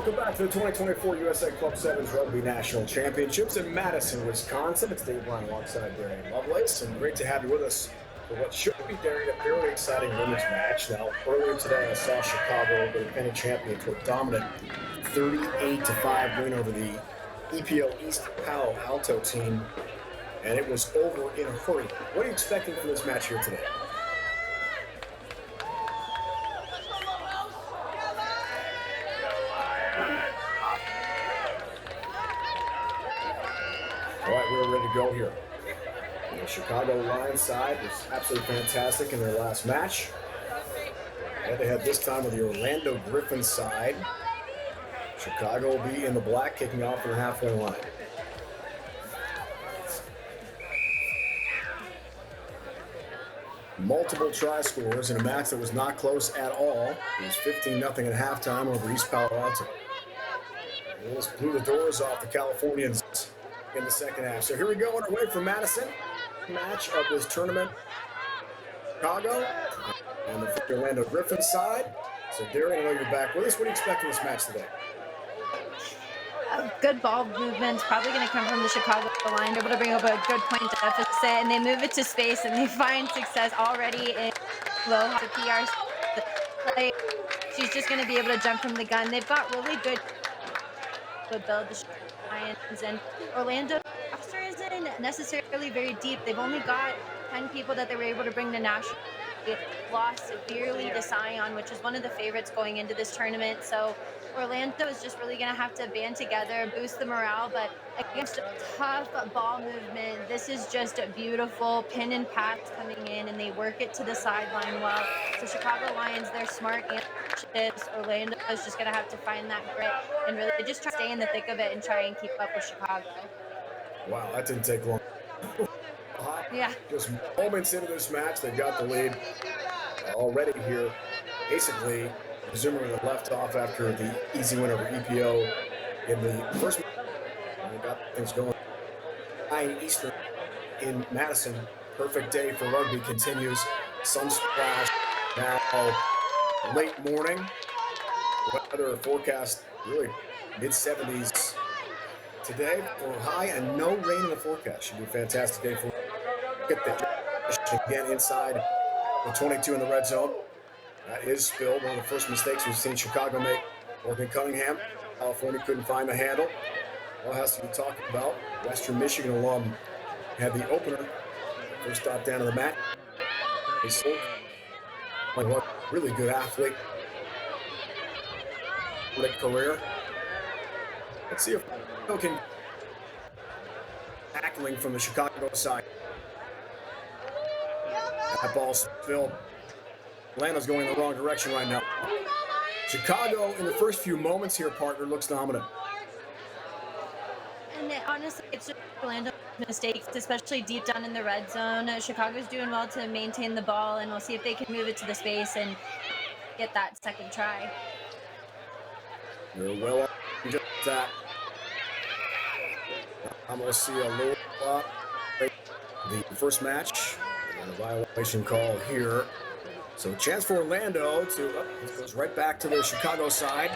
Welcome back to the 2024 USA Club Sevens Rugby National Championships in Madison, Wisconsin. It's Dave Ryan alongside Darian Lovelace, and great to have you with us for what should be, Darian, a very exciting women's match. Now, earlier today, I saw Chicago, the defending champion, to a dominant 38-5 win over the EPO East Palo Alto team, and it was over in a hurry. What are you expecting from this match here today? All right, we're ready to go here. The Chicago Lions side was absolutely fantastic in their last match. Head-to-head this time with the Orlando Griffins side. Chicago will be in the black, kicking off from the halfway line. Multiple try scores in a match that was not close at all. It was 15-0 at halftime over East Palo Alto. Wolves blew the doors off the Californians in the second half. So here we go underway from Madison. Match of this tournament. Chicago and the Orlando Griffins side. So Darian, I know you're back with us. What do you expect from this match today? Good ball movement, probably going to come from the Chicago line, able to bring up a good point deficit, and they move it to space, and they find success already in low the PR play. She's just going to be able to jump from the gun. They've got really good build the Lions, and Orlando roster isn't necessarily very deep. They've only got 10 people that they were able to bring to national. They lost severely to Scion, which is one of the favorites going into this tournament. So Orlando is just really going to have to band together, boost the morale, but against a tough ball movement, this is just a beautiful pin and pass coming in, and they work it to the sideline well. So Chicago Lions, they're smart and ambitious. Orlando is just going to have to find that grit and really just try to stay in the thick of it and try and keep up with Chicago. Wow, that didn't take long. Yeah. Just moments into this match, they've got the lead already here. Basically, presumably they left off after the easy win over EPO in the first match. They got things going. 9 Eastern in Madison. Perfect day for rugby continues. Sun splash now late morning. Weather forecast really mid-70s today for high and no rain in the forecast. Should be a fantastic day for get that again inside the 22 in the red zone. That is spilled. One of the first mistakes we've seen Chicago make. Morgan Cunningham, California couldn't find the handle. All has to be talked about. Western Michigan alum had the opener. First stop down to the mat. He's a really good athlete. Great career. Let's see if we can tackling from the Chicago side. That ball's spilled. Atlanta's going in the wrong direction right now. Chicago, in the first few moments here, partner, looks dominant. And honestly, it's just Orlando mistakes, especially deep down in the red zone. Chicago's doing well to maintain the ball, and we'll see if they can move it to the space and get that second try. They're well up just that. I'm going to see a little the first match and a violation call here. So chance for Orlando to, this goes right back to the Chicago side.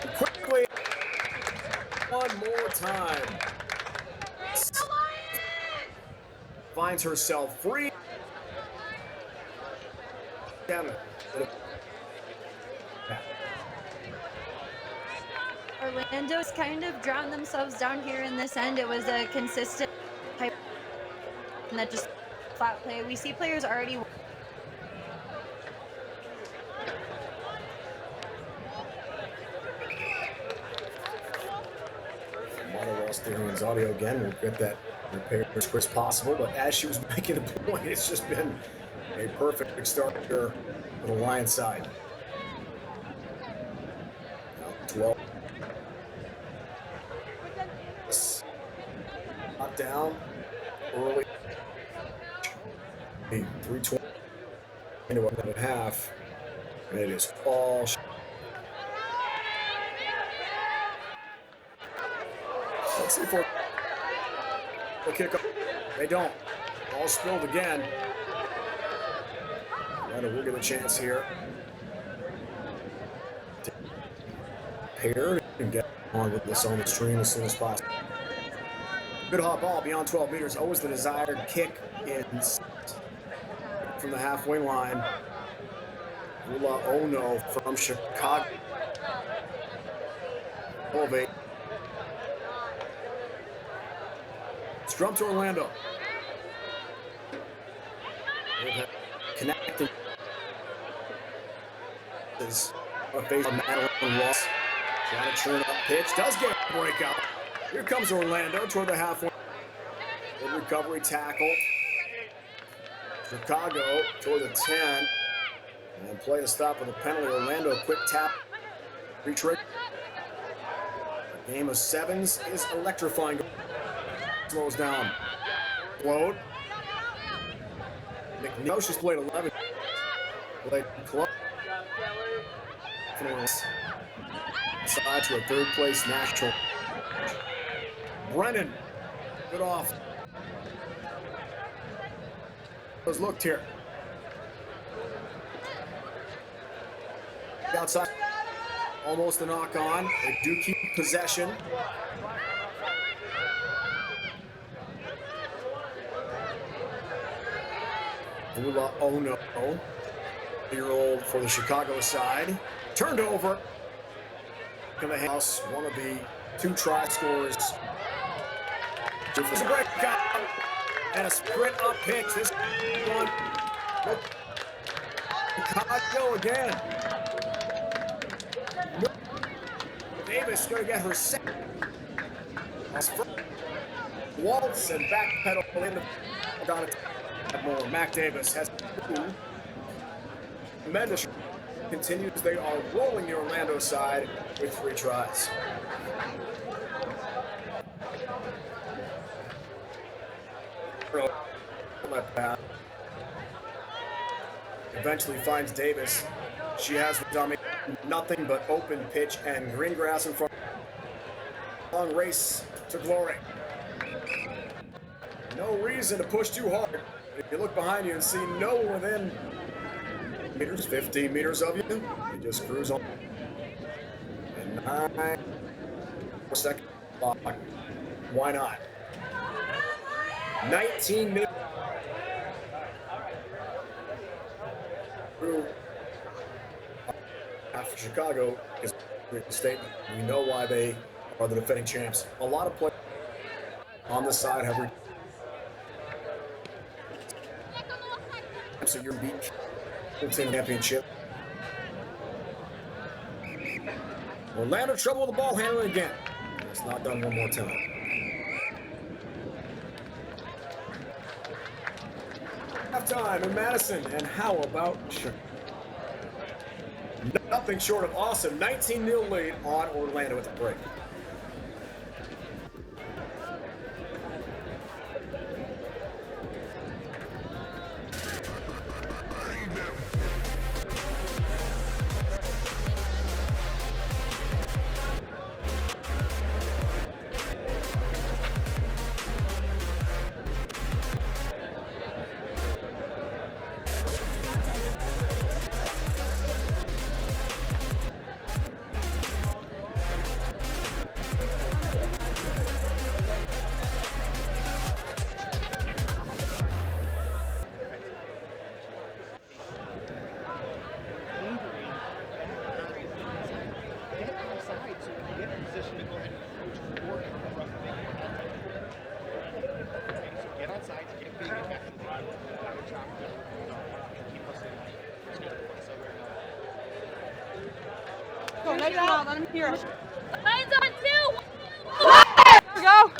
And quickly, one more time. Finds herself free. Orlando's kind of drowned themselves down here in this end. It was a consistent type and that just flat play. We see players already. Lost Darian's audio again. We'll get that repaired as quick as possible. But as she was making the point, it's just been a perfect start here for the Lions side. Now 12. Not down early. 3:20 into a minute and a half. And it is all. Let's see if we'll kick up. They don't. All spilled again. We'll get a chance here. prepared and get on with this on the stream as soon as possible. Good hot ball beyond 12 meters. Always the desired kick in from the halfway line. Ula Ono from Chicago. Elevate. Scrum to Orlando. Connecting. Is a face of Madison Ross. Trying to turn up pitch. Does get a breakout. Here comes Orlando toward the halfway. Good recovery tackle. Chicago toward the 10. And play to stop with a penalty. Orlando quick tap. Retreat. A game of sevens is electrifying. Slows down. Float. McNeil, she's played 11. Played close. Side to a third place national. Brennan, good off. Let's look here. Outside, almost a knock on. They do keep possession. Ula Ono, year-old for the Chicago side. Turned over. In the house, one of the two try scorers. There's a breakout and a sprint up pitch. This one. Chicago again. Davis going to get her second. Waltz and backpedal in. Got it. More. Mac Davis has two. Madison continues. They are rolling the Orlando side with 3 tries. Eventually finds Davis. She has the dummy. Nothing but open pitch and green grass in front. Long race to glory. No reason to push too hard. If you look behind you and see no one within meters, 15 meters of you, you just cruise on. And 9 second clock. Why not? 19 minutes. After Chicago is a statement. We know why they are the defending champs. A lot of players on this side have. So you're beating the championship. Orlando trouble with the ball handling again. It's not done one more time. Halftime in Madison, and how about nothing short of awesome. 19-0 lead on Orlando at the break. Let him hear. Line's on 2. There we go.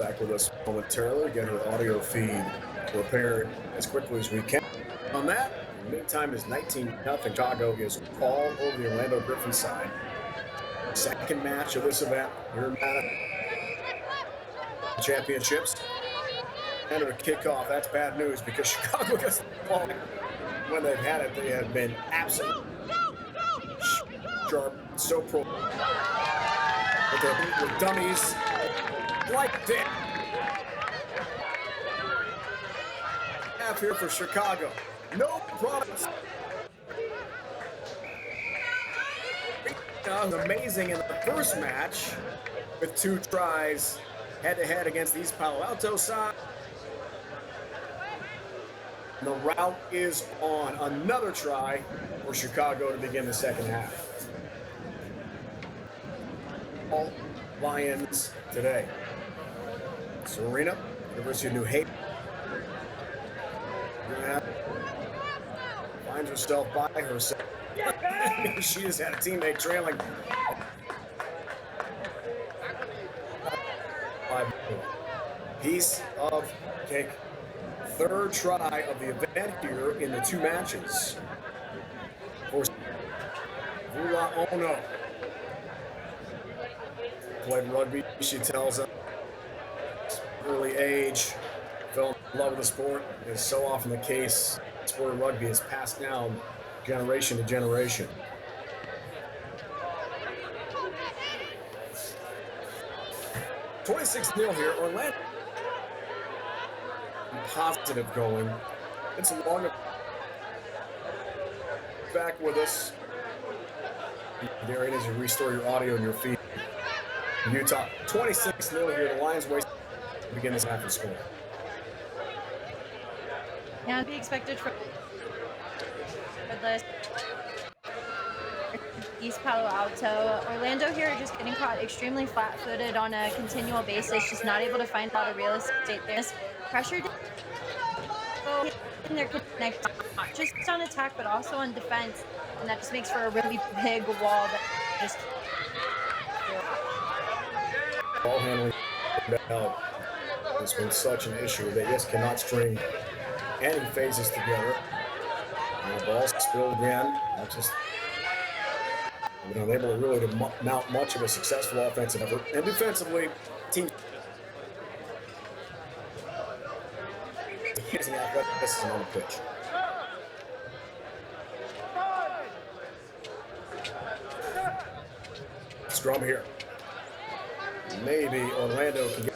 Back with us momentarily, get her audio feed repaired as quickly as we can. On that, in the meantime, is 19-0. Chicago is all over the Orlando Griffins side. Second match of this event here in Madison. Championships. And a kickoff. That's bad news because Chicago gets the ball. When they've had it, they have been absolutely sharp, so pro. But they're with dummies like that. Half here for Chicago. No products. Amazing in the first match with 2 tries head-to-head against the East Palo Alto side. The route is on. Another try for Chicago to begin the second half. All Lions today. Serena, University of New Haven. Finds herself by herself. She just had a teammate trailing. Piece of cake. Third try of the event here in the 2 matches. For Vula Ono. Played rugby, she tells us. Early age, fell in love with the sport. As so often the case, the sport of rugby is passed down generation to generation. $26-0 here. Orlando. Positive going. It's long. Back with us. Darian, as you restore your audio and your feed. Utah, 26-0 here. The Lions waste to begin this half and score. Yeah, be expected for this. East Palo Alto. Orlando here just getting caught extremely flat-footed on a continual basis, just not able to find a lot of real estate there. Pressure in their connect, not just on attack, but also on defense, and that just makes for a really big wall that just ball handling has been such an issue. They just cannot string any phases together. And the ball spilled again. Just unable to really mount much of a successful offensive effort. And defensively, team using athleticism on the pitch. Scrum here. Maybe Orlando can get.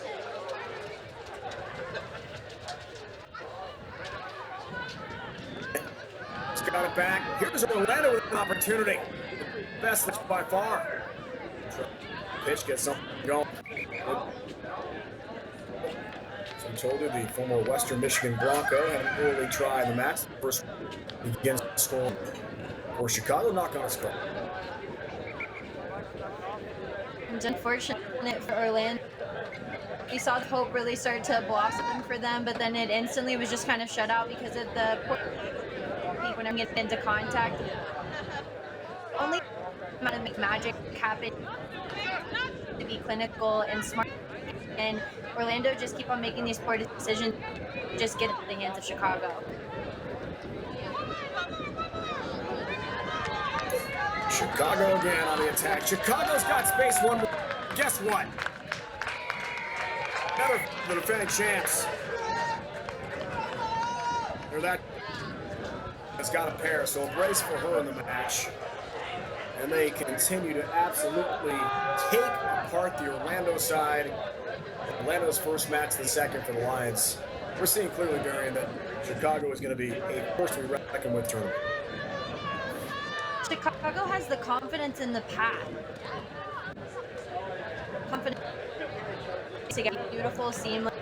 He's got it back. Here's Orlando with an opportunity. Best by far. Pitch gets something going. So I told you, the former Western Michigan Bronco had an early try in the match. First begins to score for Chicago, not going to score. It's unfortunate for Orlando. We saw the hope really start to blossom for them, but then it instantly was just kind of shut out because of the when I'm getting into contact. Only amount of make magic happen to be clinical and smart, and Orlando just keep on making these poor decisions, just get into the hands of Chicago. Chicago again on the attack. Chicago's got space. One more. Guess what? Another the defending champs. Or that has got a pair, so a brace for her in the match. And they continue to absolutely take apart the Orlando side. Orlando's first match, the second for the Lions. We're seeing clearly, Darian, that Chicago is going to be a force to be reckoned with tournament. Chicago has the confidence in the path. Confidence to get beautiful, seamless,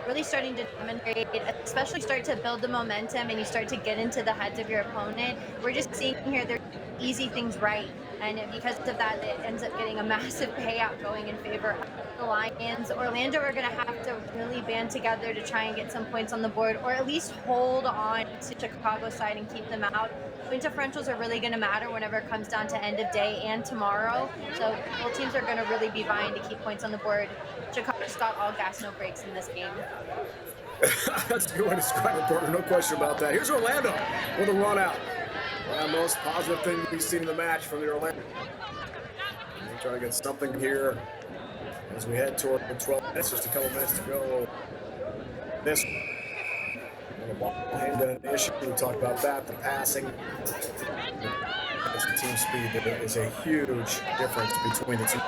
really starting to demonstrate, especially start to build the momentum and you start to get into the heads of your opponent. We're just seeing here they're easy things right, and because of that it ends up getting a massive payout going in favor of the Lions. Orlando are going to have to really band together to try and get some points on the board, or at least hold on to Chicago's side and keep them out. Point differentials are really going to matter whenever it comes down to end of day and tomorrow, so both teams are going to really be vying to keep points on the board. Chicago's got all gas, no brakes in this game. That's a good way to describe it, partner. No question about that. Here's Orlando with a run out. The most positive thing we've seen in the match from the Orlando. We'll try to get something here as we head toward the 12 minutes. Just a couple minutes to go. This the ball handed an issue. We talked about that. The passing. It's the team speed. There is a huge difference between the two.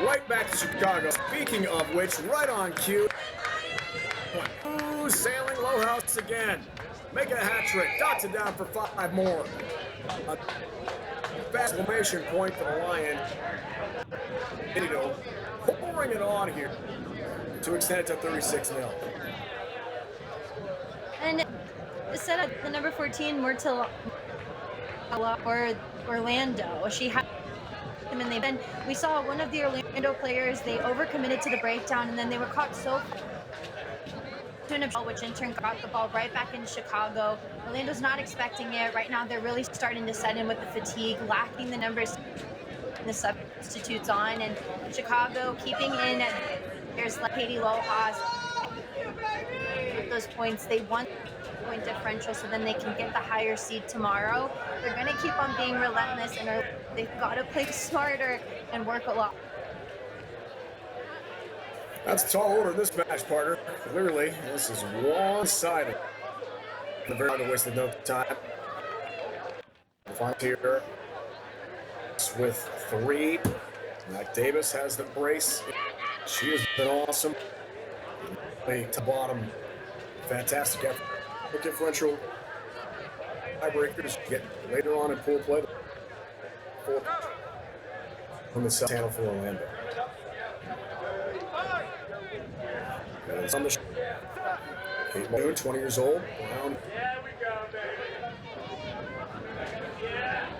Right back to Chicago. Speaking of which, right on cue. Ooh, sailing low house again. Making a hat trick. Dots it down for 5 more. A exclamation point for the Lion. Pouring it on here to extend it to 36-0. And set up the number 14, Murtala or Orlando. She had him, and then we saw one of the Orlando players. They overcommitted to the breakdown, and then they were caught so. Which in turn got the ball right back in Chicago. Orlando's not expecting it. Right now, they're really starting to set in with the fatigue, lacking the numbers, the substitutes on, and Chicago keeping in players like Katie Lojas. With those points, they want point differential so then they can get the higher seed tomorrow. They're going to keep on being relentless, and they've got to play smarter and work a lot. That's a tall order in this match, partner. Clearly, this is one-sided. Very hard to waste no time. Find here with 3. Mac Davis has the brace. She has been awesome. To bottom, fantastic effort. The differential tiebreakers get later on in pool play. From the South Channel for Orlando. It's on the Kate Muldoon, 20 years old. Brown.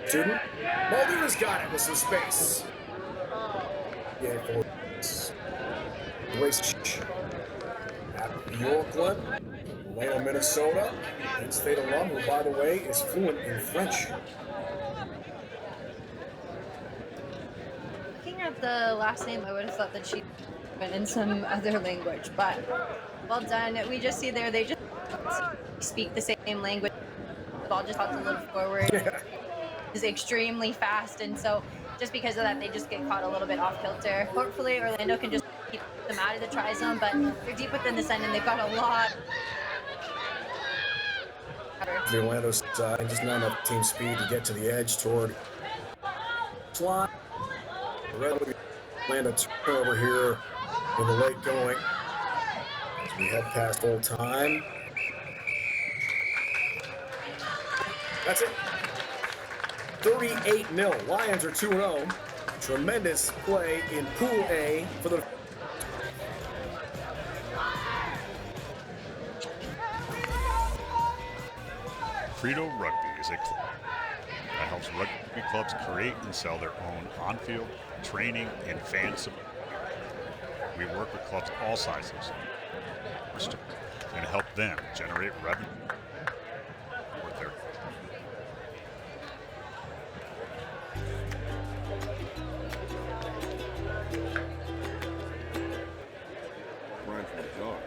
Student. Muldoon has got it with some space. Yeah, for race at Yorkland, Atlanta, Minnesota. In-state alum, who, by the way, is fluent in French. Looking at the last name, I would have thought that she went in some other language, but well done. We just see there they just speak the same language. The ball just pops a little forward. Is extremely fast, and so just because of that, they just get caught a little bit off kilter. Hopefully, Orlando can just keep them out of the try zone, but they're deep within the end, and they've got a lot. The Orlando side just not enough team speed to get to the edge toward slot. Orlando turnover here with the late going as we head past full time. That's it. 38-0. Lions are 2-0. Tremendous play in Pool A for the. Credo Rugby is a club that helps rugby clubs create and sell their own on-field training and fan support. We work with clubs all sizes and help them generate revenue with their. Brian from the job.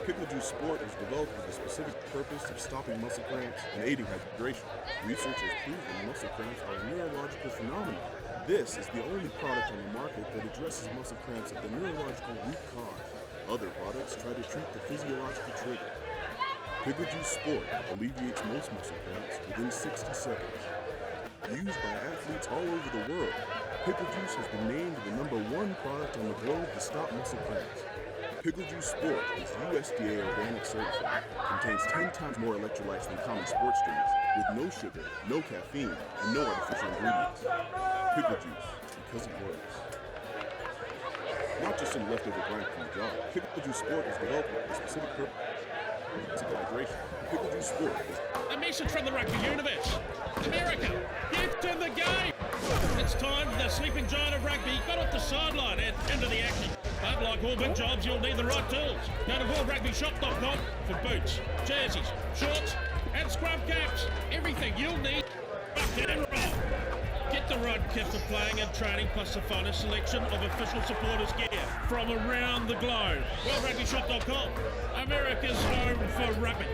Pickle Juice Sport was developed with the specific purpose of stopping muscle cramps and aiding hydration. Research has proven muscle cramps are a neurological phenomenon. This is the only product on the market that addresses muscle cramps at the neurological root cause. Other products try to treat the physiological trigger. Pickle Juice Sport alleviates most muscle cramps within 60 seconds. Used by athletes all over the world, Pickle Juice has been named the #1 product on the globe to stop muscle cramps. Pickle Juice Sport is USDA organic certified, contains 10 times more electrolytes than common sports drinks, with no sugar, no caffeine, and no artificial ingredients. Pickle Juice, because it works. Not just some leftover grind from the job. Pickle Juice Sport is developed with a specific purpose of hydration. Pickle Juice Sport is. A message from the rugby universe. America, get in the game! It's time for the sleeping giant of rugby got off the sideline and into the action. But like all big jobs, you'll need the right tools. Go to worldrugbyshop.com for boots, jerseys, shorts, and scrub caps. Everything you'll need. Rock and roll. Get the the right kit for playing and training, plus the finest selection of official supporters gear from around the globe. WorldRugbyShop.com, America's home for rugby.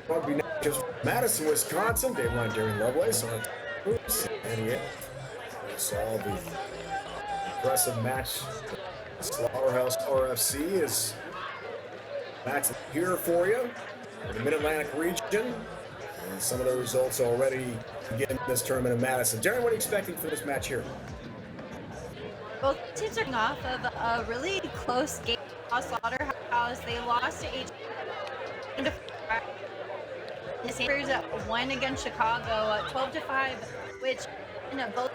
Rugby Nations, Madison, Wisconsin. They run Darren Lovelace on oops, and yeah, we saw the impressive match. Slaughterhouse RFC is match here for you in the Mid-Atlantic region. And some of the results already begin this tournament in Madison. Darren, what are you expecting for this match here? Both teams are coming off of a really close game. Slaughterhouse, they lost to H. The Sabres won against Chicago 12-5, which both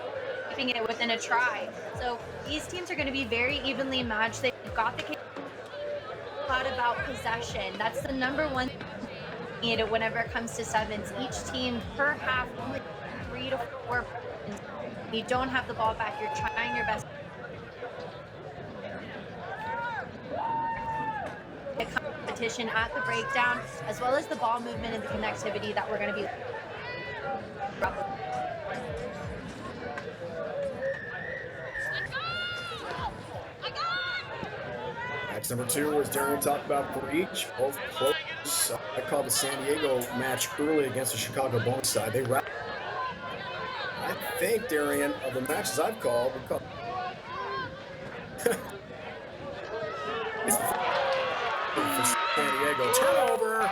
keeping it within a try. So these teams are going to be very evenly matched. They've got the a lot about possession. That's the number one thing whenever it comes to sevens. Each team per half only 3 to 4 points. You don't have the ball back. You're trying your best. Competition at the breakdown, as well as the ball movement and the connectivity that we're going to be. Match number 2, as Darren talked about for each, both close. I called the San Diego match early against the Chicago Bone side. They wrapped. I think, Darren, of the matches I've called, it's for San Diego. Turnover.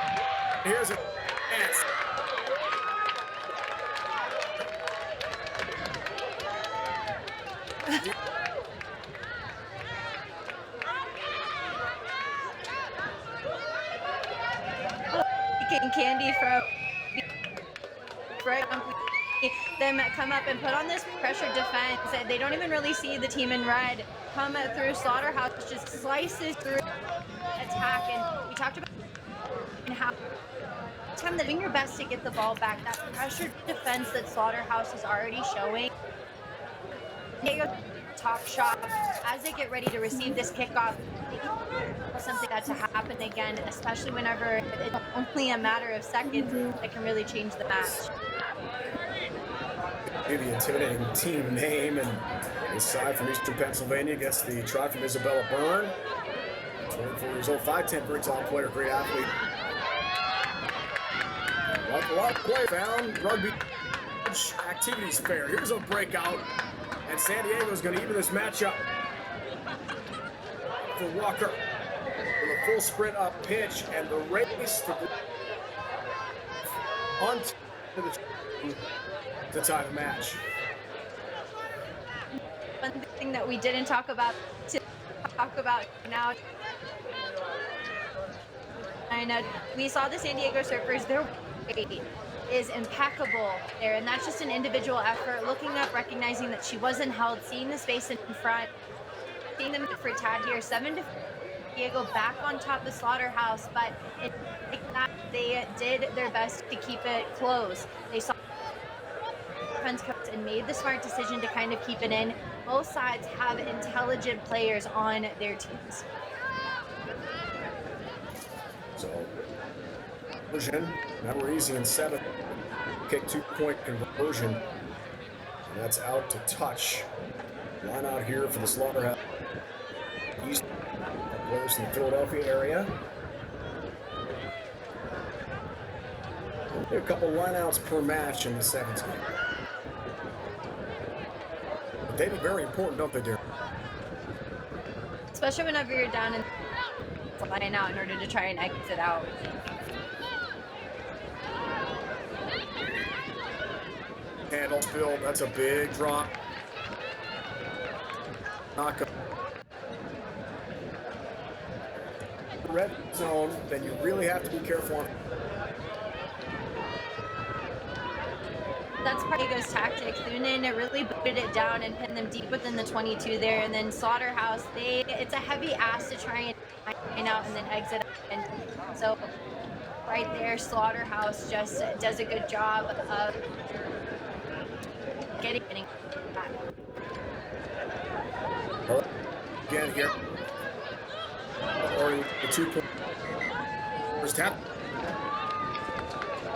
Here's a chance. Getting candy from them come up and put on this pressure defense. They don't even really see the team in red come through. Slaughterhouse just slices through attack, and we talked about how time they're doing your best to get the ball back. That pressure defense that Slaughterhouse is already showing. They go top shot as they get ready to receive this kickoff. Something that to happen again, especially whenever it's only a matter of seconds that can really change the match. The intimidating team name, and this side from Eastern Pennsylvania gets the try from Isabella Byrne. 24 years old, 5'10", very tall player, great athlete. Like a lot of play found, rugby activities fair. Here's a breakout, and San Diego is going to even this matchup for Walker with a full sprint up pitch, and the race to tie the match. One thing that we didn't talk about now, and we saw the San Diego Surfers, their weight is impeccable there, and that's just an individual effort. Looking up, recognizing that she wasn't held, seeing the space in front, seeing them for Tad here, 7-4. Diego back on top of the Slaughterhouse, but they did their best to keep it close. They saw defense coach and made the smart decision to kind of keep it in. Both sides have intelligent players on their teams. So, conversion, now we're easy in 7. Kick 2-point conversion. And that's out to touch. Line out here for the Slaughterhouse. East players in the Philadelphia area. A couple lineouts per match in the sevens game. But they be very important, don't they, Darren? Especially whenever you're down and line out in order to try and exit out. Handle spilled. That's a big drop. Knock up. Red zone, then you really have to be careful on. That's part of Ego's tactic. Thunen really booted it down and pinned them deep within the 22 there. And then Slaughterhouse, it's a heavy ass to try and line out and then exit. And so right there, Slaughterhouse just does a good job of getting back. Again here. Already the 2 point. First tap.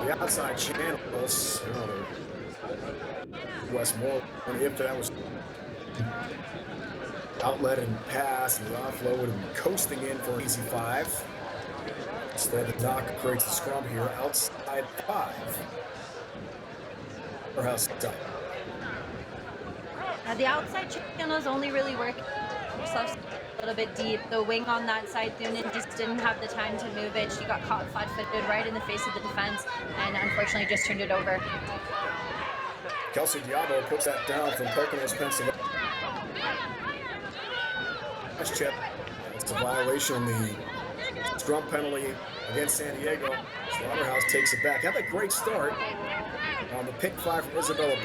The outside channels. Westmore, if that was outlet and pass, and the offload would have been coasting in for an easy 5. Instead, the knock creates the scrum here, outside 5. Or house side. The outside channels only really work themselves a little bit deep. The wing on that side, Thunen just didn't have the time to move it. She got caught flat-footed right in the face of the defense, and unfortunately just turned it over. Kelsey Diabo puts that down from Poconos, Pennsylvania. Nice chip. It's a violation on the scrum penalty against San Diego. Slaughterhouse takes it back. Had a great start on the pick 5 from Isabella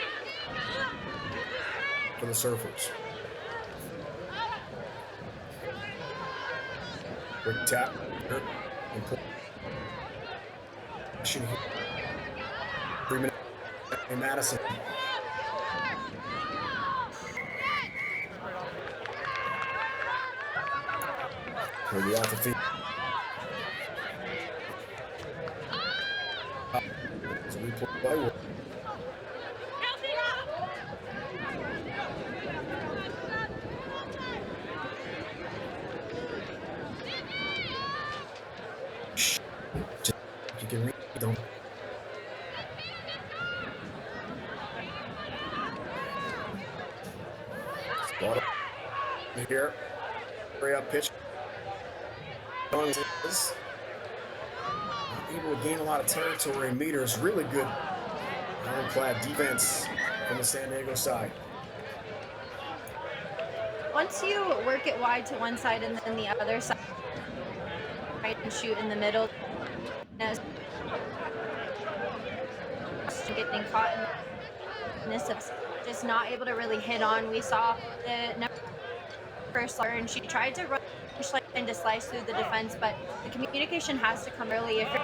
for the Surfers. Quick tap. 3 minutes. In Madison. Maybe off the feet. So we play with. You can read them. Here, hurry up pitch. Is not able to gain a lot of territory and meters. Really good ironclad defense from the San Diego side. Once you work it wide to one side and then the other side, right, and shoot in the middle, getting caught in this of just not able to really hit on. We saw the first and she tried to run and to slice through the defense, but the communication has to come early. If you're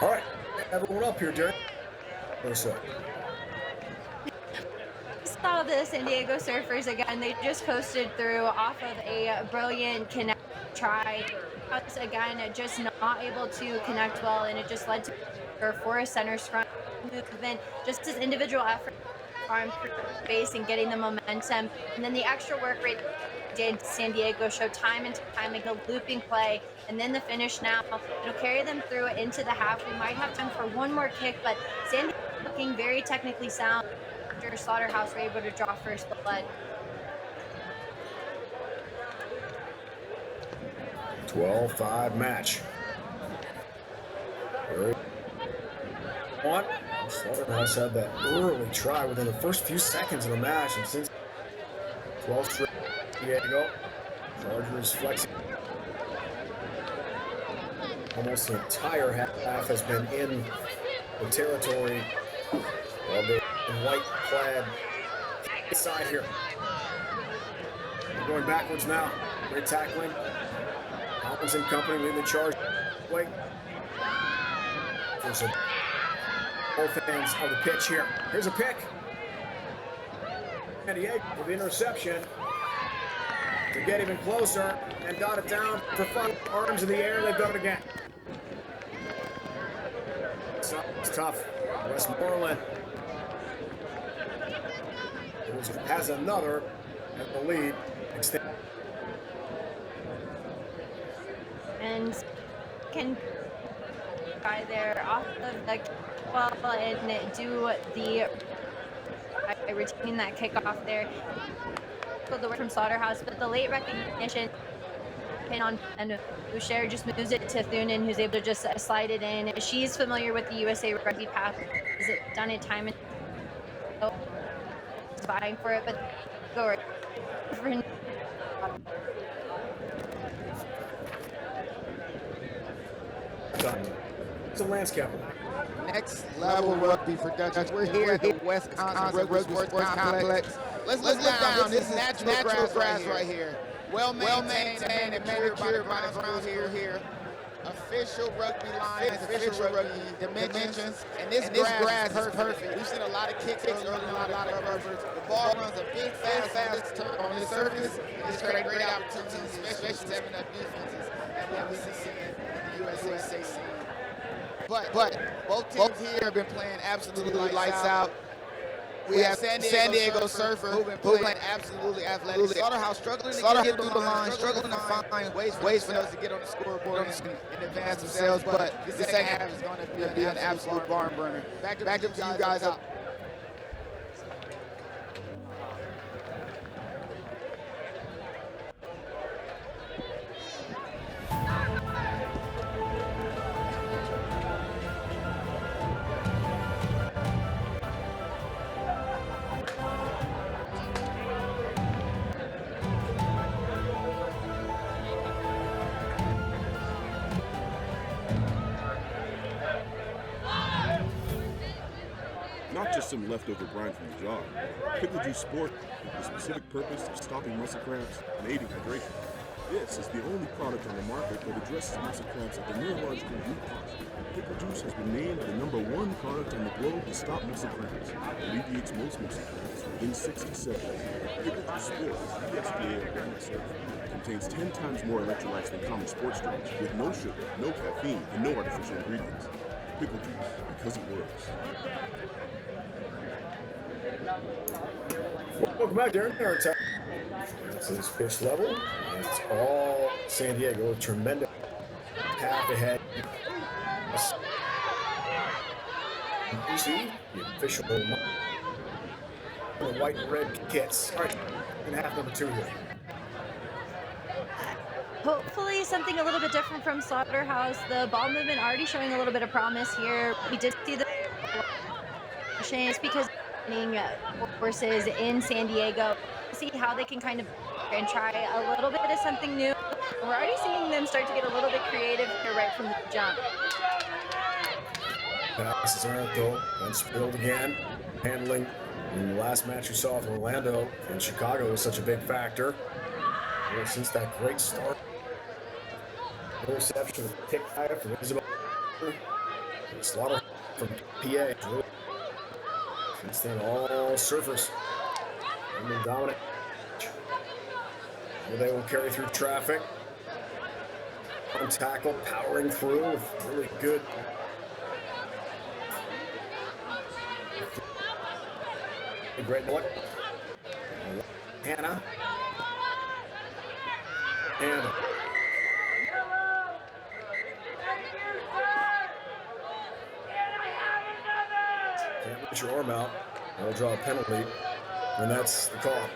All right, everyone up here, Derek. What's up? saw the San Diego Surfers again. They just coasted through off of a brilliant connect try. Again, just not able to connect well, and it just led to for a center scrum movement. Just his individual effort on base and getting the momentum, and then the extra work rate did San Diego show time and time again, a looping play, and then the finish now. It'll carry them through into the half. We might have time for one more kick, but San Diego looking very technically sound. After Slaughterhouse were able to draw first blood. 12-5 match. Slaughterhouse had that early try within the first few seconds of the match, and since 12 straight, Diego, Chargers flexing. Almost the entire half has been in the territory of the white-clad side here. We're going backwards now. Great tackling. Hopkins and company leading the charge. Wait. There's both ends of the pitch here. Here's a pick. San Diego with the interception to get even closer and dot it down for fun. Arms in the air, they've done it again. It's tough. Westmoreland has another, and the lead extends. And can try there off of the ball and do the retaining that kickoff there. The work from Slaughterhouse, but the late recognition pin on and Boucher just moves it to Thunen, who's able to just slide it in. She's familiar with the USA Rugby path. Has done it time and vying for it, but go right. It's a landscape. Next level rugby for Dutchess. We're here at the Wisconsin Rugby Sports Complex. Let's look down. This is natural grass right here. Well maintained and manicured by the grounds here. Official rugby lines, official rugby dimensions, and this grass is perfect. We've seen a lot of kicks early, a lot of rubbers. The ball runs a big, fast turn on the surface. It's great opportunities, especially stepping up defenses that we see in the USA scene. But both teams here have been playing absolutely lights out. We have San Diego Surfer who've been playing absolutely athletic. Slaughterhouse struggling to get through the line, struggling to find ways for us to get on the scoreboard and advance themselves. But this second half is going to be an absolute barn burner. Back up to you guys out. Not just some leftover grind from the job. Pickle juice sport with the specific purpose of stopping muscle cramps and aiding hydration. This is the only product on the market that addresses muscle cramps at the neurological root cause. Pickle juice has been named the #1 product on the globe to stop muscle cramps. Alleviates most muscle cramps within 6 to 7 days. Pickle juice sport is USDA organic certified. Contains 10 times more electrolytes than common sports drinks, with no sugar, no caffeine, and no artificial ingredients. Pickle juice, because it works. Welcome back, Darren. This is pitch level. And it's all San Diego. A tremendous path ahead. You see the official the white and red kits. All right, in half number 2 here. Hopefully something a little bit different from Slaughterhouse. The ball movement already showing a little bit of promise here. We did see the change because forces in San Diego. See how they can kind of and try a little bit of something new. We're already seeing them start to get a little bit creative here right from the jump. Passes aren't though, and spilled again. Handling in the last match we saw with Orlando and Chicago was such a big factor. Well, since that great start, interception with pick 5 from Isabel, Slaughter from PA. Since then, all surfers have been dominant. They will carry through traffic. On tackle, powering through with really good. A great look. Hannah. And can't put your arm out. They'll draw a penalty, and that's the call.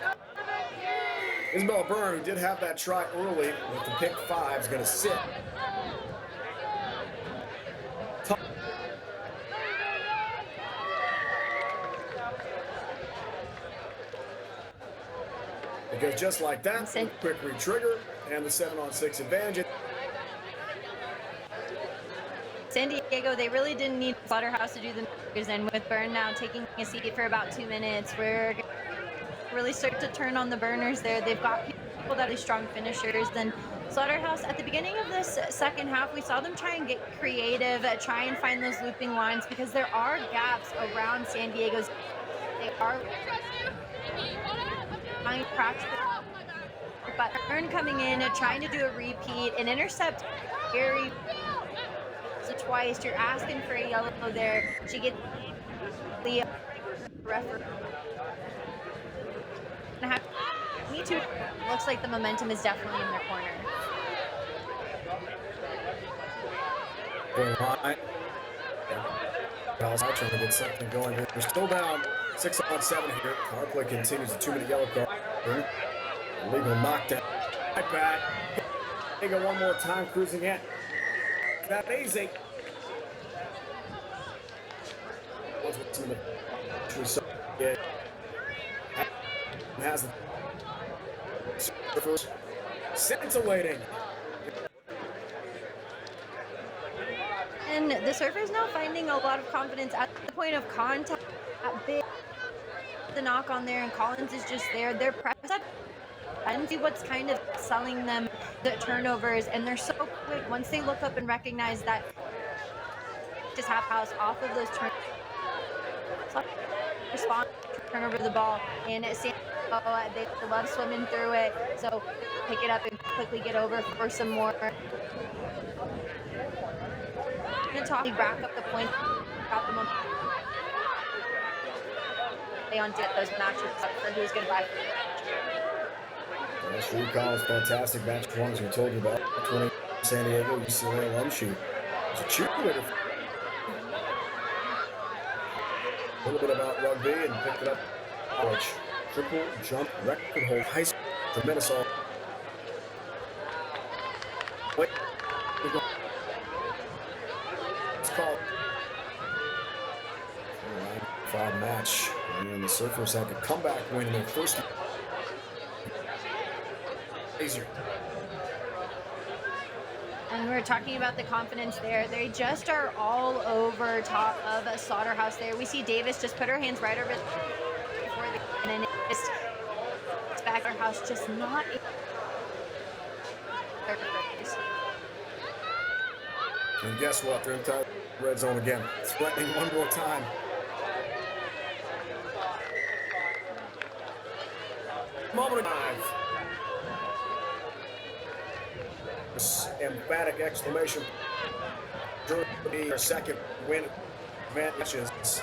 Isabel Byrne, who did have that try early with the pick 5, is going to sit. Because just like that, quick re-trigger and the 7-on-6 advantage. San Diego, they really didn't need Slaughterhouse to do the numbers, and with Byrne now taking a seat for about 2 minutes, we're really start to turn on the burners there. They've got that are strong finishers. Then Slaughterhouse, at the beginning of this second half, we saw them try and get creative, try and find those looping lines because there are gaps around San Diego's. They are trying to crash, but Earn coming in, trying to do a repeat, and intercept Gary. So twice, you're asking for a yellow there. She gets the referee. Me too. Looks like the momentum is definitely in their corner. Line. Dallas trying to get something going here. They're still down 6-on-7 here. Power play continues. A 2-minute yellow card. Illegal knockdown. Right back. They go one more time, cruising in. That easy. Has the surfers scintillating. And the Surfers now finding a lot of confidence at the point of contact. Big the knock on there, and Collins is just there. They're pressed up and see what's kind of selling them the turnovers, and they're so quick once they look up and recognize that just half house off of those turnovers. Respond to turn over the ball, and they love swimming through it, so pick it up and quickly get over for some more. Talking back up the point, got the moment. They on get those matches up for who's going to buy. That's Recall's fantastic match performance we told you about. 20 San Diego UCLA alum shoot. It's a cheerleader. A little bit about rugby and picked it up. College triple jump record hold high school for Minnesota. Wait. It's called 5 match. And the Surfers had the comeback win in their first. Easier. And we're talking about the confidence there. They just are all over top of a Slaughterhouse there. We see Davis just put her hands right over before the and just back our house just not. And guess what? They're inside the red zone again. Threatening one more time. Moment of dive. This emphatic exclamation during their second win advantages.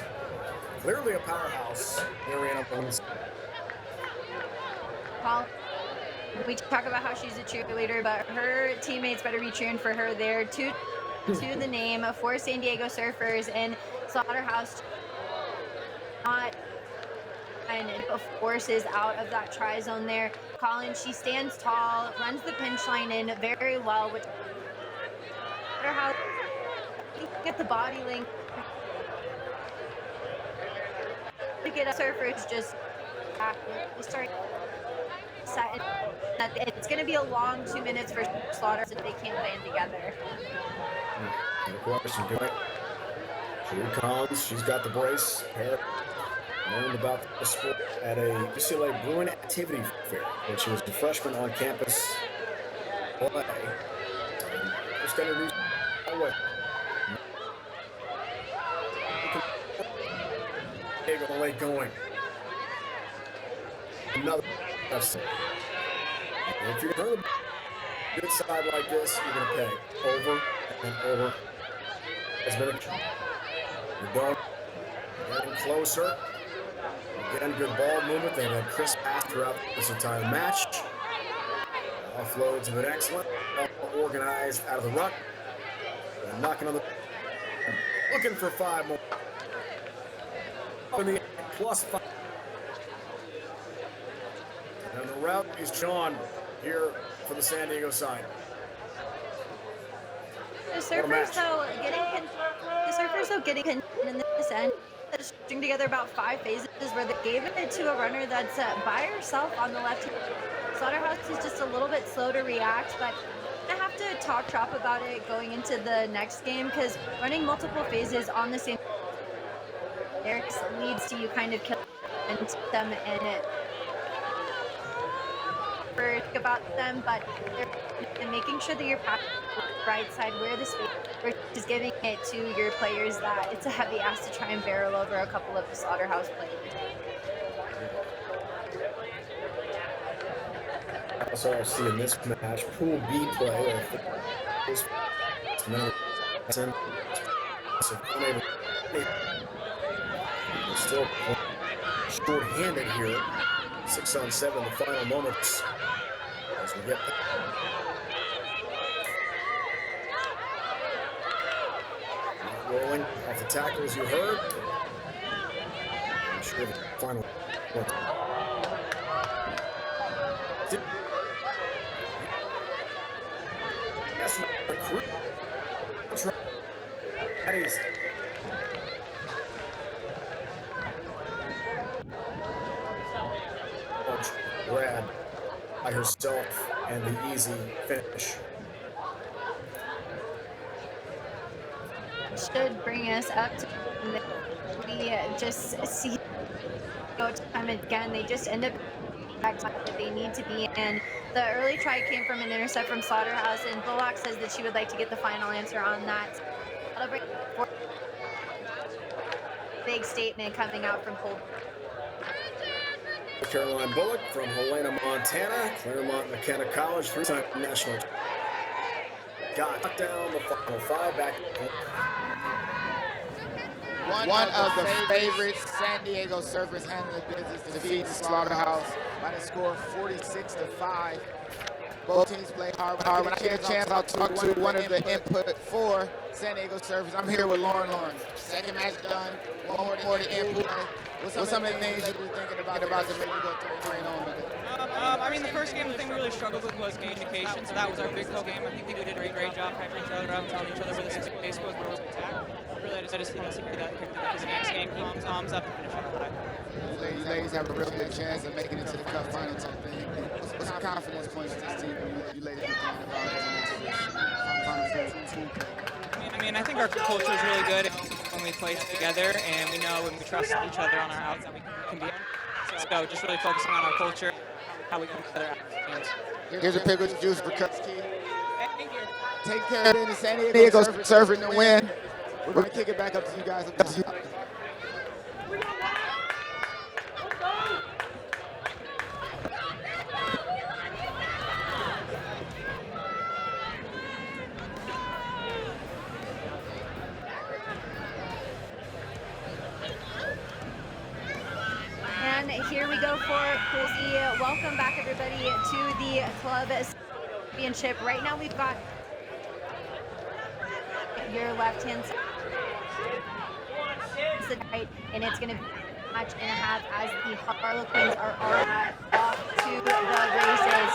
Clearly a powerhouse. Mariana Bones. We talk about how she's a cheerleader, but her teammates better be cheering for her there. To the name for San Diego Surfers, and Slaughterhouse not and forces out of that try zone there. Collins, she stands tall, runs the pinch line in very well, which Slaughterhouse get the body length. To get a Surfers just start set. It's going to be a long 2 minutes for Slaughterhouse if they can't band together. No question. Drew Collins, she's got the brace. Learned about the sport at a UCLA Bruin activity fair when she was a freshman on campus. Just got to do the late going. Another. If you're going to good side like this, you're going to pay over and over. It's been you're going, getting closer. Again, good ball movement. They've had crisp pass throughout this entire match. Offloads have been excellent. Organized out of the ruck. And knocking on the. Looking for 5 more. In the +5. And the route is Sean here for the San Diego side. The Surfers though getting in this end. They're string together about 5 phases where they gave it to a runner that's by herself on the left. Slaughterhouse is just a little bit slow to react, but I have to talk shop about it going into the next game because running multiple phases on the same there leads to you kind of killing them and it about them, but they're making sure that you're passing the right side where the space, or just giving it to your players that it's a heavy ass to try and barrel over a couple of the Slaughterhouse players. Also, I'll see in this match, Pool B play. Madison still short-handed here. 6-on-7, the final moments as we get rolling off the tackles you heard. I'm sure the final that's not a crew. That is grab by herself and the easy finish. Should bring us up to we just see time again. They just end up back that they need to be in. The early try came from an intercept from Slaughterhouse, and Bullock says that she would like to get the final answer on that. That'll bring big statement coming out from Cole. Caroline Bullock from Helena, Montana, Claremont McKenna College, three-time national. Got down the final five back. One of the favorites, San Diego Surfers handling business, defeats Slaughterhouse by the score 46-5. Both teams play hard. When I get a chance, I'll talk to one of the input for San Diego Surfers. I'm here with Lauren. Second match done, one more to input. What's some of the things you're thinking about to make you go 3-0 on with it? I mean, the first game, the thing we really struggled with was communication, so that was our big game. I think we did a great job hyping each other up, telling each other where the space was, where we attack. Really, I just see that because the next game comes up and finish on the high. You ladies have a real good chance of making it to the cup final type thing. What's the confidence points to this team when you ladies are thinking about it? I mean, I think our culture is really good when we play together, and we know when we trust each other on our outs that we can be on. So just really focusing on our culture, how we come together after games. Here's a pickle juice for Cupski. Thank you. Take care of the San Diego Surfers to win. We're going to kick it back up to you guys. And here we go for Pool C. Welcome back, everybody, to the club championship. Right now, we've got your left-hand side, right, and it's going to be a match and a half as the Harlequins are already off to the races.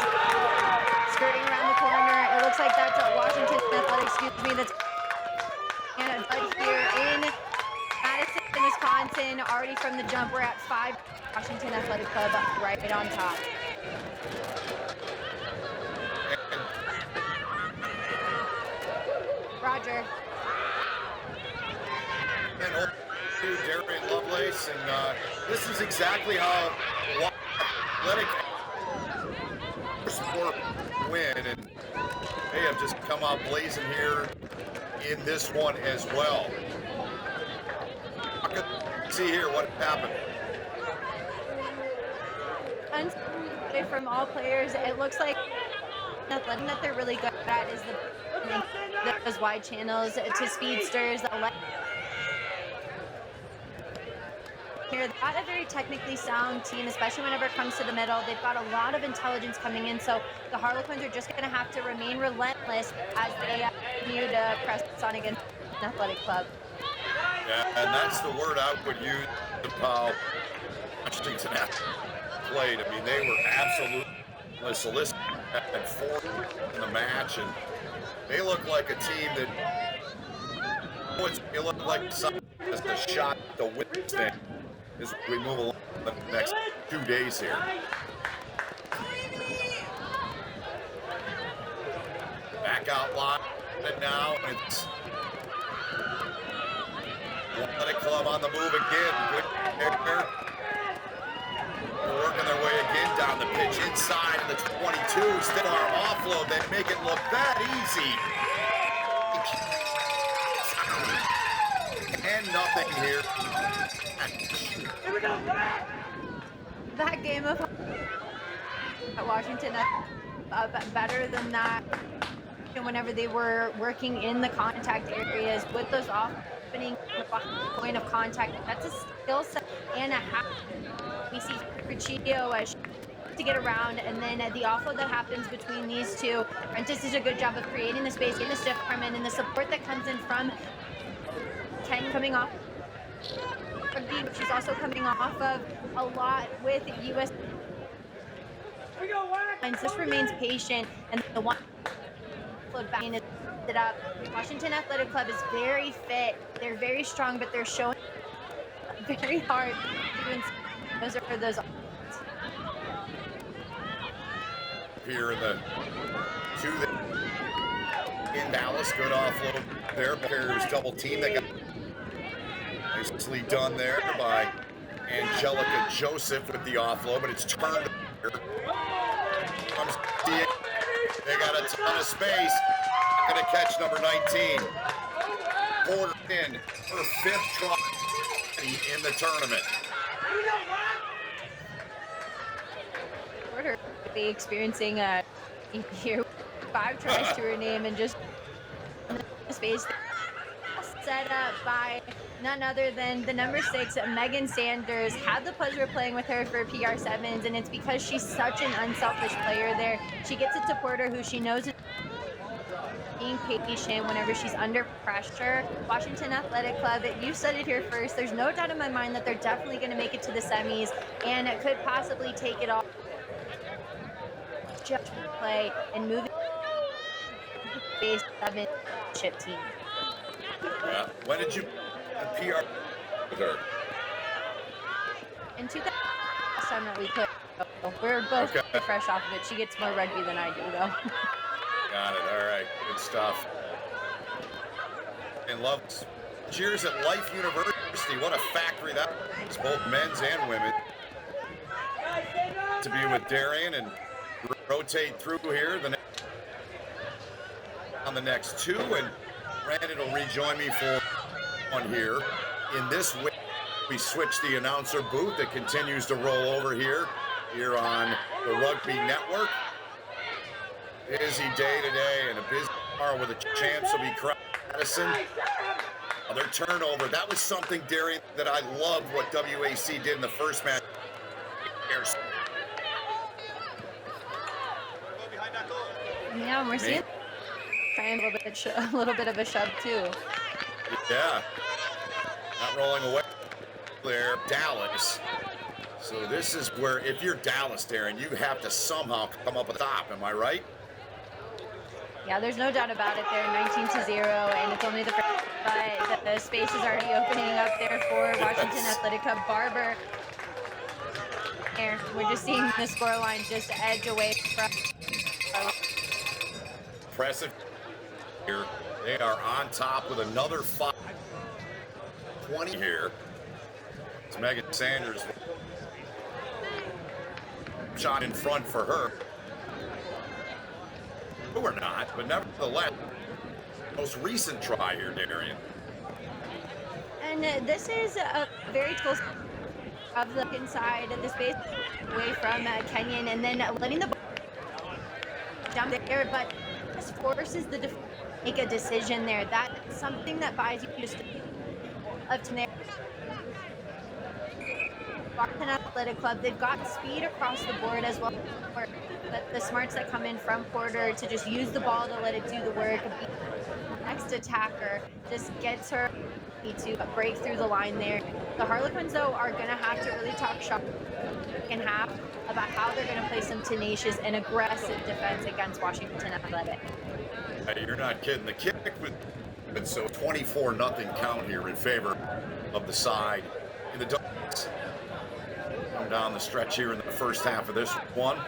Skirting around the corner, it looks like that's Washington Athletics, that's and but here in Madison, Wisconsin, already from the jump, we're at 5. Washington Athletic Club right on top. Roger. Darian Lovelace, and this is exactly how athletic sport win, and they have just come out blazing here in this one as well. I could see here what happened. And from all players, it looks like nothing that they're really good at is those wide channels to speedsters. They're not a very technically sound team, especially whenever it comes to the middle. They've got a lot of intelligence coming in, so the Harlequins are just going to have to remain relentless as they continue to press on against an athletic club. Yeah, and that's the word I would use about Washington played. I mean, they were absolutely solicited and forward in the match, and they look like a team that it looked like something just a shot to win this thing as we move along the next 2 days here. Back out line now, and it's Athletic Club on the move again. Good here. working their way again down the pitch inside of the 22. Still arm offload. They make it look that easy. And nothing here. That game of Washington better than that. And whenever they were working in the contact areas with those opening point of contact, that's a skill set and a half. We see Riccio to get around, and then the offload that happens between these two. Prentice does a good job of creating the space, getting the stiff arm in, and the support that comes in from Ken coming off Rugby, which is also coming off of a lot with US. And this remains patient, and the one float back and it up. Washington Athletic Club is very fit. They're very strong, but they're showing very hard doing those. Here in the two in Dallas, good offload there. Bears double team. They got nicely done there by Angelica Joseph with the offload, but it's turned. They got a ton of space. Gonna catch number 19. Porter in her 5th try in the tournament. Porter be experiencing a year 5 tries to her name and just space set up by none other than the number 6, Megan Sanders. Had the pleasure of playing with her for PR7s, and it's because she's such an unselfish player there. She gets it to Porter, who she knows is being patient whenever she's under pressure. Washington Athletic Club, you said it here first. There's no doubt in my mind that they're definitely going to make it to the semis, and it could possibly take it all. Just play and move it to the 7 chip team. Yeah. When did you PR with her? In 2000, last time that we put, we're both fresh off of it. She gets more rugby than I do, though. Got it. All right. Good stuff. And love. Cheers at Life University. What a factory that is, both men's and women. To be with Darian and rotate through here on the next 2, and Brandon will rejoin me for one here. In this way, we switch the announcer booth that continues to roll over here on the Rugby Network. Busy day today and a busy tomorrow with the champs will be Madison. Another turnover. That was something, Darian, that I loved what WAC did in the first match. Yeah, we're seeing trying a little bit of a shove too. Yeah, not rolling away there, Dallas. So this is where, if you're Dallas, Darren, you have to somehow come up with a stop. Am I right? Yeah, there's no doubt about it. They're 19-0, and it's only the first, but the space is already opening up there for Washington Athletic Club. Barber. Here, we're just seeing the scoreline just edge away from. Impressive here. They are on top with another 5-20 here. It's Megan Sanders. Shot in front for her. Or not, but nevertheless, most recent try here, Darian. And this is a very close of the inside of the space away from Kenyon, and then letting the ball jump there, but this forces the defense to make a decision there. That's something that buys you just up to there. Washington Athletic Club, they've got speed across the board as well. But the smarts that come in from Porter to just use the ball to let it do the work. Next attacker just gets her to break through the line there. The Harlequins, though, are going to have to really talk shop in half about how they're going to play some tenacious and aggressive defense against Washington Athletic. Hey, you're not kidding. The kick was so 24-0 count here in favor of the side in the Dogs. Come down the stretch here in the first half of this one.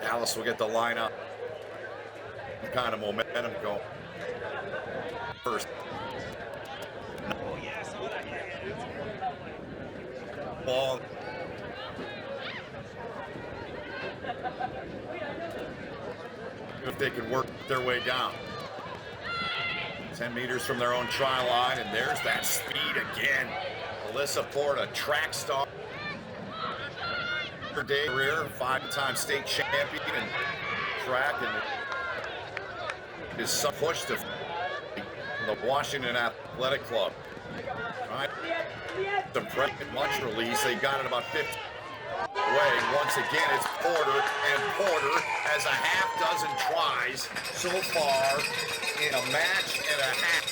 Dallas will get the lineup. Kind of momentum going. First. ball. If they can work their way down. 10 meters from their own try line, and there's that speed again. Alyssa Porta, track star. Her day career, 5-time state champion in track, and is so pushed to the Washington Athletic Club. Right. Some much release. They got it about 50 away. Once again, it's Porter, and Porter has a half dozen tries so far in a match and a half.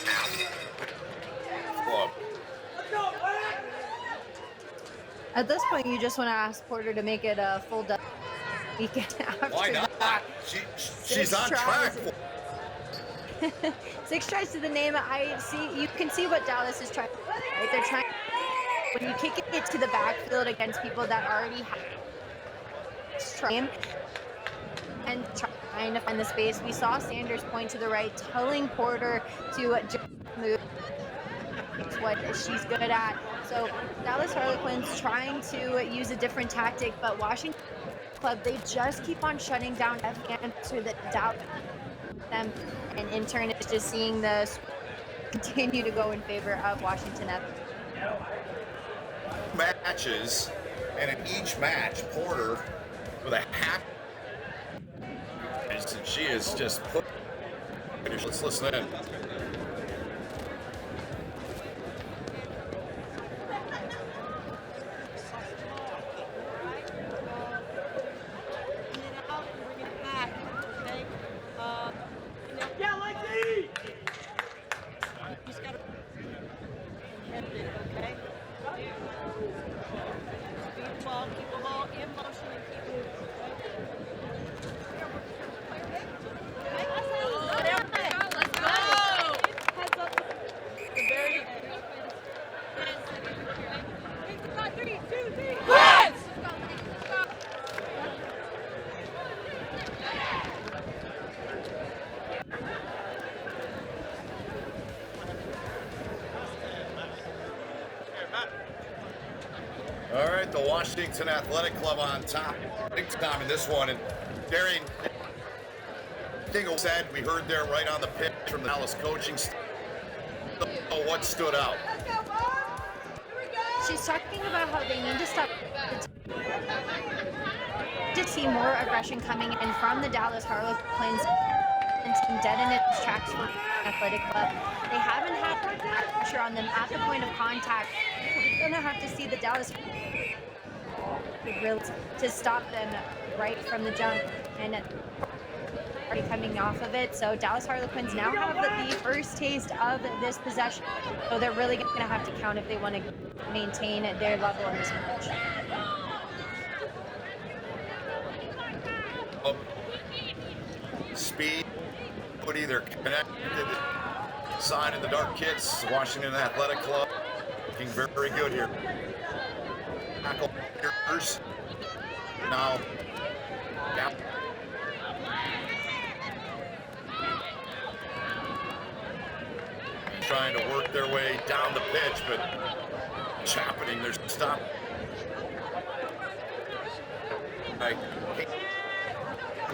Club. At this point, you just want to ask Porter to make it a full weekend after Why not? that. She's on track. 6 tries to the name. You can see what Dallas is trying. Right? They're trying. When you kick it to the backfield against people that already have trying and trying to find the space. We saw Sanders point to the right, telling Porter to just move. It's what she's good at. So Dallas Harlequins trying to use a different tactic, but Washington Club, they just keep on shutting down every answer that doubt them, and in turn it's just seeing the continue to go in favor of Washington. Matches, and in each match, Porter with a half, and she is just put. Let's listen in. All right, the Washington Athletic Club on top, big time in this one. And Darian Dingle said, we heard there right on the pitch from the Dallas coaching staff. What stood out? She's talking about how they need to stop to see more aggression coming in from the Dallas Harlequins and dead in its tracks for the Athletic Club. They haven't had pressure on them at the point of contact. We're gonna have to see the Dallas really to stop them right from the jump and already coming off of it. So Dallas Harlequins now have the first taste of this possession. So they're really gonna have to count if they want to maintain their level in this match. Speed, but either connected sign in the dark kits. Washington Athletic Club looking very, very good here. Tackle now. Yep. Trying to work their way down the pitch, but it's happening. There's stop.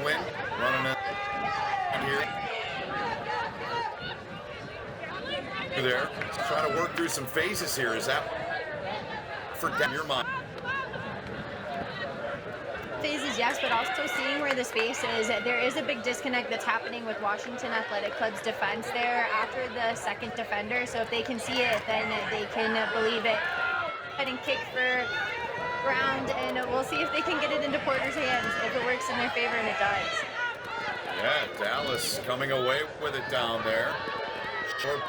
Win running it here. There. Let's try to work through some phases here. Is that for your mind? Phases, yes, but also seeing where the space is. There is a big disconnect that's happening with Washington Athletic Club's defense there after the second defender. So if they can see it, then they can believe it. And kick for ground, and we'll see if they can get it into Porter's hands, if it works in their favor, and it does. Yeah, Dallas coming away with it down there. Short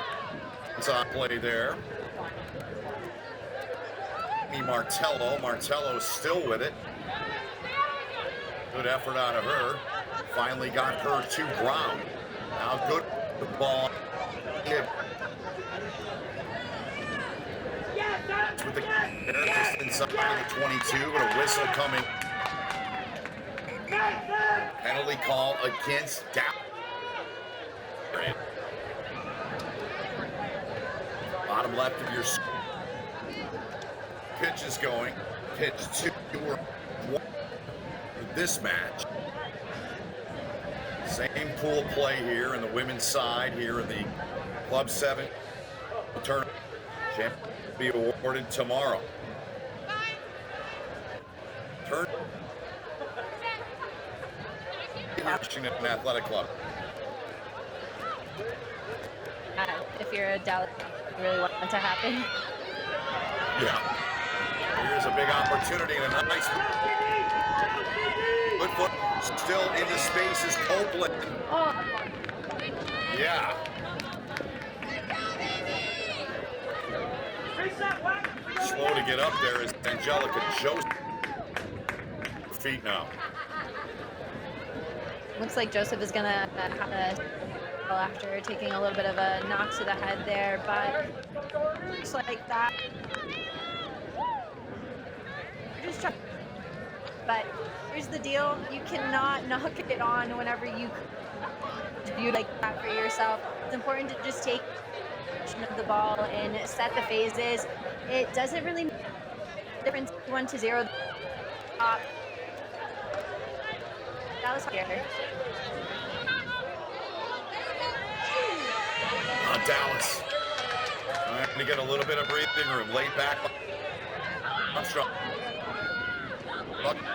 on play there. Martello still with it. Good effort out of her. Finally got her to ground. Now good ball. With the just inside of the 22, but a whistle coming. Penalty call against Dallas. Bottom left of your pitches going. Pitch 2 or 1 for this match. Same pool play here in the women's side here in the Club 7 tournament. Champion will be awarded tomorrow. Turn Washington Athletic Club. If you're a Dallas, you really want it to happen. Yeah. Here's a big opportunity and a nice good foot. Still in the space is Copeland. Oh. Yeah. Slow to get up there is Angelica Joseph. Feet now. Looks like Joseph is gonna have a after taking a little bit of a knock to the head there, but looks like that. Just try. But here's the deal: you cannot knock it on whenever you view like that for yourself. It's important to just take of the ball and set the phases. It doesn't really make a difference 1-0 top. That was here. Dallas trying to get a little bit of breathing room. Laid back. Armstrong.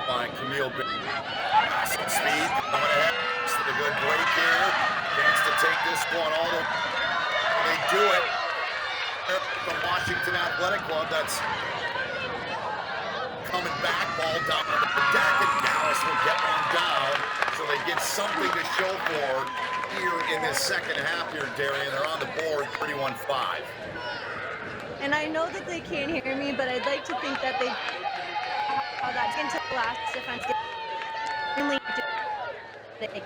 By Camille. Some speed coming ahead. This is a good break here. Chance to take this one all the way. They do it. From Washington Athletic Club. That's coming back. Ball down on the deck, and Dallas will get one down. So they get something to show for here in this second half here, Darian. They're on the board, 31-5. And I know that they can't hear me, but I'd like to think that they that into the last defense.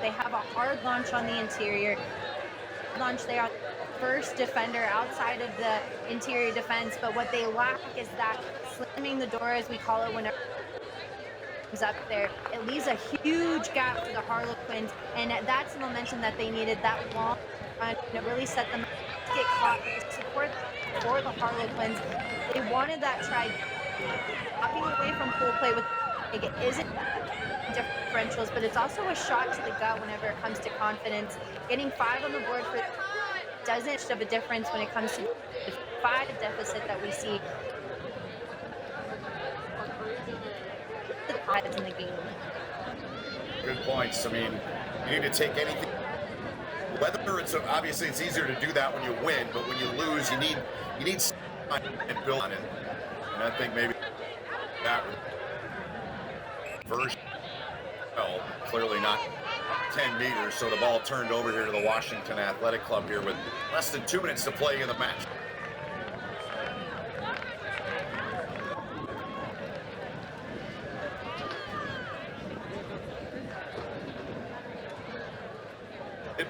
They have a hard launch on the interior. Launch there on the first defender outside of the interior defense, but what they lack is that slamming the door, as we call it, whenever was up there. It leaves a huge gap for the Harlequins, and that's the momentum that they needed. That long run to really set them get caught with support for the Harlequins. They wanted that try hopping away from pool play with it isn't differentials, but it's also a shot to the gut whenever it comes to confidence. Getting 5 on the board for doesn't have a difference when it comes to the 5 deficit that we see. In the game. Good points. I mean, you need to take anything. Whether it's obviously it's easier to do that when you win, but when you lose, you need and build on it. And I think maybe that version, well, clearly not 10 meters. So the ball turned over here to the Washington Athletic Club here with less than 2 minutes to play in the match.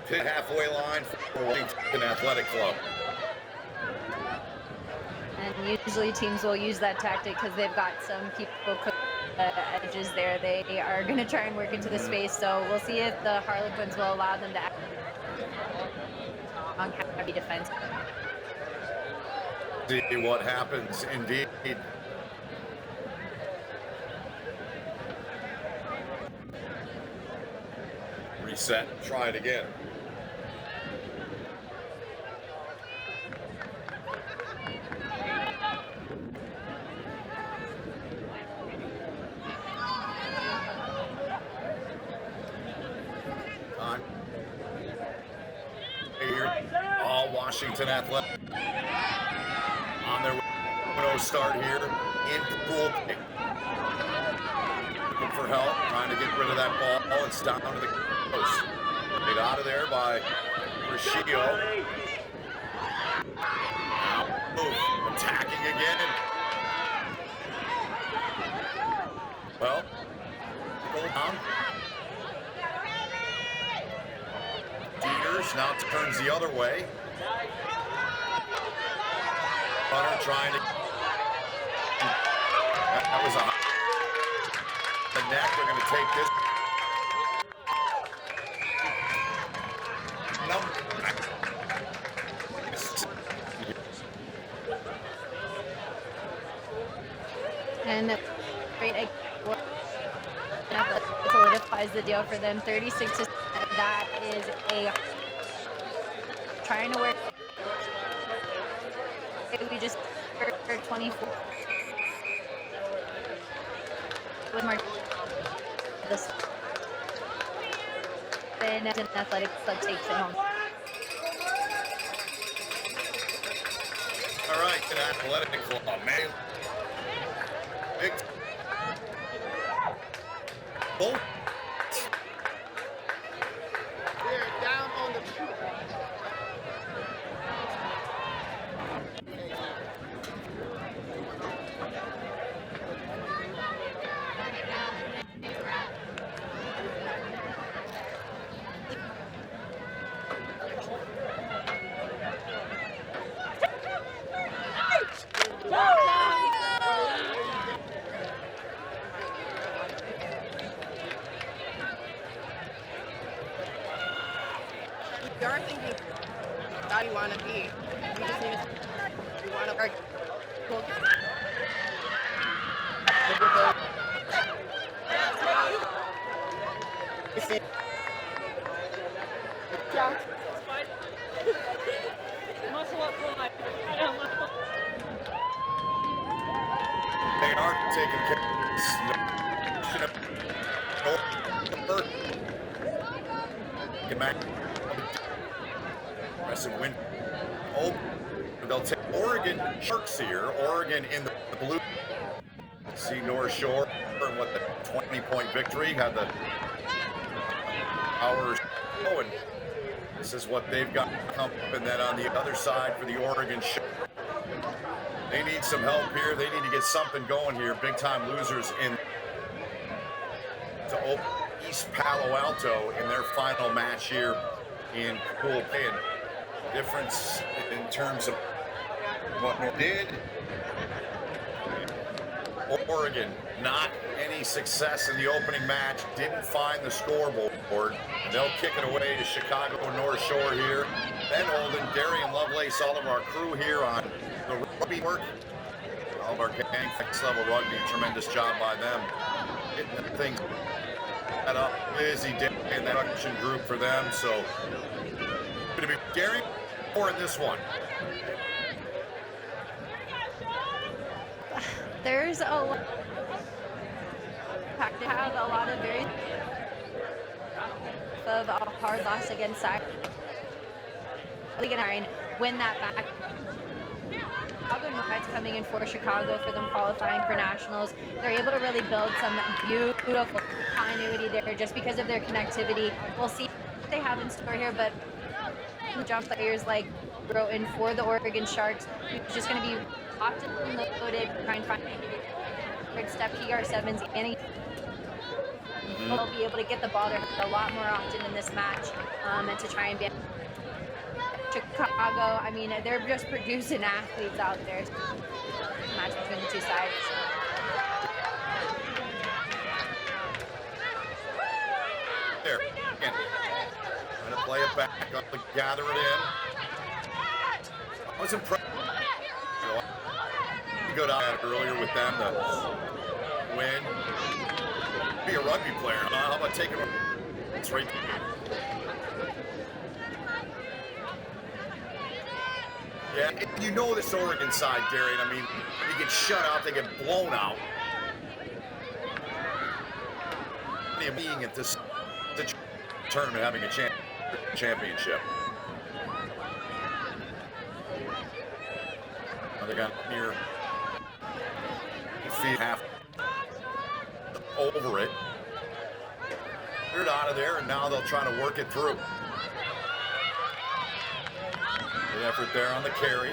Pit halfway line for Washington Athletic Club. And usually teams will use that tactic because they've got some people cook edges there. They are going to try and work into the space, so we'll see if the Harlequins will allow them to act on heavy defense. See what happens indeed. Reset, try it again. Washington Athletic on their window start here in pool. Looking for help, trying to get rid of that ball. It's down to the coast. Get out of there by Rashio. Move, attacking again. Well, goal down. Dieters now turns the other way. Hunter trying to. That was the neck. They're going to take this. And great that solidifies the deal for them. 36 to 7. That is a trying to work. We just 24 with Mark. This then an athletic club takes it home. All right, good athletic club, man. Big. Both. They're down on the We are thinking how you want to be. We just need to. We want to work. Muscle up for life. I don't know. They aren't taking care of get back. Aggressive win. Oh, they'll take Oregon Sharks here. Oregon in the blue. See North Shore and what the 20-point victory had the hours. Oh, and this is what they've got coming. And then on the other side for the Oregon Sharks. They need some help here. They need to get something going here. Big time losers in to East Palo Alto in their final match here in Cool Pay. Difference in terms of what they did. Oregon, not any success in the opening match. Didn't find the scoreboard. They'll kick it away to Chicago North Shore here. Ben Holden, Darian Lovelace, all of our crew here on the rugby work. All of our gang, next level rugby, tremendous job by them. Getting things set up, busy day in that production group for them. So, going to be Darian for in this one. There's a lot. To have a lot of very of a hard loss against Side. They're gonna win that back. Chicago North's coming in for Chicago for them qualifying for nationals. They're able to really build some beautiful continuity there just because of their connectivity. We'll see what they have in store here, but jump players like Broughton for the Oregon Sharks, who's just going to be locked and loaded, trying to find step PR7s, and will be able to get the ball there a lot more often in this match, and to try and be Chicago. I mean, they're just producing athletes out there. Match between the two sides. There, again, trying to play it back, gather it in. I was impressed. You go down earlier with them to win. Be a rugby player. How about taking it's right there. Yeah, you know this Oregon side, Darian. I mean, they get shut out, they get blown out. Being at this tournament, having a championship. They got near feet half over it. Cleared out of there, and now they'll try to work it through. Good effort there on the carry.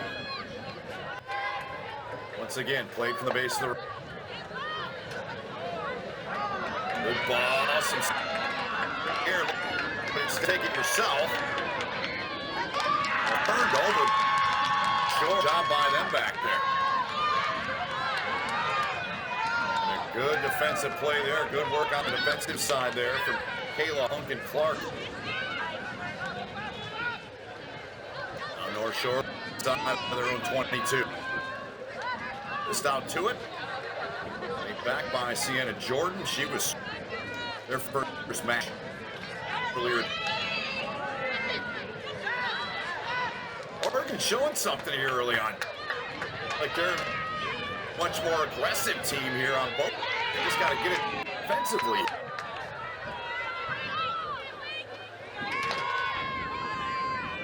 Once again, played from the base of the. Good ball. Some here, but it's take it yourself. Turned over. Short job by them back there. And a good defensive play there. Good work on the defensive side there from Kayla Hunk and Clark. North Shore, side of their own 22. Just out to it. Back by Sienna Jordan. She was their first match earlier. Oregon showing something here early on. Like they're a much more aggressive team here on both. They just got to get it defensively.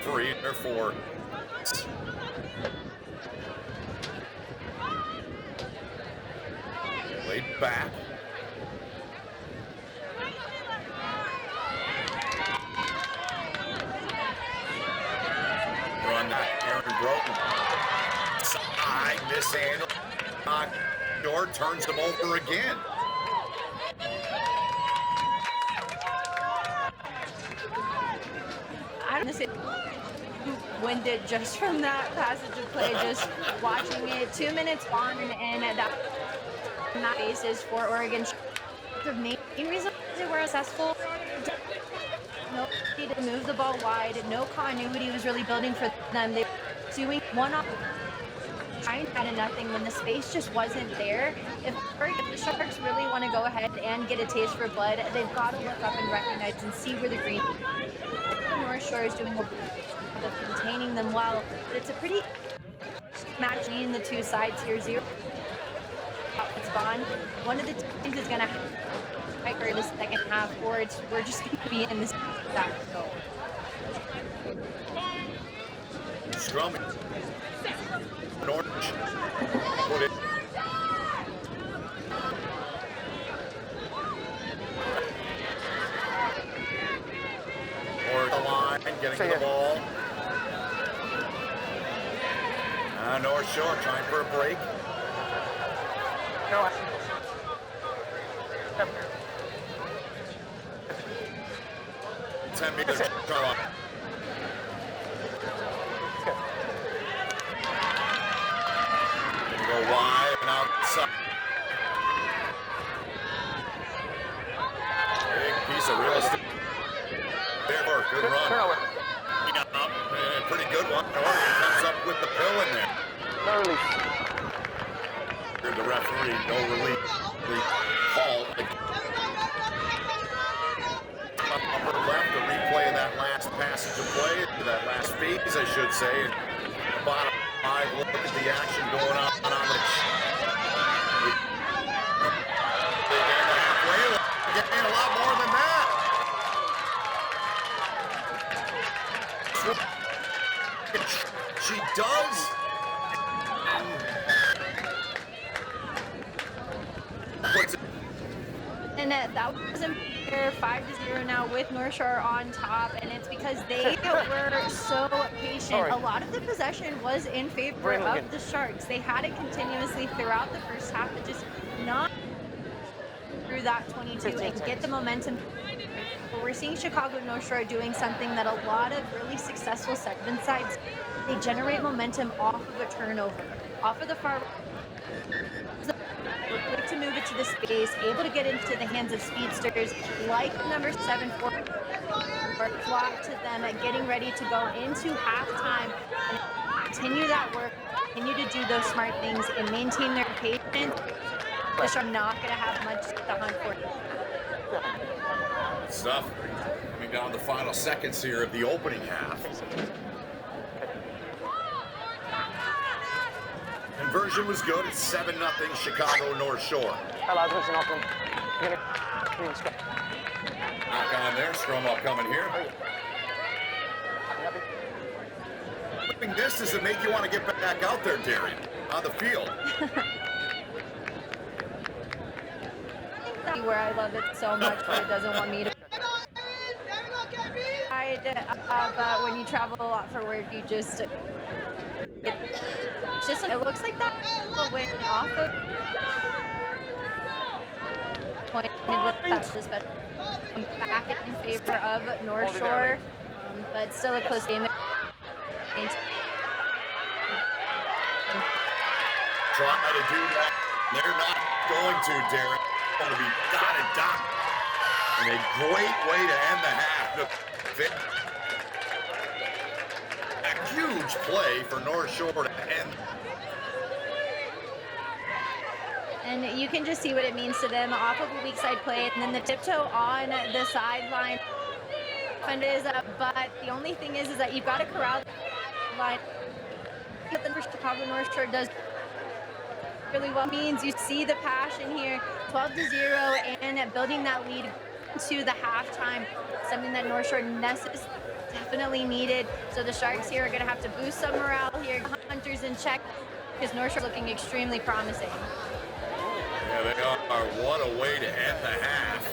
Three or four. Laid back. Run that Aaron Broken. Side mishandle. Short turns him over again. I don't know. Winded just from that passage of play, just watching it. 2 minutes on, and that basis for Oregon. The main reason they were successful, nobody to move the ball wide, no continuity was really building for them. They were doing one-off, trying to find nothing when the space just wasn't there. If the Sharks really want to go ahead and get a taste for blood, they've got to look up and recognize and see where the green North Shore is doing of containing them well. But it's a pretty match between the two sides here. 0. It's gone. One of the teams is going to fight for the second half, or we're just going to be in this back go. Scrum. Orange. Put it. Or the line, getting to the ball. North Shore trying for a break. No. 10 meters. Turn on. Go wide and outside. Big piece of real estate. There, good run. Pretty good one. Oregon comes up with the pill in there. No release. The referee, no relief. Halt. Upper left, a replay of that last passage of play, that last phase, I should say. And the bottom 5, look at the action going on the they gain the halfway line. They gain a lot more than that. She does. And that wasn't fair. 5-0 now with North Shore on top, and it's because they were so patient. A lot of the possession was in favor of the Sharks. They had it continuously throughout the first half, but just not through that 22 and get the momentum. But we're seeing Chicago North Shore doing something that a lot of really successful seven sides, they generate momentum off of a turnover, off of the far. We're quick to move it to the space, able to get into the hands of speedsters like number 7 for flock to them at getting ready to go into halftime and continue that work, continue to do those smart things and maintain their patience. Which are not going to have much to hunt for. Stuff coming down the final seconds here of the opening half. Conversion was good. It's 7-0 Chicago North Shore. Knock on there. Strum up coming here. Flipping this, does it make you want to get back out there, Darian, on the field? Where I love it so much, but it doesn't want me to. But when you travel a lot for work, you just it looks like that went off of pointed with that suspect back in favor of North Shore, but still a close game. Try to do that. They're not going to, Derek. Going to be dot. And a great way to end the half. A huge play for North Shore to end. And you can just see what it means to them off of a weak side play, and then the tiptoe on the sideline. But the only thing is that you've got to corral the line. But then for Chicago North Shore does really well. Means you see the passion here, 12-0, and building that lead to the halftime, something that North Shore definitely needed. So the Sharks here are going to have to boost some morale here. Hunters in check because North Shore looking extremely promising. Yeah, they are. What a way to end the half.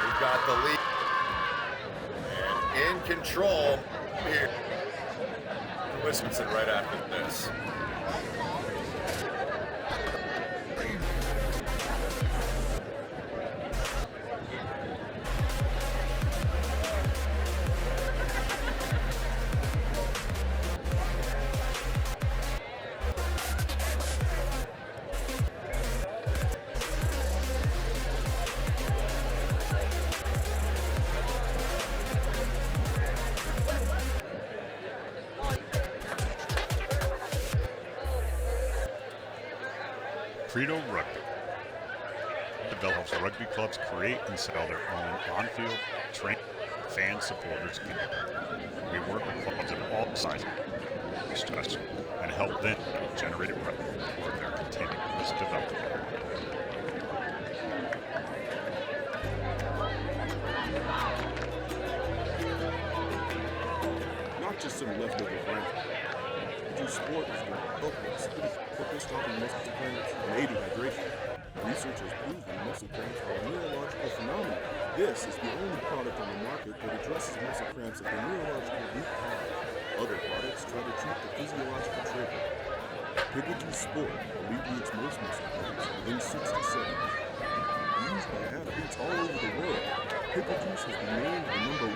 We've got the lead. And in control here. Wisconsin right after this. Credo Rugby develops rugby clubs create and sell their own on-field, train, fan supporters. We work with clubs of all sizes and help them generate revenue for their continuous development. Not just some leftover brand. Do sport is for stopping muscle cramps and aiding hydration. Research has proven muscle cramps are a neurological phenomenon. This is the only product on the market that addresses muscle cramps at the neurological root cause. Other products try to treat the physiological trigger. Pivotal Sport alleviates most muscle cramps within 6 to 7 days. Used by athletes all over the world, Pivotal has been named the number 1.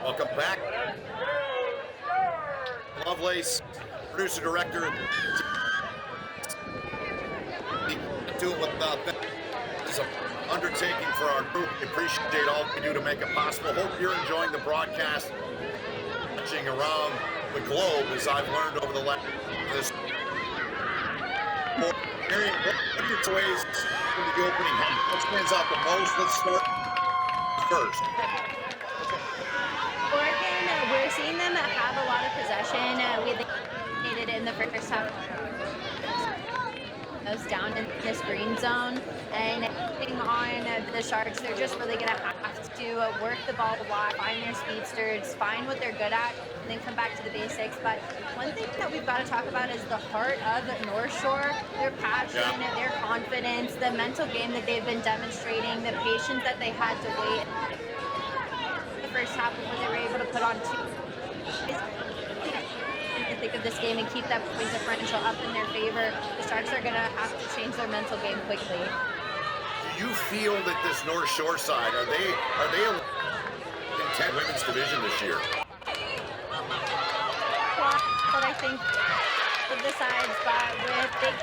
Welcome back. Lovelace, producer director. Do it without that. It's an undertaking for our group. We appreciate all we do to make it possible. Hope you're enjoying the broadcast. Watching around the globe, as I've learned over the last this. Marion, what are your ways in the opening half? What stands out the most? Let's start first. Oregon, we're seeing them have a lot of possession. We needed it in the first half. Goes down in this green zone, and on the Sharks, they're just really going to have to work the ball wide, find their speedsters, find what they're good at, and then come back to the basics. But one thing that we've got to talk about is the heart of North Shore, their passion, their confidence, the mental game that they've been demonstrating, the patience that they had to wait the first half before they were able to put on two. Think of this game and keep that point differential up in their favor. The Sharks are going to have to change their mental game quickly. Do you feel that this North Shore side, are they in 10 women's division this year? But I think of the sides, but with big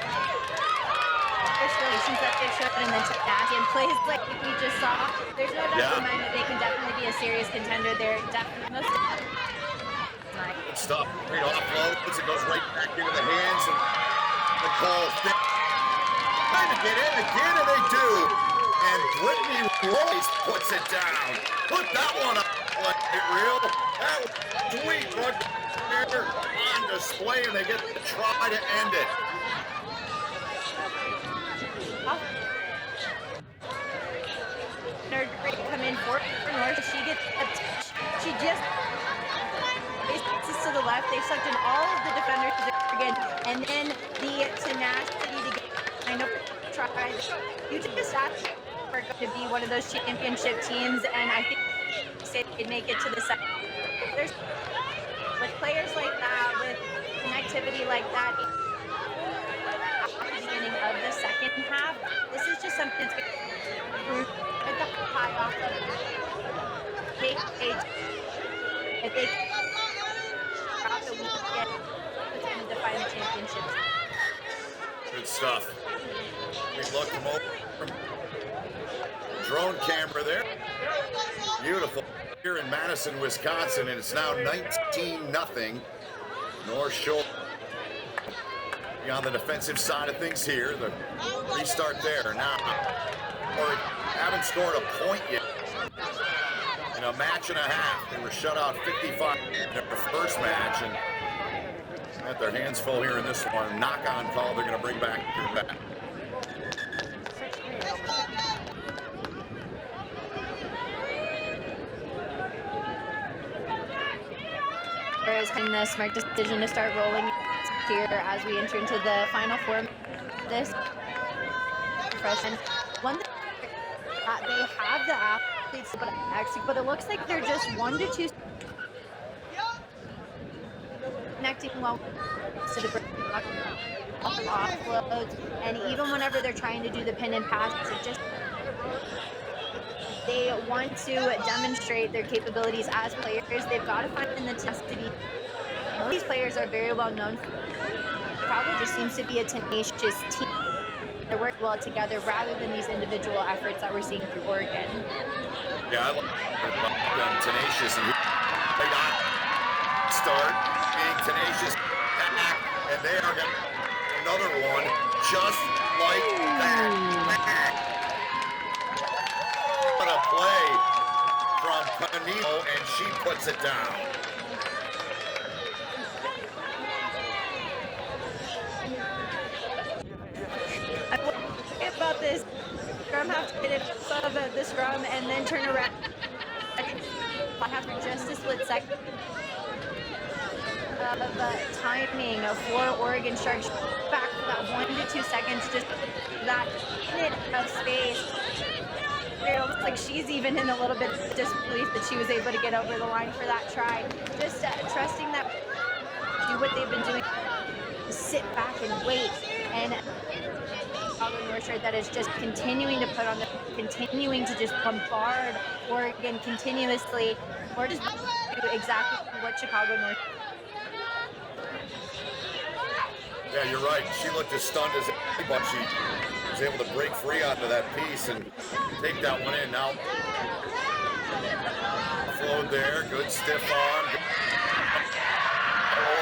relations that they've shown in the tenacity and plays like we just saw, there's no doubt in my mind that they can definitely be a serious contender. They're definitely Good stuff. Great offloads. It goes right back into the hands of Nicole. Trying to get in again, and they do. And Brittany Royce puts it down. Put that one up. Let it real. That was sweet. Rugby on display, and they get to try to end it. Come in for North. She gets she just to the left. They've sucked in all of the defenders again, and then the tenacity to get. I know try. You just asked for to be one of those championship teams, and I think they could make it to the second. There's with players like that, with connectivity like that. At the beginning of the second half, this is just something that's going to at the high off of if they to define the championships. Good stuff. We look from over. Drone camera there. Beautiful. Here in Madison, Wisconsin, and it's now 19-0. North Shore on the defensive side of things here. The restart there. Now, or haven't scored a point yet in a match and a half. They were shut out 55 in their first match, and got their hands full here in this one. Knock-on call they're going to bring back here back. Is kind of a smart decision to start rolling here as we enter into the final four. This freshman, one thing they have the athletes, but it looks like they're just 1 to 2 connecting well to the offloads, and even whenever they're trying to do the pin and pass, it just they want to demonstrate their capabilities as players. They've got to find in the test to be. Most of these players are very well known. Probably just seems to be a tenacious team. They work well together rather than these individual efforts that we're seeing through Oregon. Yeah, I love them tenacious and right on start being tenacious, and they are going to another one just like that. What a play from Panino, and she puts it down. About this scrum, have to get it above the scrum and then turn around. I have for just a split second of timing for Oregon Sharks back for that 1 to 2 seconds, just that minute of space. It looks like she's even in a little bit of disbelief that she was able to get over the line for that try. Just trusting that do what they've been doing, sit back and wait, and North Shore that is just continuing to put on the, continuing to just bombard Oregon continuously, or just do exactly what Chicago North. Yeah, you're right. She looked as stunned as anybody. She was able to break free onto that piece and take that one in. Now, flowed there. Good stiff arm.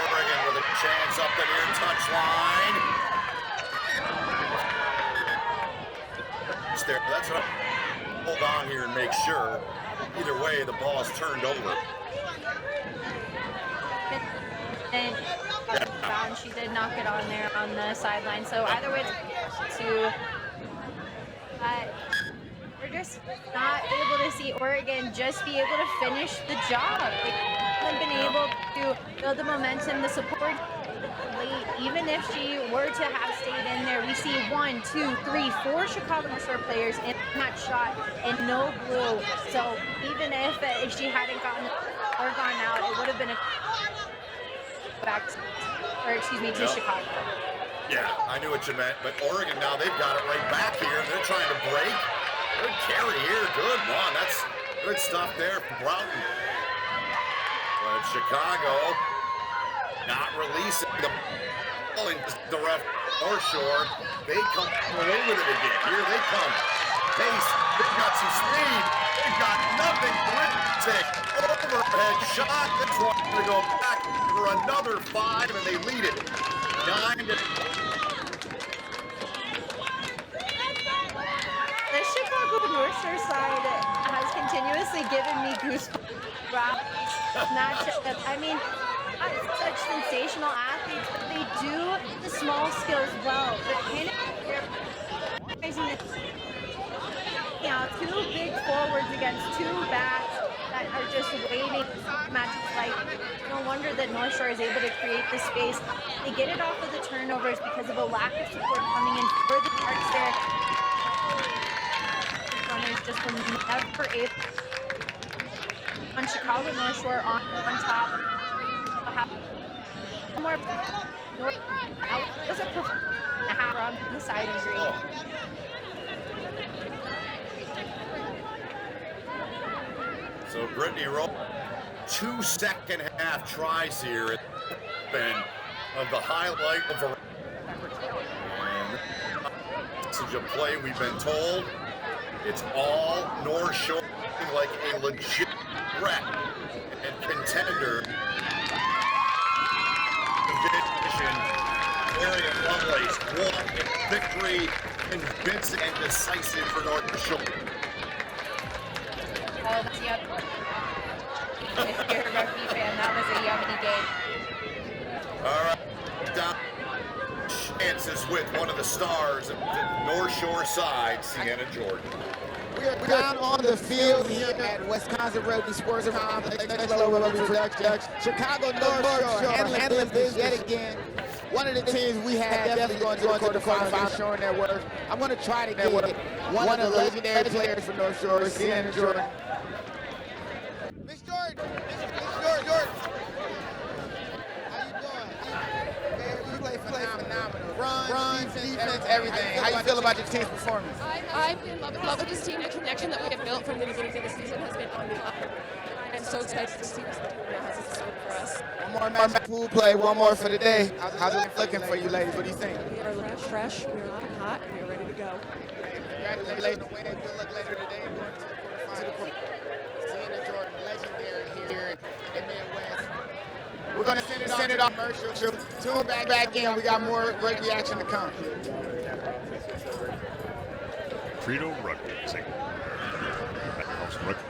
Oregon with a chance up the near touchline. There. That's what I hold on here and make sure. Either way, the ball is turned over. And found she did knock it on there on the sideline. So either way, we're just not able to see Oregon just be able to finish the job. They haven't been able to build the momentum, the support. Late. Even if she were to have stayed in there, we see 1, 2, 3, 4 Chicago North Shore players in that shot and no blue. So even if she hadn't gotten or gone out, it would have been a back, or excuse me, to Chicago. Yeah, I knew what you meant, but Oregon now they've got it right back here. They're trying to break. Good carry here. Good one. That's good stuff there from Broughton. But Chicago not releasing the ball in the ref North Shore. They come away with it again. Here they come. Pace. They've got some speed. They've got nothing. Terrific. Overhead shot. This one's going to go back for another 5, and they lead it 9 to... The Chicago North Shore side has continuously given me goosebumps. Matchup. I mean, such sensational athletes, but they do the small skills well. But two big forwards against 2 backs that are just waiting matches like. No wonder that North Shore is able to create the space. They get it off of the turnovers because of a lack of support coming in for the Sharks there. Runners just were never able. On Chicago North Shore on top. More North was a on the side of green. So Brittany Rowe, 2 second-half tries here. It's been of the highlight of a message of play, we've been told. It's all North Shore like a legit threat and contender. Division, Arian Lovelace won a victory, convincing and decisive for North Shore. Oh, that's yummy. If you're a rugby fan, that was a yummy game. All right, down chances with one of the stars of the North Shore side, Sienna Jordan. We're down on the field here at Wisconsin Rugby Sports Complex. Next level rugby production. Chicago North Shore handling business yet again. One of the teams we had definitely going to the quarterfinals, showing their worth. I'm going to try to get one of the legendary players for North Shore, Sienna Jordan. Miss Jordan, Miss Jordan. How you doing? Man, you play phenomenal. Run, defense, everything. How you feel about your team's performance? I'm in love with this team. The connection that we have built from the beginning of the season has been unbelievable. I'm so excited to see this team now has this over for us. One more match of pool play, one more for the day. How's it looking for you ladies? What do you think? We are looking fresh, we are looking hot, we are ready to go. Congratulations on winning. Good luck later today and going to the quarterfinals. Sienna Jordan, legendary here in the Midwest. We're going to send it off commercial. Tune back in. We got more rugby action to come. Frito Rugby helps rugby.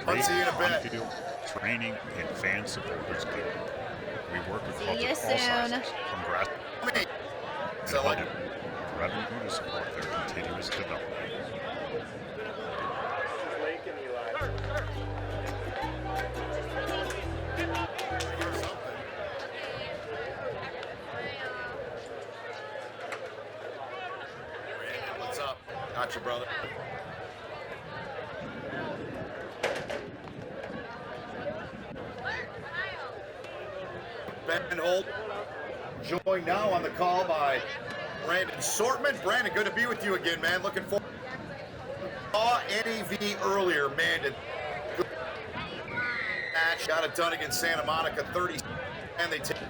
Let's see you in a bit. On-field training and fan supporters game. We work with clubs you of all soon. sizes, from grassroots So like, revenue to support their continuous development. what's up? Got you, brother. Ben Holt, joined now on the call by Brandon Sortman. Brandon, good to be with you again, man. Looking forward. Saw NEV earlier, man. Good match. Got it done against Santa Monica, 30, and they take it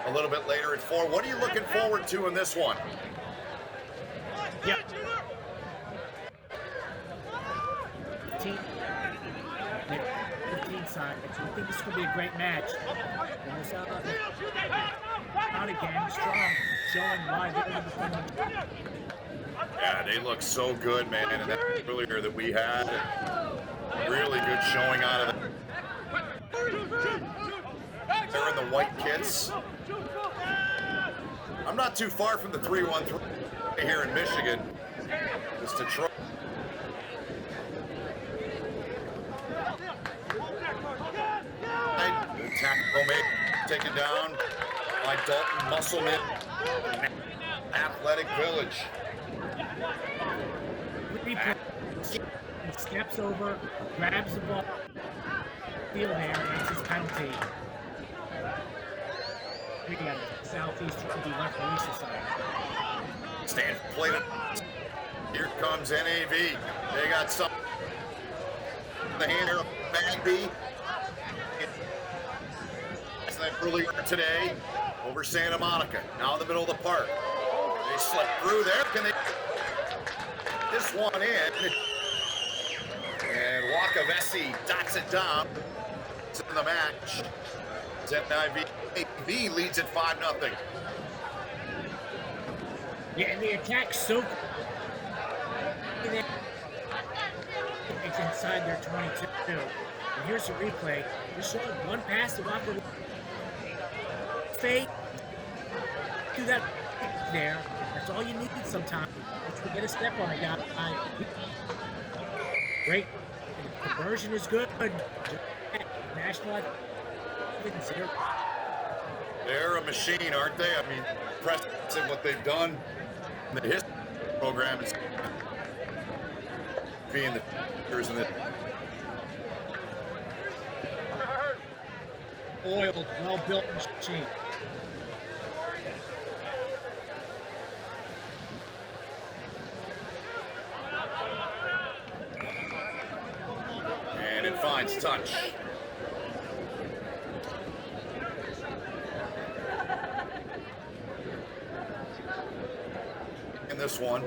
a little bit later at 4. What are you looking forward to in this one? Yeah. Team side. I think this is going to be a great match. Out again, strong, showing why they're Yeah, they look so good, man. And that earlier that we had, really good showing out of them. They're in the white kits. I'm not too far from the 3-1-3 here in Michigan. It's Detroit. Tackle made, taken down by Dalton Musselman, Athletic Village. He steps over, grabs the ball, field there, and it's his penalty. We got Southeast Rugby left police society. Stand played it. Here comes NAV. They got some. The hand here of Bagby. Earlier today over Santa Monica. Now in the middle of the park. They slip through there. Can they get this one in? And Wakavesi dots it down. It's in the match. NIV leads at 5-0. Yeah, and the attack's so it's inside their 22. And here's the replay. They're showing one pass to Wakavesi. Do that there. That's all you need sometimes. Let's get a step on a guy. Great. The conversion is good. National. They're a machine, aren't they? I mean, impressive what they've done. The history program is being the years in the oiled, well-built machine. And it finds touch. In this one. one.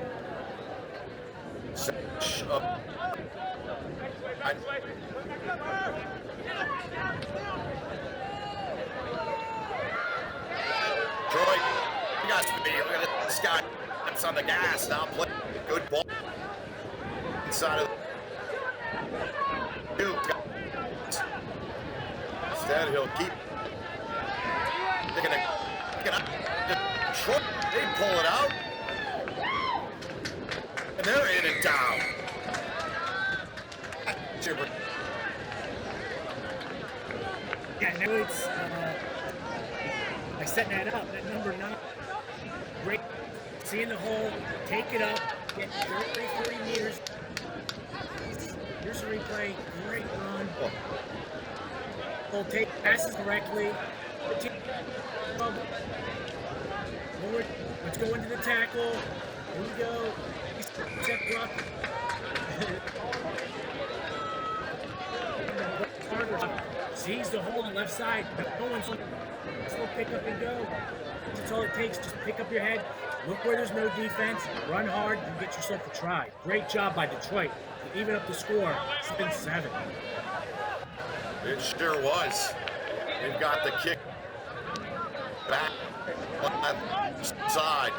Troy, you got speed. Look at this guy. It's on the gas now. Play good ball inside of the two. Instead, he'll keep picking up. Troy, they pull it out, and they're in and down. Yeah, now it's by setting that up. That number 9, great. Seeing the hole, take it up, get 30, 40 meters. Here's the replay. Great run. Hole take, passes correctly. Forward. Let's go into the tackle. Here we go. Step block. Sees the hole on the left side. No one's slow pick up and go. That's all it takes. Just pick up your head. Look where there's no defense. Run hard and get yourself a try. Great job by Detroit to even up the score. 7-7. It sure was. They've got the kick back on that side.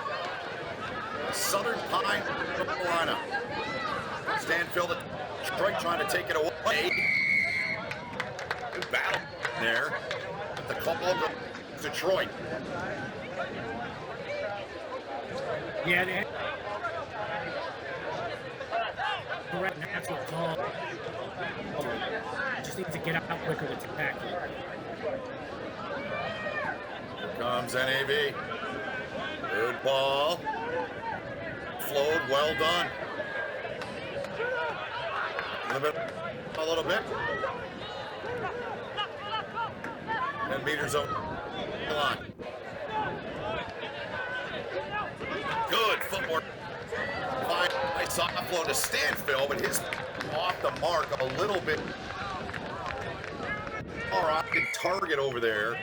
Southern Pine, North Carolina. Stanfield, Detroit trying to take it away. Good battle there. The couple of Detroit. Yeah, they correct. That's what called. Just need to get out quicker with the back. Here comes NAV. Good ball. Flowed, well done. A little bit. 10 meters over the line. Good footwork. Nice soft flow to Stanfield, but his off the mark a little bit. All right, good target over there.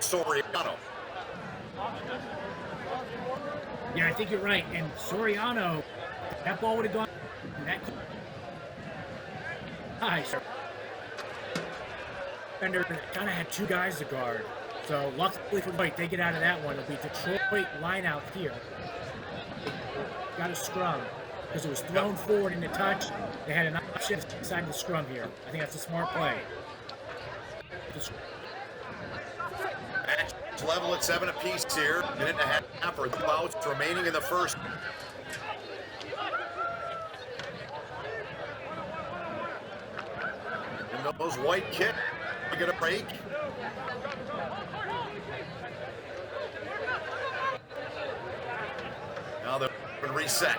Soriano. Yeah, I think you're right. And Soriano, that ball would have gone. That nice. And they kind of had two guys to guard. So luckily for Detroit, they get out of that one. It'll be Detroit line out here. Got a scrum because it was thrown forward in the touch. They had an option inside the scrum here. I think that's a smart play. Match level at 7 apiece here. Minute and a half or bouts remaining in the first. And those white kicks are going to break. Now they're going to reset.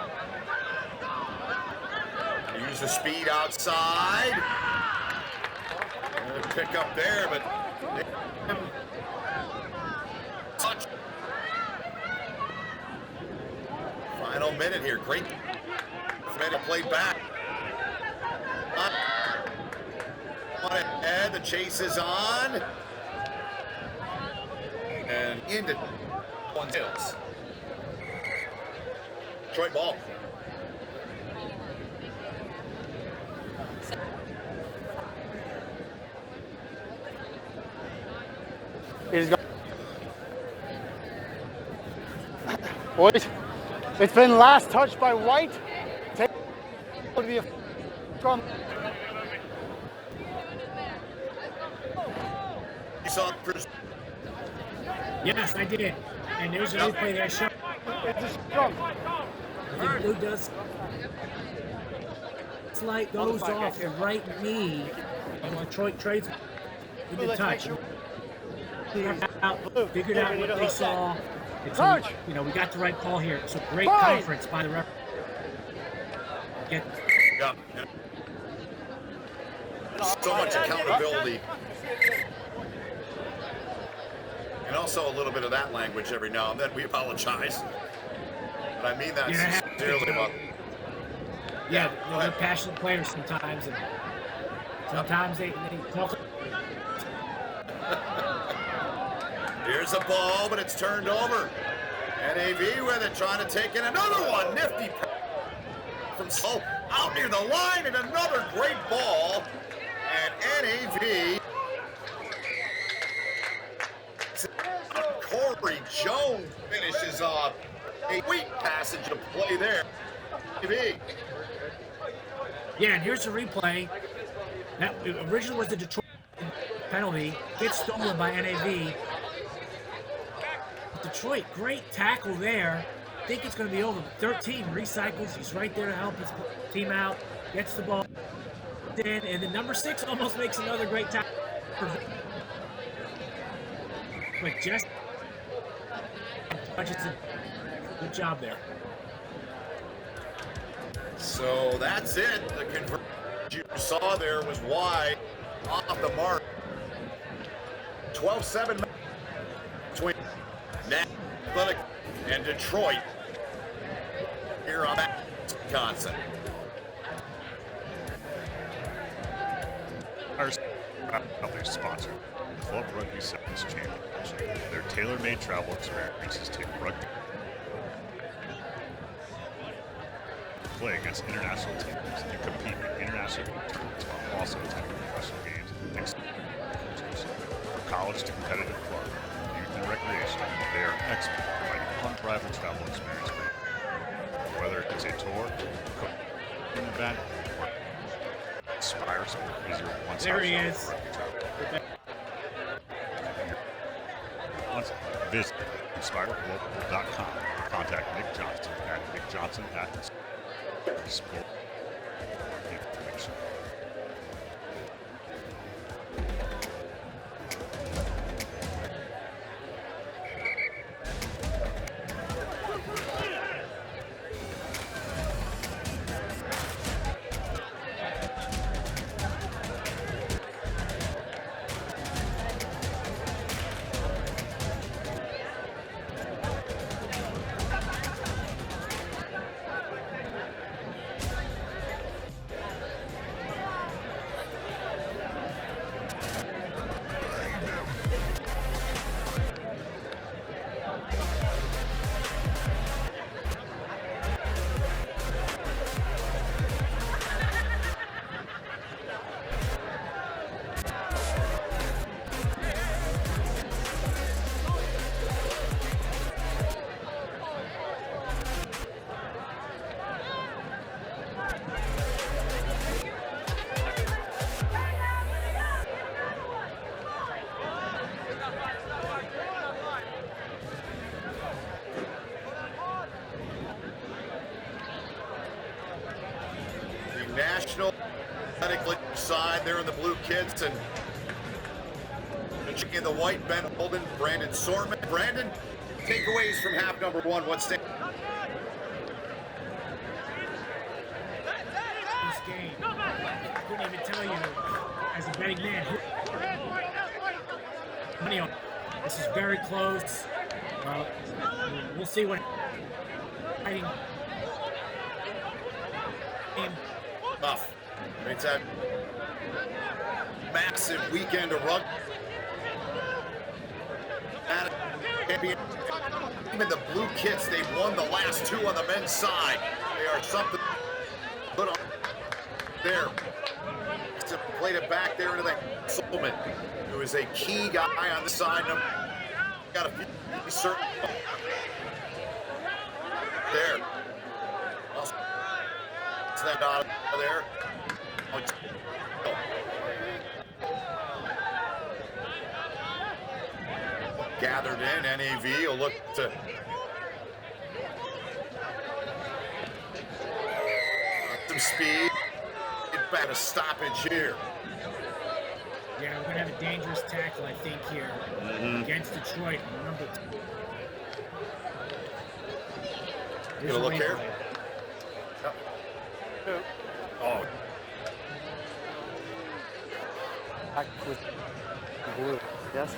Use the speed outside. Pick up there, but touch. Final minute here. Great minute played back. On ahead, the chase is on. And into one hills. Detroit ball. Boys, it's been last touched by White. Take would be a scrum. You saw Yes, I did. And there's a replay there. It's a scrum. I think Blue does. Slight goes off the right knee of Detroit trades in the touch. Figured out what they saw. It's we got the right call here. It's a great conference by the referee. So much accountability. And also a little bit of that language every now and then. We apologize. But I mean that sincerely. They're passionate players sometimes. And sometimes they talk. Here's a ball, but it's turned over. NAV with it, trying to take in another one. Nifty from Soul out near the line, and another great ball. And NAV. Corey Jones finishes off a sweet passage of play there. NAV. Yeah, and here's the replay. That originally was the Detroit penalty. Gets stolen by NAV. Detroit, great tackle there. Think it's going to be over. 13 recycles. He's right there to help his team out. Gets the ball in, and then number 6 almost makes another great tackle. But just good job there. So that's it. The conversion you saw there was wide off the mark. 12-7 between Athletic and Detroit here on Wisconsin. Our company sponsor, the Club Rugby Sevens Championship. Their tailor-made travel experiences take rugby. Play against international teams and compete in international tournaments while also attending professional games and cultures. From college to competitive club, youth and recreation, they are experts in providing unrivaled travel experience for you. Whether it's a tour, an event, or Inspire Sport is your one-stop shop for rugby travel. Visit inspireglobal.com. Contact Nick Johnson at nickjohnson@sport information. National Athletic League side there in the blue kits, and in the white, Ben Holden, Brandon Sortman. Brandon, takeaways from half number 1. What's the This game, I couldn't even tell you as a betting man. Money on. This is very close. We'll see what. Tough. It's a massive weekend of rugby. Even the blue kits, they've won the last 2 on the men's side. They are something put on there. Played it back there into the Solomon, who is a key guy on the side. Got a few certain there. That out of there. Gathered in, NAV will look to some speed. Get back a stoppage here. Yeah, we're gonna have a dangerous tackle, I think, here against Detroit. Number 2. Get a look here. Oh. Back with blue, yes.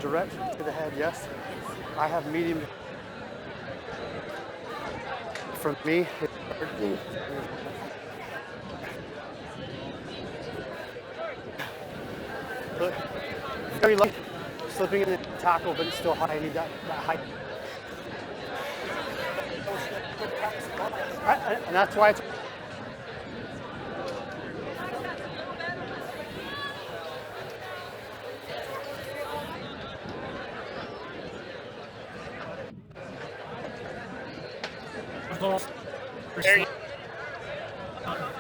Direct to the head, yes. I have medium. For me, very light. slipping in the tackle, but it's still high. I need that height. And that's why it's.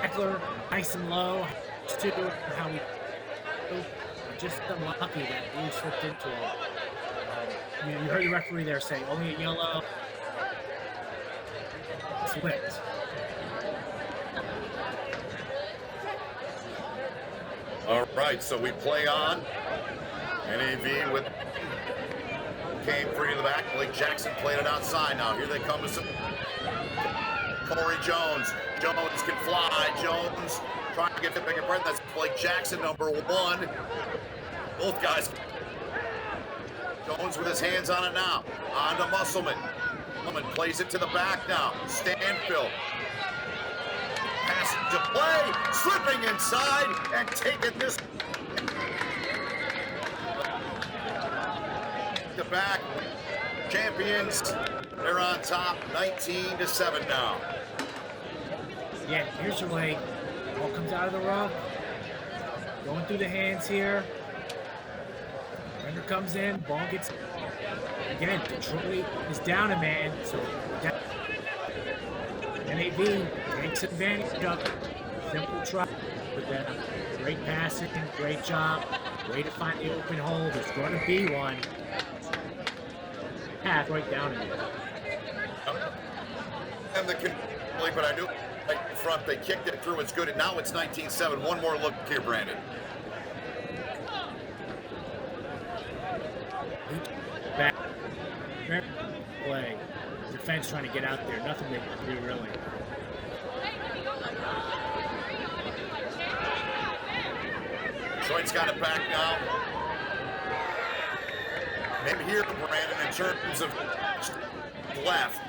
Eckler, nice and low. To how we just unlucky that we slipped into it. You heard the referee there say only a yellow. Slipped. All right, so we play on. NAV with came free to the back. Blake Jackson played it outside. Now here they come to some Corey Jones. Jones can fly. Jones trying to get the bigger breath. That's Blake Jackson, number 1. Both guys. Jones with his hands on it now. On to Musselman. Musselman plays it to the back now. Stanfield. Passing to play. Slipping inside and taking this. The back. Champions. They're on top. 19-7 now. Yeah, here's your way. Ball comes out of the rough. Going through the hands here. Defender comes in. Ball gets. Again, Detroit is down a man. So NAV takes advantage of it. Simple try. But then great passing, great job. Way to find the open hole. There's going to be one. Path right down in there. And but I knew right in front they kicked it through. It's good, and now it's 19-7. One more look here, Brandon. Back play. Defense trying to get out there. Nothing they can do really. Detroit's got it back now. Maybe here, Brandon, in terms of left.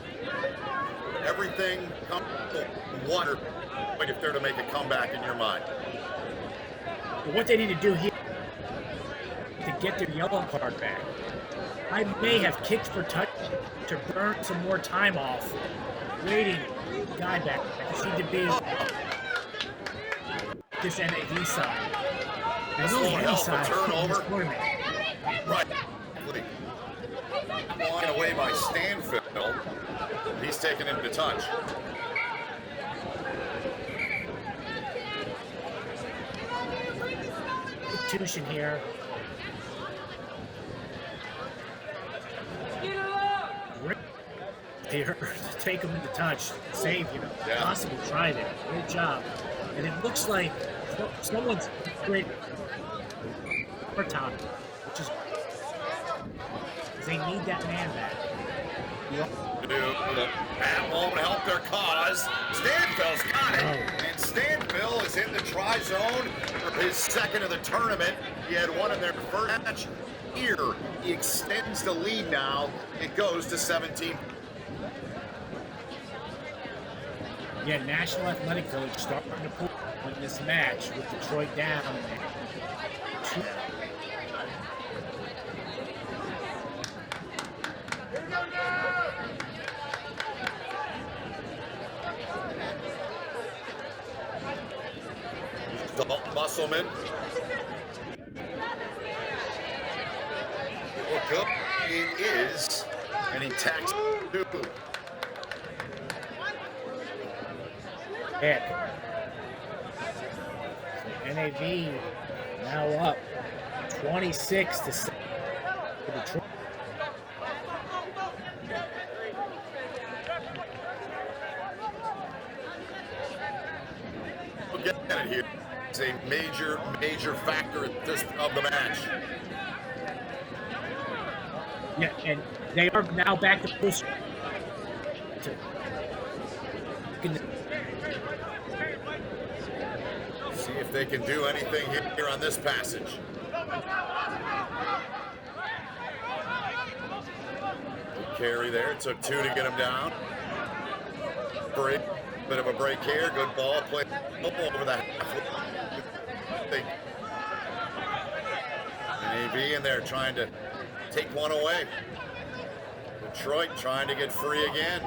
Everything comes to water if they're to make a comeback in your mind. But what they need to do here to get their yellow card back. I may have kicked for touch to burn some more time off. Waiting, guy back. I seem to be this NAV side. There's no NAV side in this tournament. Right. Walking away by Stanfield. He's taken him to touch. Institution here. Here to take him into touch, save, possible try there. Great job. And it looks like someone's great for Tom, which is they need that man back. That won't help their cause. Stanfield's got it. And Stanfield is in the try zone for his second of the tournament. He had one in their first match. Here, he extends the lead now. It goes to 17. Yeah, National Athletic Village starting to pull in this match with Detroit down. Musselman. Well, good. It is. And he tacks two. Hit. So NAV now up 26-7 for Detroit. We'll get it here. It's a major factor at this of the match. Yeah, and they are now back to push. See if they can do anything here on this passage. Carry there. It took 2 to get him down. Break. Bit of a break here. Good ball play over the half. NAV in there trying to take one away. Detroit trying to get free again.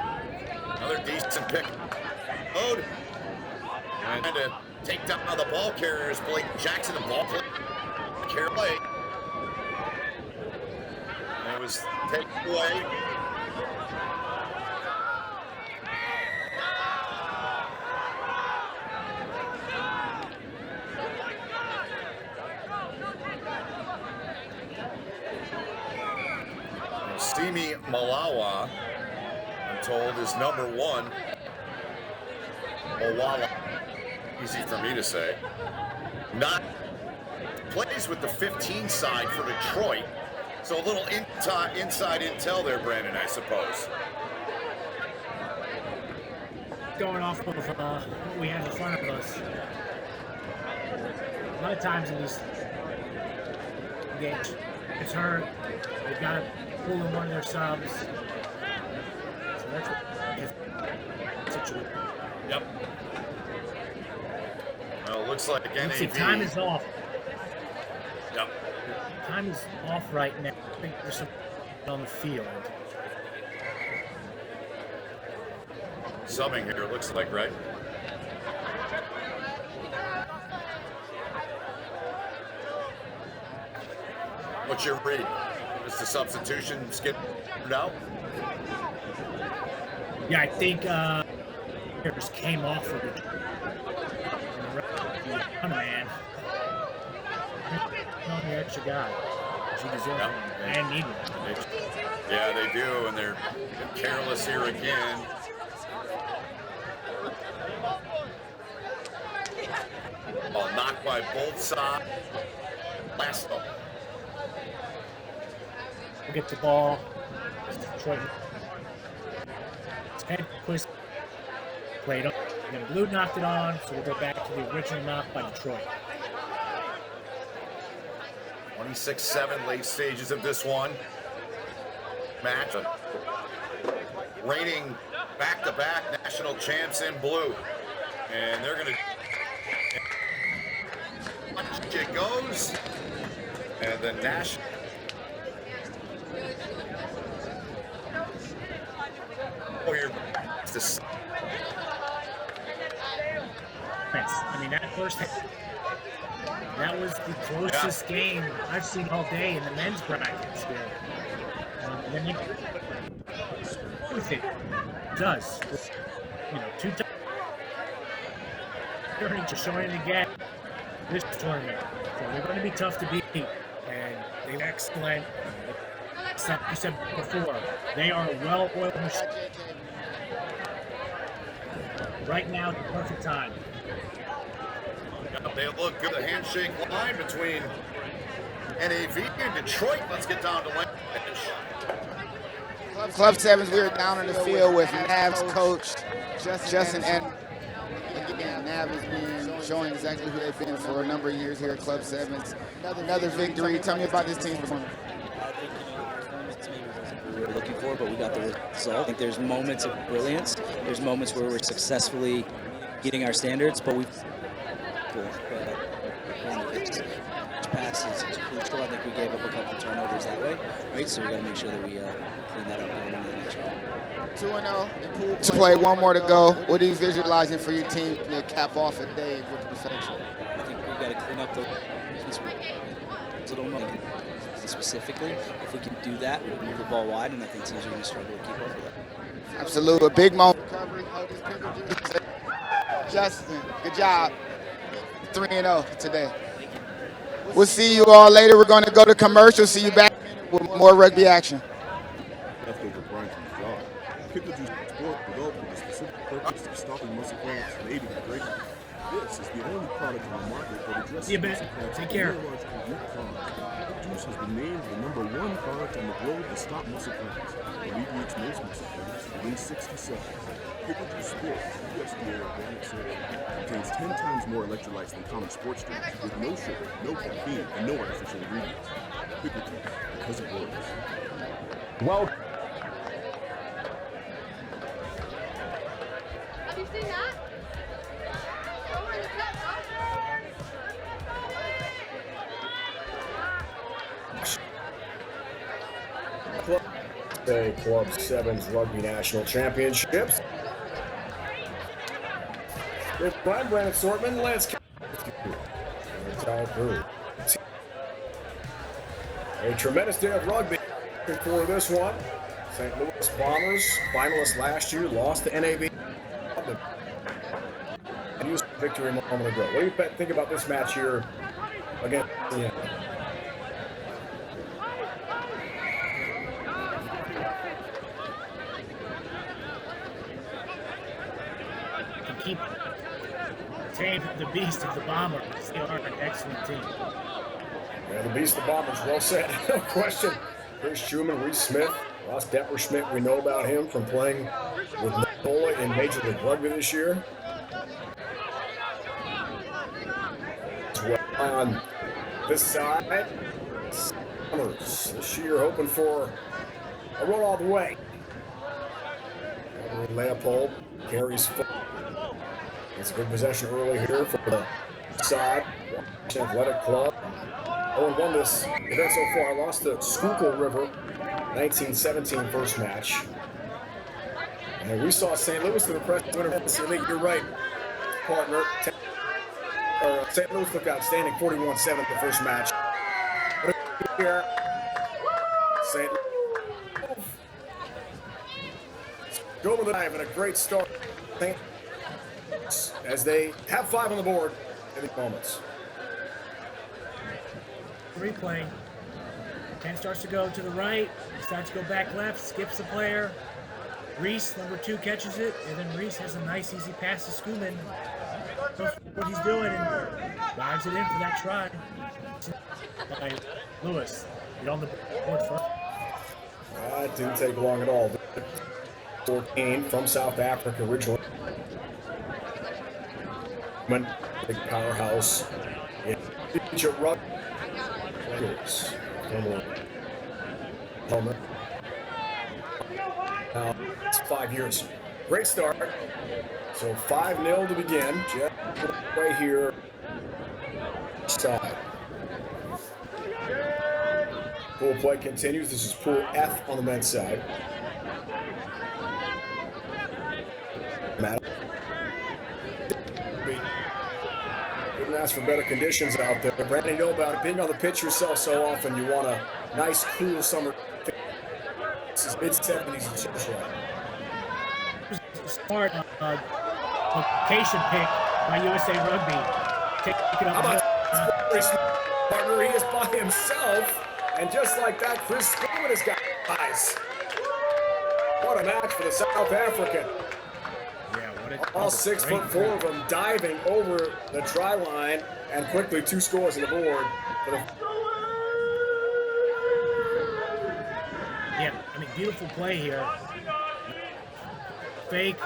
Another decent pick. Load. Trying to take down the ball carriers. Blake Jackson and ball carrier play. And it was taken away. Simi Malawa, I'm told, is number 1. Malala, easy for me to say. Not plays with the 15 side for Detroit. So a little inside intel there, Brandon, I suppose. Going off of what we have in front of us. A lot of times in these games, it's hurt. They've got to pull in one of their subs. So that's what situation. Yep. Well, it looks like NAV. See, time is off. Yep. Time is off right now. I think there's something on the field. Subbing here, it looks like, right? What's your read? Is the substitution skip out? Yeah, I think just came off of it. Man, on the extra guy. She deserves one and need one. Yeah, they do, and they're careless here again. Ball knocked by both sides. Last one. We'll get the ball. Detroit. Head twist. Played up. And then Blue knocked it on, so we'll go back to the original knock by Detroit. 26-7, late stages of this one. Match. Reigning back-to-back national champs in blue. And they're going to... It goes. And the national... Oh, here. I mean, that first that was the closest game I've seen all day in the men's brackets. And then everything does, two times to showing again this tournament. So they're going to be tough to beat, and they're excellent. Like I said before, they are a well-oiled machine. Right now, the perfect time. They look good. The handshake line between NAV and Detroit. Let's get down to Lynch. Club Sevens, we were down in the field with Nav's coach, Justin, and again, Nav has been showing exactly who they've been for a number of years here at Club Sevens. Another victory. Tell me about this team's performance. We were looking for, but we got the result. I think there's moments of brilliance. There's moments where we're successfully meeting our standards, but we've passes is crucial. I think we gave up a couple of turnovers that way, right? So we got to make sure that we clean that up going into the next round. 2-0. To play, one more to go. What are you visualizing for your team to cap off a day with perfection? I think we've got to clean up the little moment. Specifically, if we can do that, we can move the ball wide, and I think teams are going to struggle to keep up with that. Absolutely. A big moment. Justin, good job. 3-0 today. We'll see you all later. We're going to go to commercial. See you back with more rugby action. Leftover Brian from his job. Pickle juice sport developed with the specific purpose of stopping muscle cramps and aiding hydration. This is the only product on the market that addresses muscle cramps and neurological root cause. Pickle juice has been named the #1 product on the globe to stop muscle cramps. Alleviates most muscle cramps within 60 seconds. Pickle juice sport, USDA organic source, contains 10 times more electrolytes than common sports drinks, with no sugar, no caffeine, and no artificial ingredients. Pickle juice, because it works. Well. Have you seen that? USA Club 7's Rugby National Championships. With Brand Assortment, let's go. A tremendous day of rugby for this one. St. Louis Bombers, finalists last year, lost to NAB. And used victory a moment ago. What do you think about this match here against the Keep tame the beast of the Bombers. They are an excellent team. Yeah, the beast of the Bombers, well said. No question. Chris Schumann, Reese Smith, Ross Depperschmidt, we know about him from playing with Nicola in Major League Rugby this year. On this side, Bombers this year hoping for a run all the way. Leopold carries foot. It's a good possession early here for the side. Washington Athletic Club. 0-1 this event so far. Lost to Schuylkill River, 1917 first match. And we saw St. Louis to the press winner of the league. You're right, partner. St. Louis looked outstanding, 41-7 the first match. But here, St. Louis go with the dive and a great start. As they have 5 on the board in these moments. Replay. 10 starts to go to the right, starts to go back left, skips the player. Reese, number 2, catches it, and then Reese has a nice easy pass to Schumann. Knows what he's doing and dives it in for that try. By Lewis, get on the board first. It didn't take long at all. 14 from South Africa originally. Big powerhouse. Feature rugby. Now it's 5 years. Great start. So 5-0 to begin. Jeff right here. Side. Pool play continues. This is Pool F on the men's side. Madison. Couldn't ask for better conditions out there. Brandon, you know about it. Being on the pitch yourself so often, you want a nice, cool summer. This is mid-70s and such like. Smart location pick by USA Rugby. Take it up. How about partner? He is by himself, and just like that, Chris Schumann has got guys. What a match for the South African. All 6'4" of them diving over the try line, and quickly 2 scores on the board. Yeah, I mean, beautiful play here. Fake.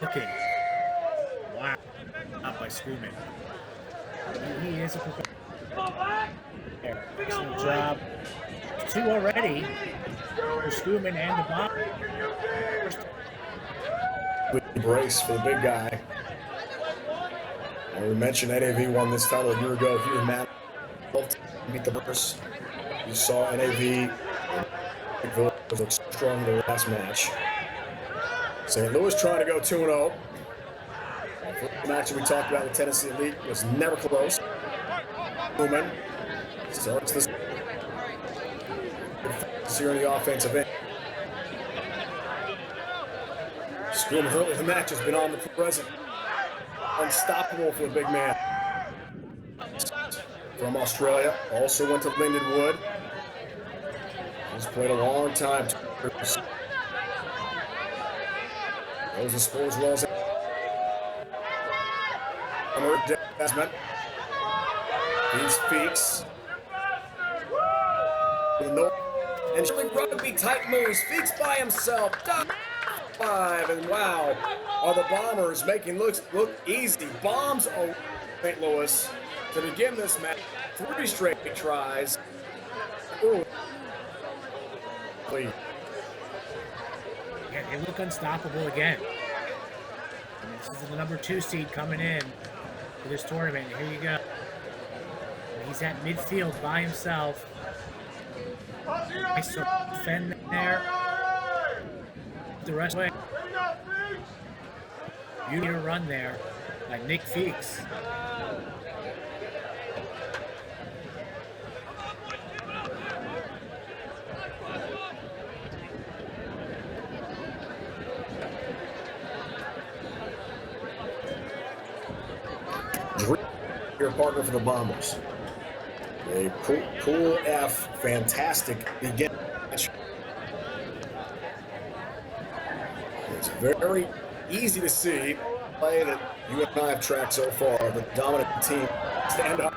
Looking. Wow. Not by Schumann. He is a professional. Excellent job. 2 already for Schumann and the bomb. Brace for the big guy. And we mentioned NAV won this title a year ago. He and Matt both beat the Bears. You saw NAV look strong in the last match. St. Louis trying to go 2-0. The first match that we talked about, the Tennessee Elite, was never close. Schumann starts this here in the offensive end. Schumann early in the match has been on the present. Unstoppable for the big man. From Australia, also went to Lindenwood. He's played a long time. Those are scores well as Desmond. These Feeks. And showing rugby tight moves. Feeks by himself. 5, and wow, are the Bombers making look easy. Bombs over St. Louis to begin this match. 3 straight tries. Ooh. Yeah, they look unstoppable again. And this is the number 2 seed coming in for this tournament. Here you go. And he's at midfield by himself. Nice defend there. The rest of the way. Beautiful run there by Nick Feeks. Your partner for the Bombers. A cool F, fantastic beginning. It's very easy to see play that you and I have tracked so far. The dominant team stand up.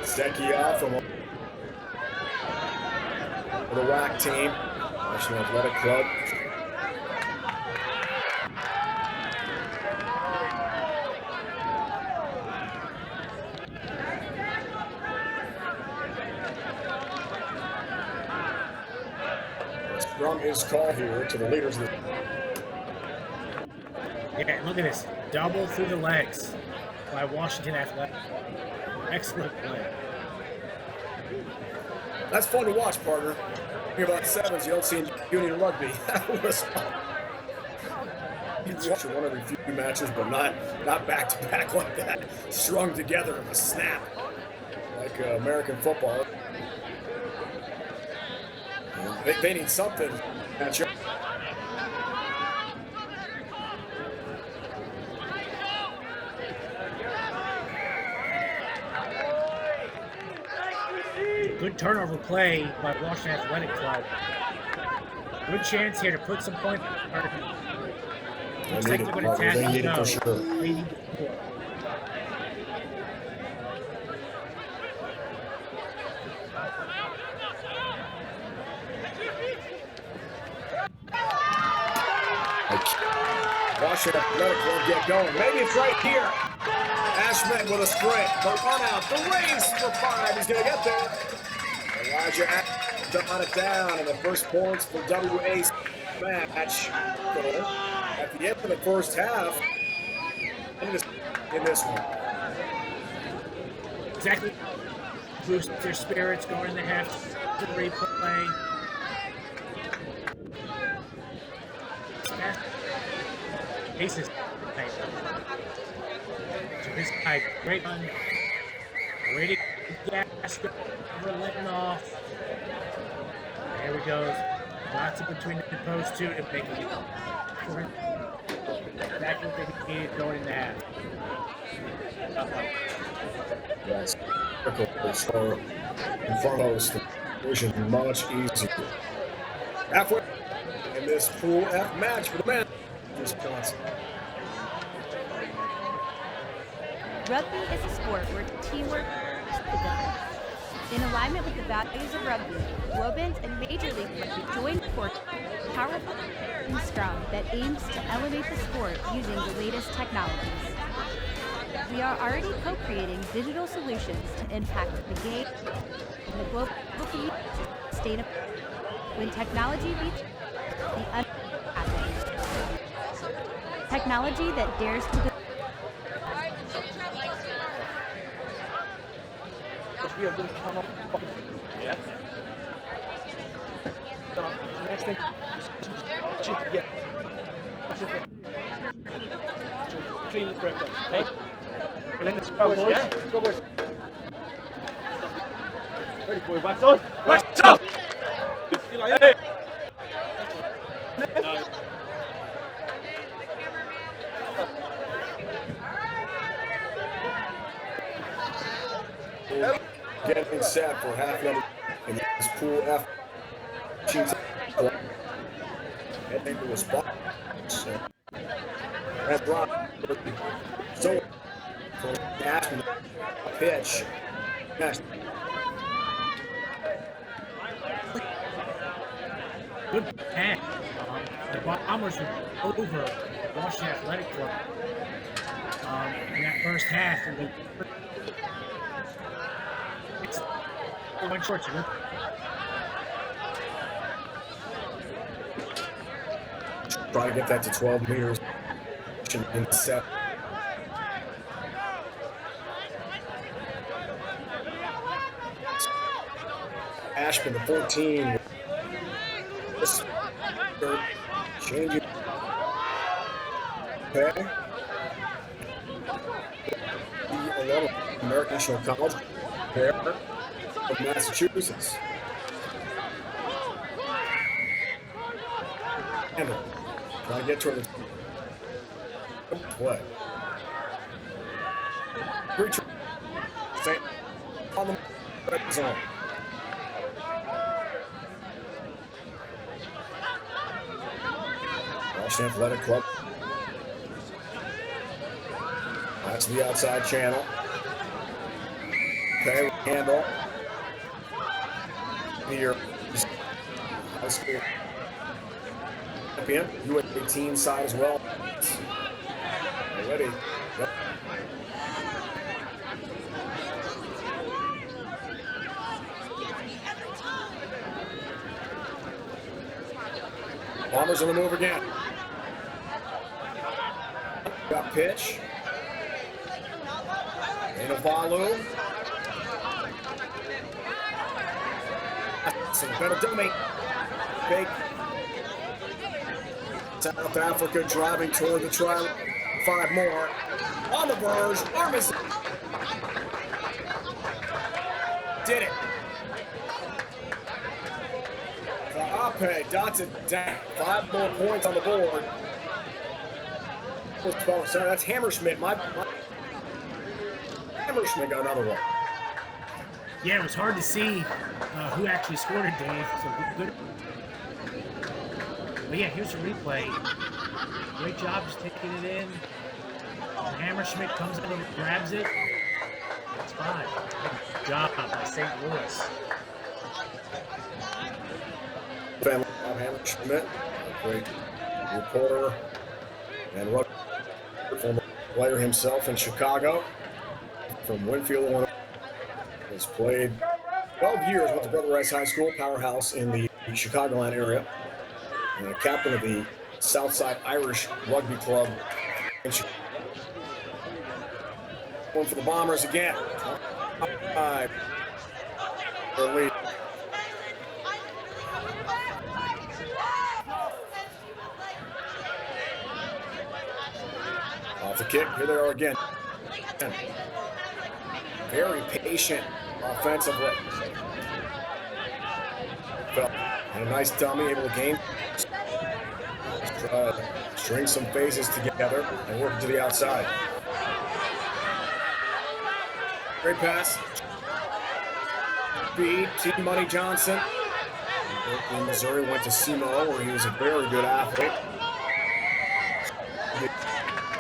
Zekia from the WAC team, National Athletic Club. Scrum is called here to the leaders of the... Yeah, look at this. Double through the legs by Washington Athletic. Excellent play. That's fun to watch, partner. You're about sevens, you don't see in Union Rugby. That was one every few matches, but not back to back like that. Strung together in a snap, like American football. They need something. Good turnover play by Washington Athletic Club. Good chance here to put some points. Looks like they're going to attack. They need it for sure. They need to score. Washington Athletic Club get going. Maybe it's right here. Ashman with a sprint. The run out. The race for 5. He's going to get there. Elijah got it down. And the first points for WA's match. At the end of the first half. In this one. Exactly. Boost their spirits going in the half to the replay. Aces. So this guy, great run. Ready to gas, never letting off. There he goes. Lots of between the post two to make it. Exactly what they needed going in the half. Yes. So in front of us, the vision much easier. Halfway in this Pool F match for the men. Wisconsin. Rugby is a sport where teamwork is the difference. In alignment with the values of rugby, Globans and Major League Rugby joined forces a powerful scrum that aims to elevate the sport using the latest technologies. We are already co-creating digital solutions to impact the game and the global community sustainable. When technology beats the unhappy. Technology that dares to Next thing, clean the correct up, okay? And then the scrum, boys. Yeah. Go, boys. Ready, boy. Wax on. Wax up! Hey! Getting set for half number in this Pool F. Heading to a spot. That's Rob. So for Ashman, pitch. Next. Good pass. The Bombers were over Washington Athletic Club in that first half. And they went short. Try to get that to 12 meters in set. Ashman, the 14. Changing. Okay. The 11, American National College there of Massachusetts. And trying to get to the play. Stay on the red zone. Washington Athletic Club. That's the outside channel. Okay, handle. Here, high school champion, U18 side as well. Already. Yep. Bombers on the move again. Got pitch. Inavalu. Better dummy. Big. South Africa driving toward the try. 5 more. On the verge. Armis. Did it. Ape dots it down. 5 more points on the board. Sorry, that's Hammerschmidt. My Hammerschmidt got another one. Yeah, it was hard to see who actually scored it, Dave. So good. But yeah, here's a replay. Great job just taking it in. And Hammerschmidt comes in and grabs it. It's 5. Good job by St. Louis. Family of Hammerschmidt, great reporter and rugby former player himself in Chicago from Winfield, Illinois. Has played 12 years with the Brother Rice High School powerhouse in the Chicagoland area, and a captain of the Southside Irish Rugby Club in Chicago. Going for the Bombers again. Their lead. Off the kick, here they are again. Very patient offensively. And a nice dummy, able to gain. String some phases together and work to the outside. Great pass. Speed, T. Money Johnson. In Missouri, went to SEMO, where he was a very good athlete.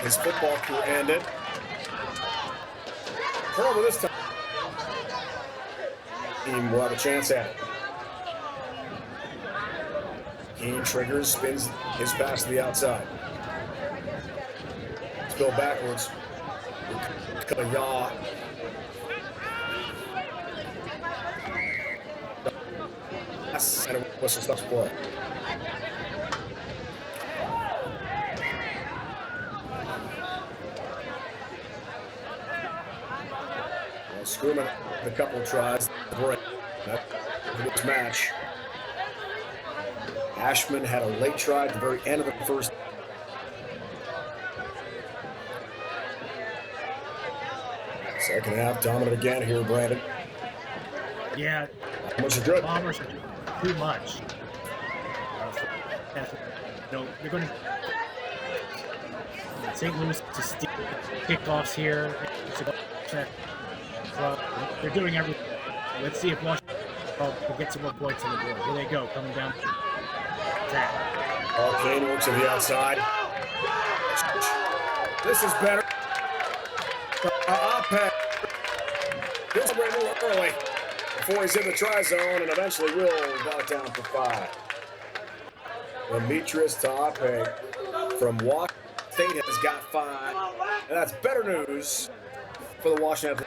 His football career ended. Turnover this time. Team will have a chance at it. Keane triggers, spins his pass to the outside. Spill backwards. Kaya. And a whistle stops play. Screwman, a couple of tries. That match. Ashman had a late try at the very end of the first. Second half, dominant again here, Brandon. Yeah. Bombers are good. Bombers are too much. No, they're going to. St. Louis to steal kickoffs here. They're doing everything. Let's see if Washington will get some more points on the board. Here they go, coming down. Paul Kane works to the outside. This is better. He'll celebrate a little early before he's in the try zone, and eventually will got it down for 5. Demetrius Tape from Washington State has got 5, and that's better news for the Washington.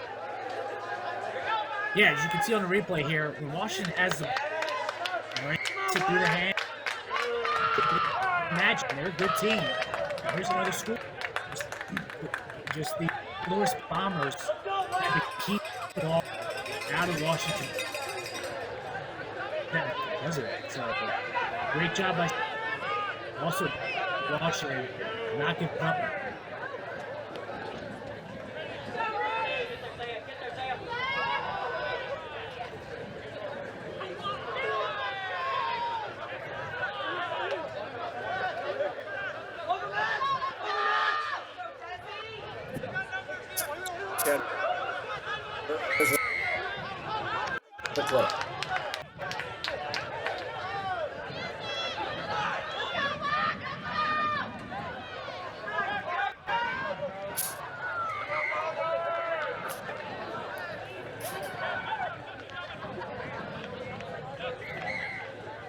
Yeah, as you can see on the replay here, when Washington has the through the hand, imagine they're a good team. Here's another school. Just the Louis Bombers had to keep the ball out of Washington. doesn't. So great job by also Walsh and not giving up.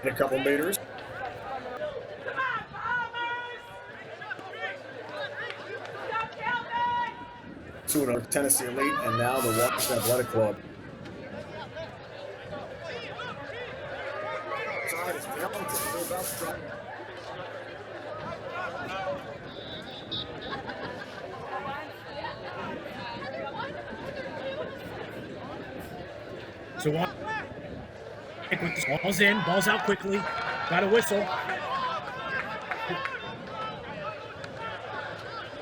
A couple meters. To another Tennessee Elite, and now the Washington Athletic Club. Side is talented. They're about to drop. So one with the ball's in, ball's out quickly. Got a whistle.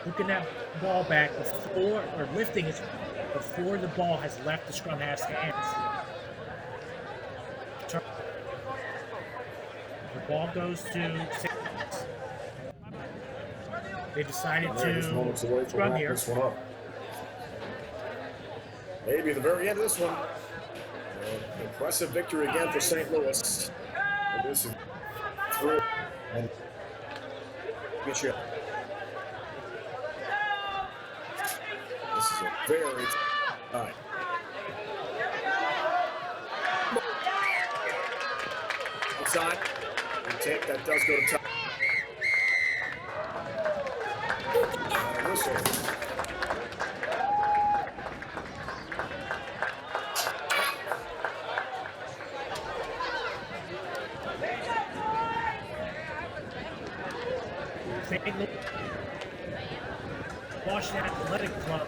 Looking that ball back before, or lifting it before the ball has left the scrum half's hands. The ball goes to 6. They decided to scrum here. This one up. Maybe the very end of this one. Impressive victory again for St. Louis. This is through and good shot. This is a very tight. Outside. And take that does go to top. Whistle. Washington Athletic Club.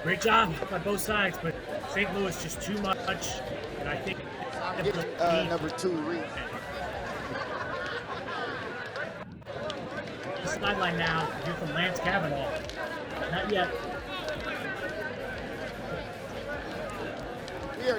Great job by both sides, but St. Louis just too much, and I think number 2 Reed. The sideline now, here from Lance Cavanaugh. Not yet.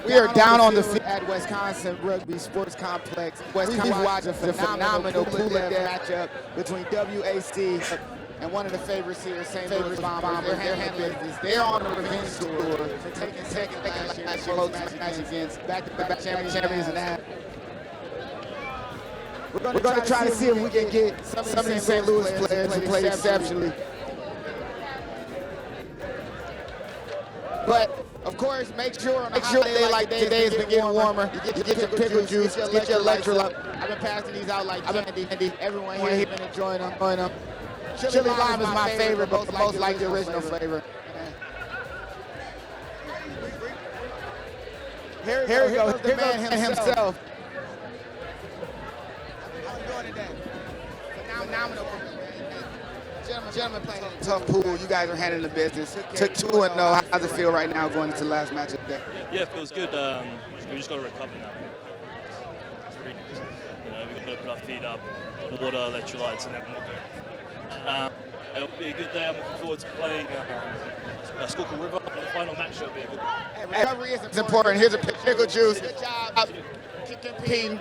We are down on the field at Wisconsin Rugby Sports Complex. We've watched a phenomenal pool of matchup between WAC and one of the favorites here, St. Louis Bombers. They're handling business. They're on the revenge tour, taking second last year match against back-to-back champions and that. We're going to try to see if we can get some of these St. Louis players who played exceptionally. But of course, make sure they like today has been getting warmer. You get your pickle juice, get your electrolyte. I've been passing these out like candy. Everyone here has been enjoying them. Chili lime is my favorite, but most like the original flavor. Here we go. Here goes the man himself. How you doing today? Phenomenal. Gentlemen playing a tough pool. You guys are handling the business. Took 2-0. How's it feel right now going into the last match of the day? Yeah, it feels good. We just got to recover now. We've got to put our feet up, water, electrolytes, and then we'll go. It'll be a good day. I'm looking forward to playing Schuylkill River. The final match will be a good one. Recovery is important. Here's a pickle juice. Good job. Competing.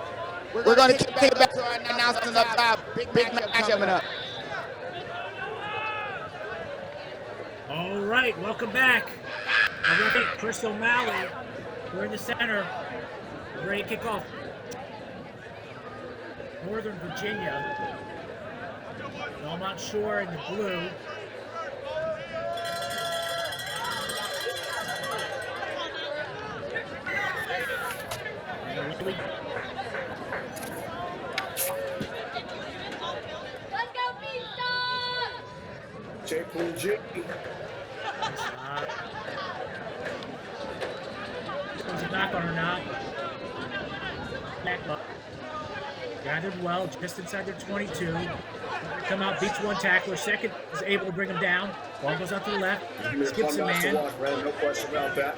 We're going to kick it back to our announcements up top. Big match coming up. All right, welcome back. Chris O'Malley, we're in the center, ready to kick off. Northern Virginia, Belmont Shore in the blue. J. Pool G. Was it back on or not? Back up. Gathered well, just inside their 22. Come out, beats one tackler. Second is able to bring him down. Ball goes out to the left. Skips a man. No question about that.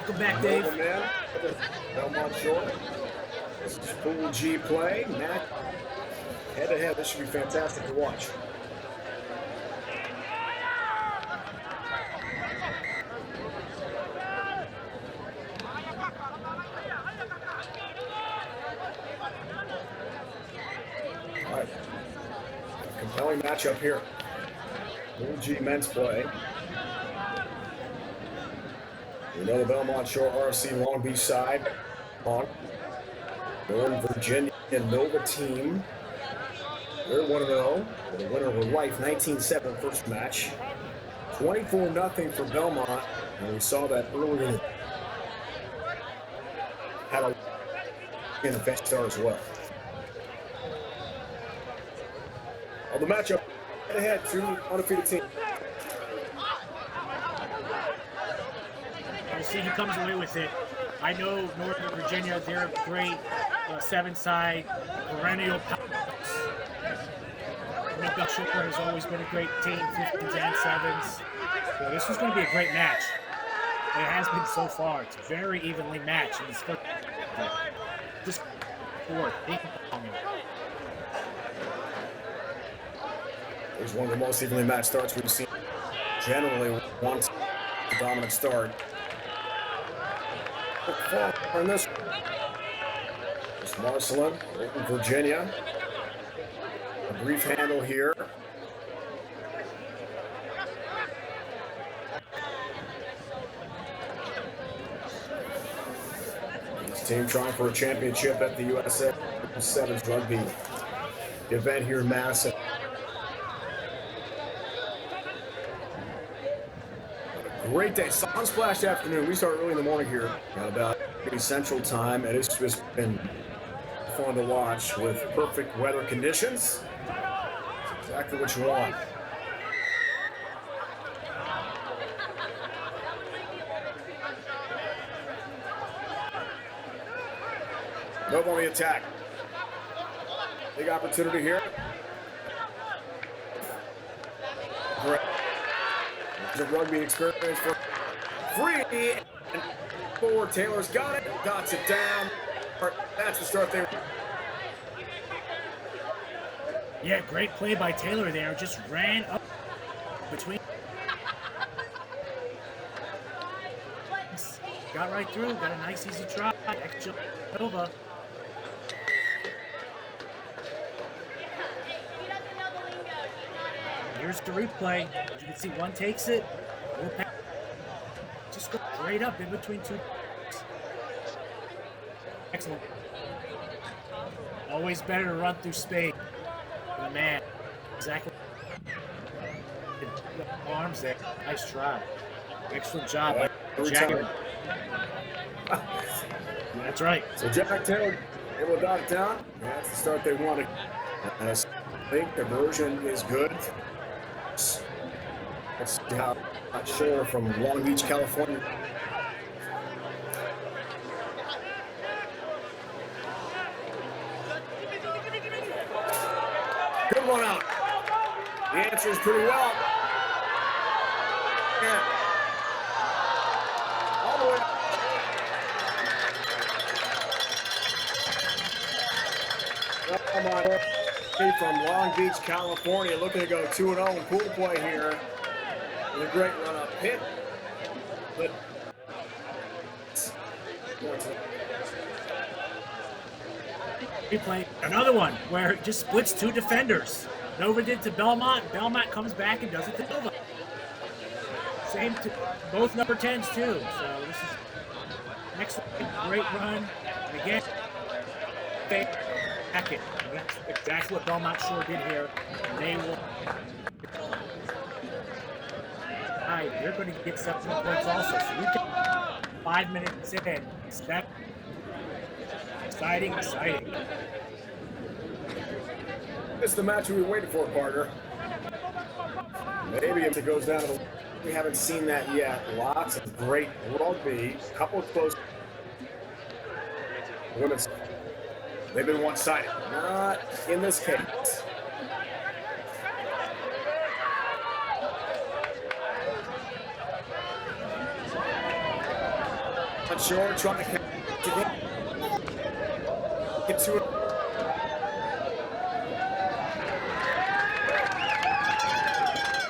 Welcome back, Dave. Belmont Shore. This is Pool G play. Matt, head to head. This should be fantastic to watch. All right. Compelling matchup here. Pool G men's play. We know the Belmont Shore RFC Long Beach side on Northern Virginia Nova team. They're 1-0 with a winner over Life 19-7 first match. 24-0 for Belmont, and we saw that earlier in the had a in the bench start as well. On the matchup ahead, two undefeated teams. We'll see who comes away with it. I know Northern Virginia, they're a great seven-side perennial powerhouse. Belmont Shore has always been a great team, 15s and 7s. So this is going to be a great match. It has been so far. It's very evenly matched. And it's just fourth. There's one of the most evenly matched starts we've seen. Generally, one dominant start. On this, it's Marcelin, Virginia. A brief handle here. This team trying for a championship at the USA Sevens Rugby event here in Madison. Great day, sun-splashed afternoon. We start early in the morning here at about Central Time, and it's just been fun to watch with perfect weather conditions. It's exactly what you want. Nova on the attack. Big opportunity here. Great. The rugby experience for free and forward. Taylor's got it, dots it down. That's the start there. Yeah, great play by Taylor there. Just ran up between. Got right through. Got a nice easy try. Extra Nova. Here's the replay. As you can see, one takes it. Just go straight up in between two. Excellent. Always better to run through space. The man. Exactly. Arms there. Nice try. Excellent job by Jack. That's right. So Jack Taylor able to dot it down. That's the start they wanted. I think the version is good. Let's see how Shore from Long Beach, California. Good one out. The answer is pretty well. Yeah. All the way. Come on. From Long Beach, California, looking to go 2-0 in pool play here. With a great run up hit. But replay. Another one where it just splits two defenders. Nova did to Belmont. Belmont comes back and does it to Nova. Same to both number 10s too. So this is excellent, great run. And again, back it. And that's exactly what Belmont Shore did here. And they will. They're going to get 7 points also. So we can 5 minutes in. Exciting. It's the match we were waiting for, partner. Maybe if it goes down to the... We haven't seen that yet. Lots of great rugby. A couple of close... Women's... They've been one-sided. Not in this case. short, trying to get to it.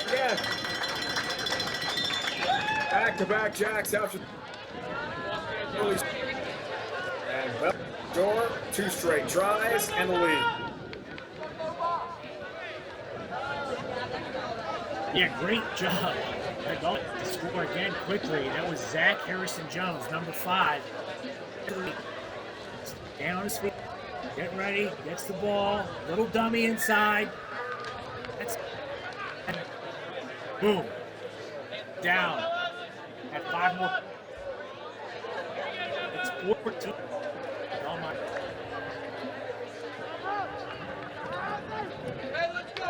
Again. Back-to-back jacks after early. And Belshore, 2 straight tries and the lead. Yeah, great job. They're going to score again quickly. That was Zach Harrison-Jones, number 5. Down on his feet. Get ready. Gets the ball. Little dummy inside. That's boom. Down. At 5 more. It's 14. Oh my. Hey, let's go,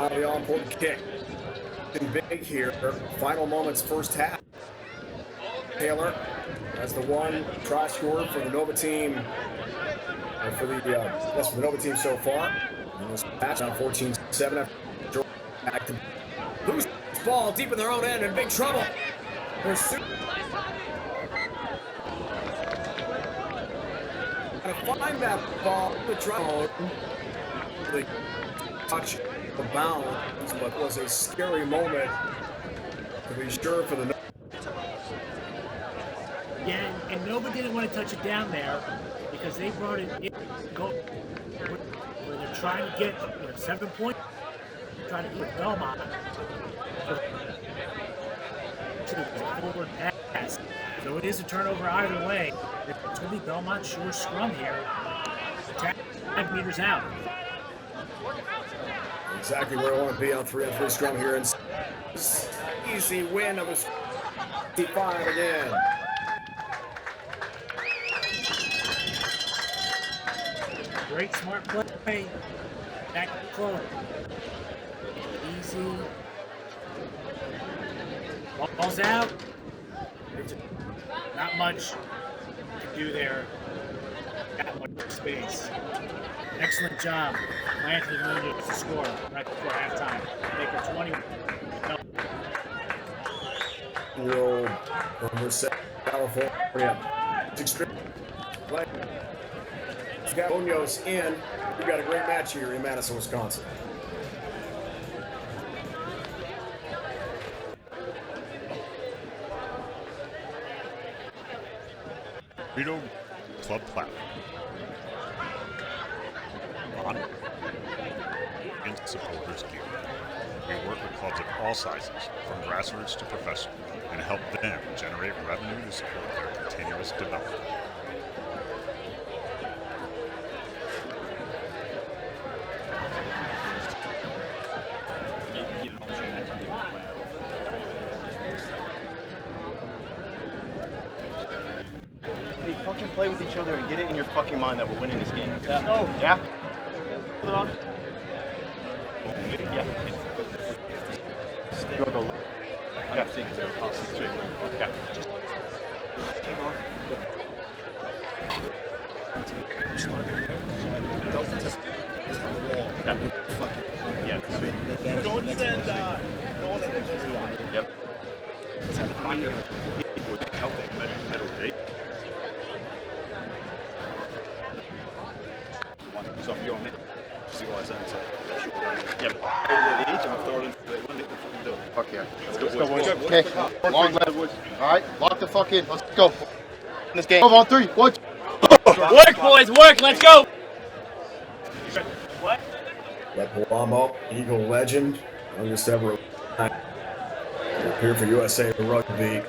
The all-important kick. Big here. Final moments, first half. Taylor as the one try scorer for the Nova team. For the Nova team so far. In this match on 14-7. Back to lose this ball deep in their own end in big trouble. Pursuit. To find that ball, the drone. The touch the bounds, but was a scary moment to be sure for the. Yeah, and Nova didn't want to touch it down there because they brought it in. Where they're trying to get 7 points, trying to get Belmont to the forward pass. So it is a turnover either way. It's going to be Belmont's sure scrum here. 10 meters out. Exactly where I want to be on 3-on-3 scrum here. And easy win of the 55 again. Great smart play. Back close. Easy. Ball's out. Not much to do there. Not much space. Excellent job. Anthony Munoz to score right before halftime. Baker 20. Will number 7, California. We've got Munoz in. We've got a great match here in Madison, Wisconsin. Freedom Club platform. On and supporters gear. We work with clubs of all sizes, from grassroots to professional, and help them generate revenue to support their continuous development. Fucking play with each other and get it in your fucking mind that we're winning this game. Yeah. Oh. Yeah? Put it on. Yeah. You want to go? Yeah. Yeah. Yeah. Don't send Yep. Let's have to find it. So if you're on it, see what I said. Yeah, but I'm throwing fuck yeah. Let's go, boys. Okay, long left. Alright, lock the fuck in. Let's go. This game. On 3. 1. Work, boys, work. Let's go. What? Brett Palamo, Eagle legend, youngest ever appeared for USA Rugby.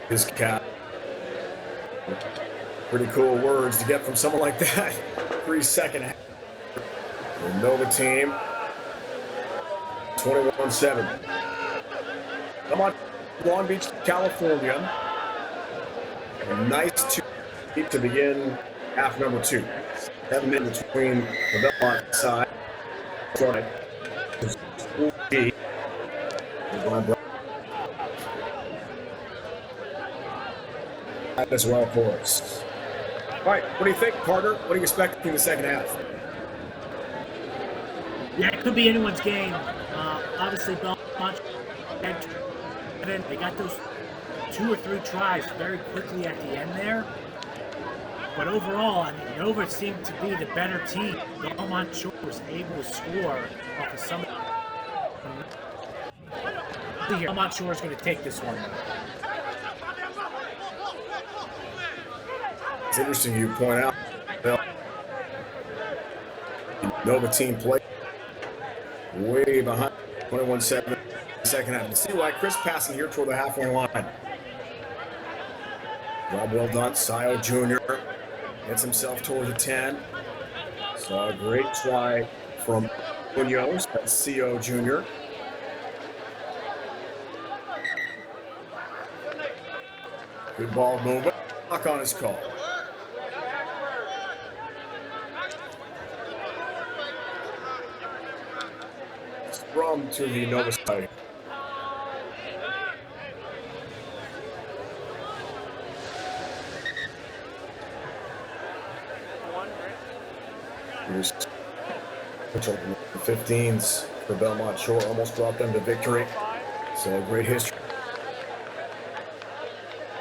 His cap. Pretty cool words to get from someone like that. 3-second half. The Nova team, 21-7. Come on, Long Beach, California. A nice 2 to begin half number 2. 7 minutes between the Belmont side. Sorry. As well for us. All right, what do you think, partner? What do you expect in the second half? Yeah, it could be anyone's game. Obviously, Belmont, they got those 2 or 3 tries very quickly at the end there. But overall, I mean, Nova seemed to be the better team. Belmont Shore was able to score off of some. Belmont Shore is going to take this one. It's interesting you point out, Bill. Nova team play way behind 21-7 second half. You see why Chris passing here toward the halfway line. Job well done. Sio Jr. gets himself toward the 10. So a great try from Munoz. That's Co Jr. Good ball movement. Block on his call. Scrum to the Nova side. Here's the 15s for Belmont Shore. Almost brought them to victory. So great history.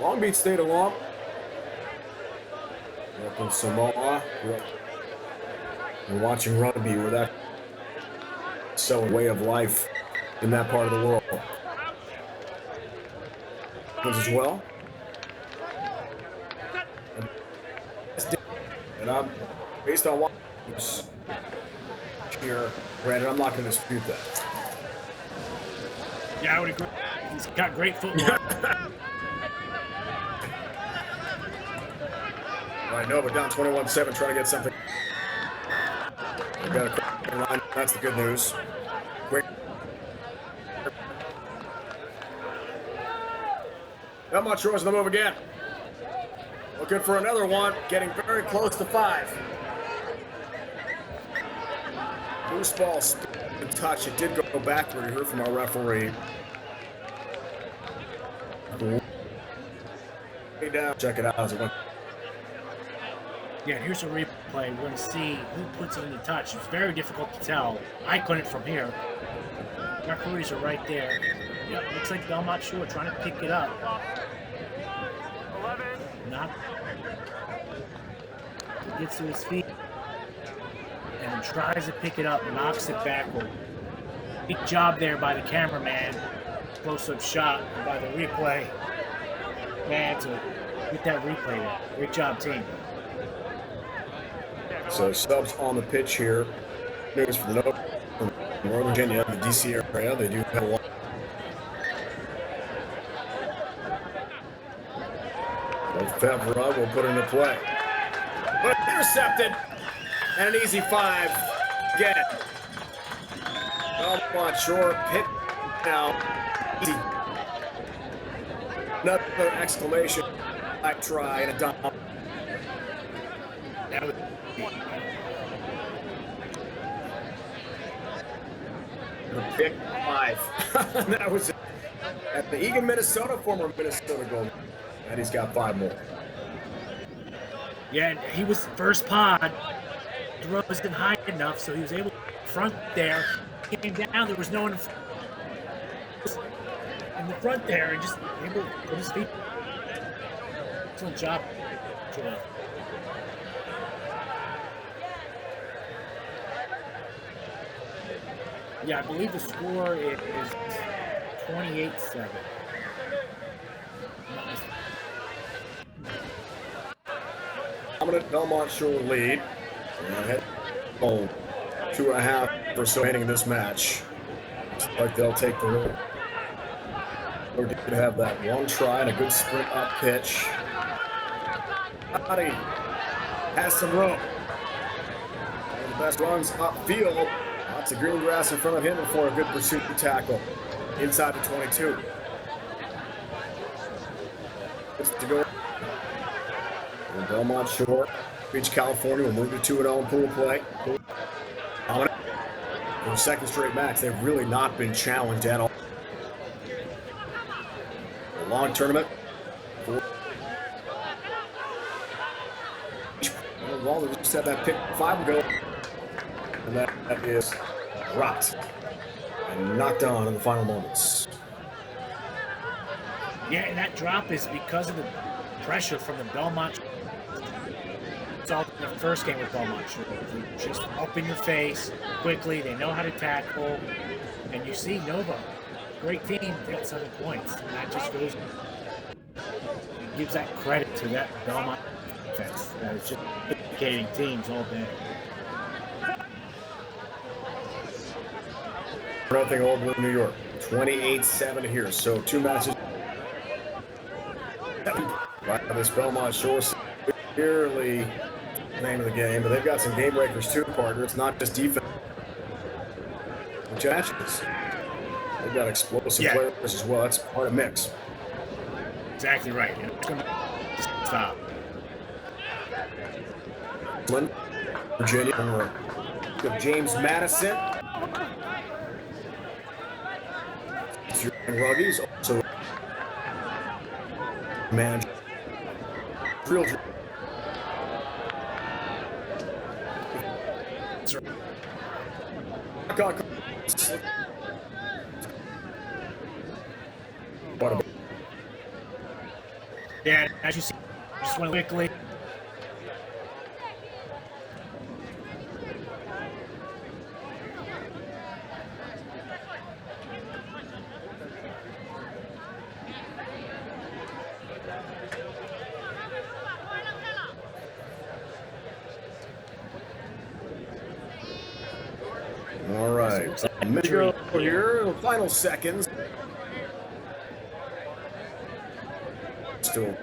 Long Beach stayed along. Up in Samoa. We're watching rugby where that so a way of life in that part of the world. As well. And I'm based on what here, Brandon, I'm not going to dispute that. Yeah, I would agree. He's got great footwork. Right, Nova down 21-7, trying to get something. We got a quick line. That's the good news. Quick. Belmont Shore's on the move again. Looking for another one. Getting very close to 5. Loose ball, spin and touch. It did go backward. You heard from our referee. Down. Check it out as it went. Yeah, here's a replay. We're going to see who puts in the touch. It's very difficult to tell. I couldn't from here. Referees are right there. Yep, looks like Belmont Shore trying to pick it up. Not. Gets to his feet and then tries to pick it up, knocks it backward. Big job there by the cameraman. Close-up shot by the replay man to get that replay there. Great job, team. So subs on the pitch here. News for the Nova from Northern Virginia, the DC area. They do have one. Fevra will put into play. But intercepted. And an easy 5. Again. Belmont Shore hit now. Easy. Another exclamation. I try and a dump. That was the pick 5. That was it. At the Egan, Minnesota, former Minnesota goal. And he's got 5 more. Yeah, and he was first pod. Throw wasn't high enough, so he was able to front there. Came down, there was no one in the front there, and just able to put his feet. Excellent job. Yeah, I believe the score is 28-7. Dominant Belmont Shore lead. Head home 2.5 or so ending this match. Looks like they'll take the lead. We're going to have that one try and a good sprint up pitch. Howdy has some room. One of the best runs upfield. Lots of green grass in front of him before a good pursuit and tackle inside the 22. It's to go. And Belmont Shore, Beach, California will move to 2-0 in pool play. Dominant. For the second straight match, they've really not been challenged at all. A long tournament. Well, they just had that pick 5 ago. And that is dropped and knocked on in the final moments. Yeah, and that drop is because of the pressure from the Belmont. It's all the first game with Belmont. Just up in your face, quickly. They know how to tackle. And you see Nova, great team, they got 7 points. And that just goes, it gives that credit to that Belmont defense. It's just educating teams all day. Nothing Old Blue, New York. 28-7 here. So 2 matches. Right now, this Belmont Shore clearly the name of the game, but they've got some game breakers too, partner. It's not just defense. Matches. They've got explosive players as well. That's part of mix. Exactly right. Stop. Virginia. We have James Madison. Rugby's also manager. Real. Yeah, as you see, just went quickly. All right, measure here, the final seconds. Still.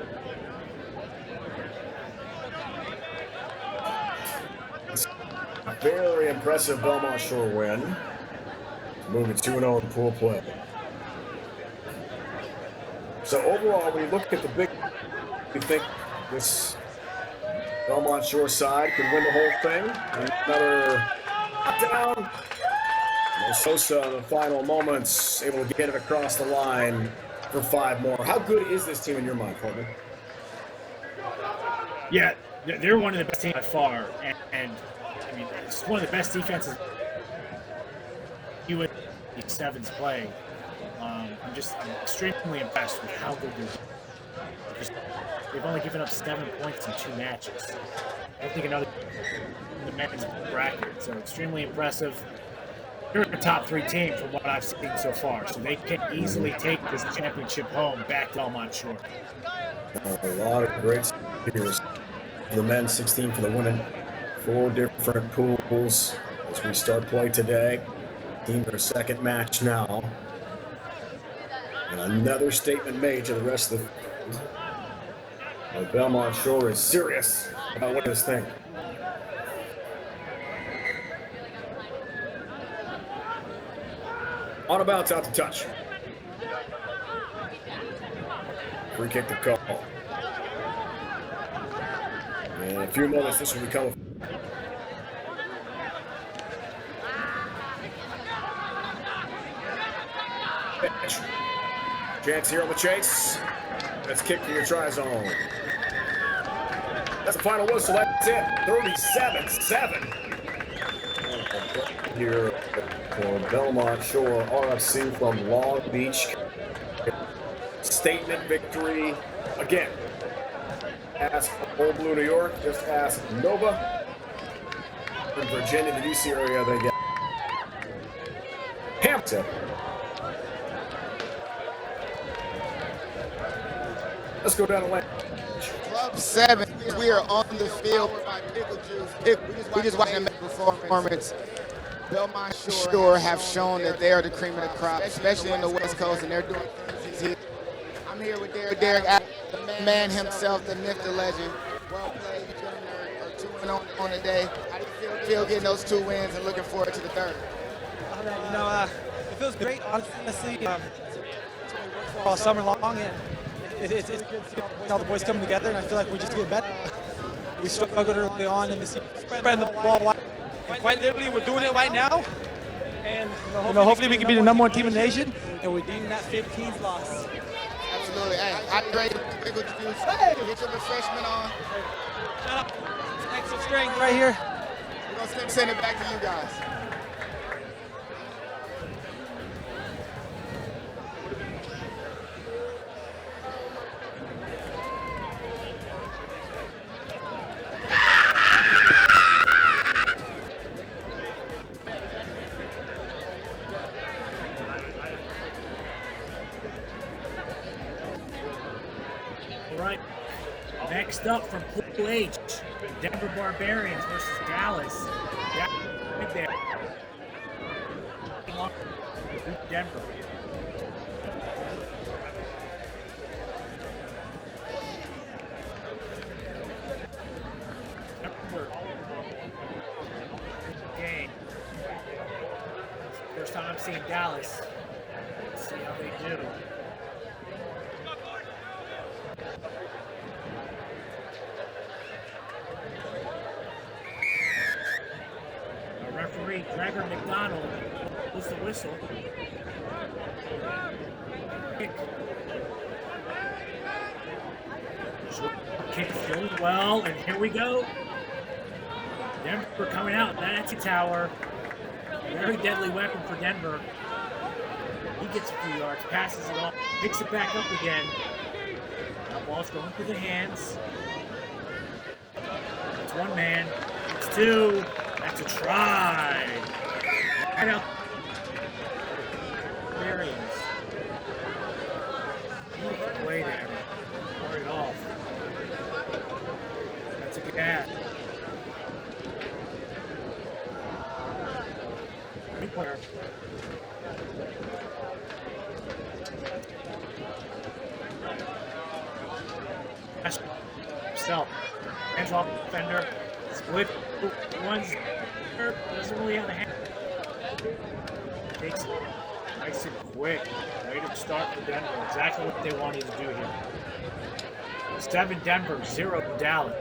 Very impressive Belmont Shore win. Moving 2-0 in pool play. So overall, when you look at the big, you think this Belmont Shore side could win the whole thing? Another down. Sosa in the final moments, able to get it across the line for 5 more. How good is this team in your mind, Corbin? Yeah, they're one of the best teams by far, and I mean, it's one of the best defenses USC Sevens play. I'm extremely impressed with how good they've only given up 7 points in 2 matches. I don't think another in the men's bracket, so extremely impressive. They're a top 3 team from what I've seen so far, so they can easily take this championship home back to Belmont Shore. A lot of great years. The men's 16 for the women. 4 different pools as we start play today. Team their second match now. And another statement made to the rest of the Belmont Shore is serious about winning this thing. On a bounce, out to touch. Free kick to call. And in a few moments, this will become a pitch. Chance here on the chase. That's kicked from the try zone. That's the final whistle. That's it. 37-7. Here for Belmont Shore RFC from Long Beach. Statement victory. Again, ask Old Blue, New York. Just ask Nova. From Virginia, the DC area, they get Hampton. Let's go down the lane. Club 7, we are on the field by Pickle Juice. We just watched them make performance. Belmont Shore have shown that they are the cream of the crop, especially in the West Coast, and they're doing things here. I'm here with Derek, the man himself, the myth, the legend. Well played, you gentlemen are 2-0 on the day. How do you feel getting those 2 wins and looking forward to the third? You know, it feels great, honestly. It's what we worked for all summer long, and it's good to see all the boys coming together, and I feel like we're just getting better. We struggled early on in the season, spreading the ball wide. And quite literally, we're doing it right now. And hopefully we can be the #1 team in the nation, and we're redeeming that 15th loss. Absolutely. Hey, I agree. Pickle Juice. Get your refreshment on. Shut up. Extra strength right here. We're going to send it back to you guys. All right. Next up from Pool H, Denver Barbarians versus Dallas. Right there. Denver. Game. First time I'm seeing Dallas. Let's see how they do. Referee Gregor McDonald was the whistle. Kick. Kick's going well, and here we go. Denver coming out. That's a tower. Very deadly weapon for Denver. He gets a few yards, passes it off, picks it back up again. That ball's going through the hands. It's one man. It's two. That's a try. Right out. Barbarians. Beautiful play there. Ward it off. That's a good ad. Good player. Himself. Hands off defender. Split. One's doesn't really have a hand. Takes it nice and quick. Way to start for Denver. Exactly what they wanted to do here. 7 Denver, 0 Dallas.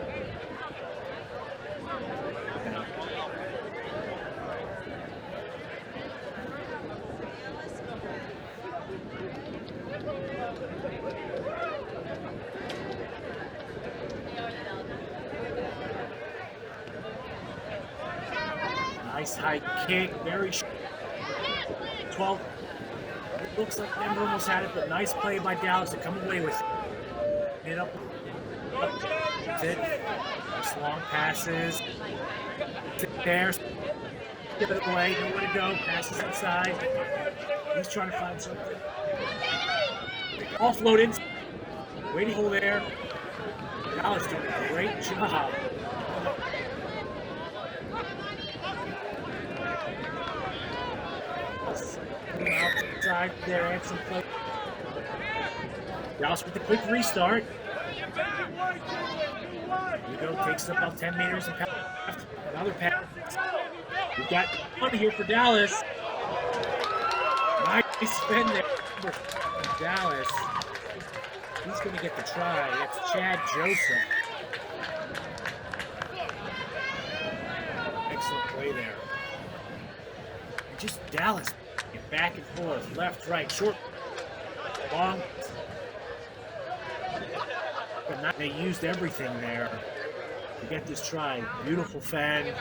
Nice high kick, very short. 12. It looks like Denver almost had it, but nice play by Dallas to come away with it. Up. That's it. Nice long passes. There. Give it away. Nowhere to go. Passes inside. He's trying to find something. Offload in. Waiting hole there. Dallas doing a great job. Outside there, and some play. Dallas with the quick restart. Here we go, takes it about 10 meters and pass. Another pass. We got one here for Dallas. Nice spin there for Dallas. He's going to get the try. That's Chad Joseph. Excellent play there. And just Dallas. Back and forth, left, right, short, long. But not, they used everything there to get this try. Beautiful fan.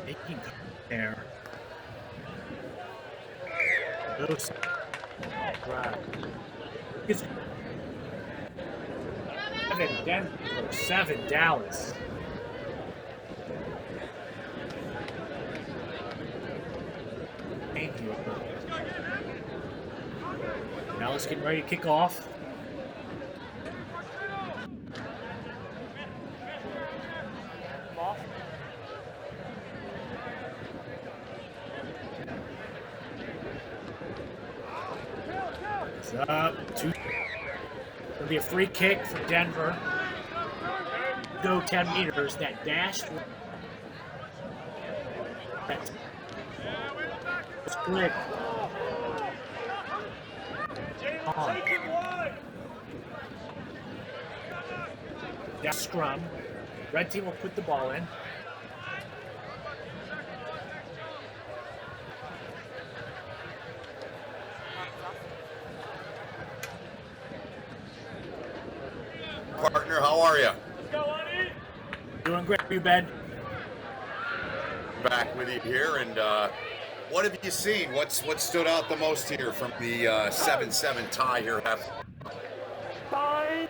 Making there. Those. Right. It's 7 Denver, 7 Dallas. Dallas getting ready to kick off. It's up. It'll be a free kick for Denver. Go 10 meters. That dash. It's quick. That scrum. Red team will put the ball in. Partner, how are you? Let's go on in. Doing great, you, Ben. Back with you here, and what have you seen? What stood out the most here from the 7-7 tie here?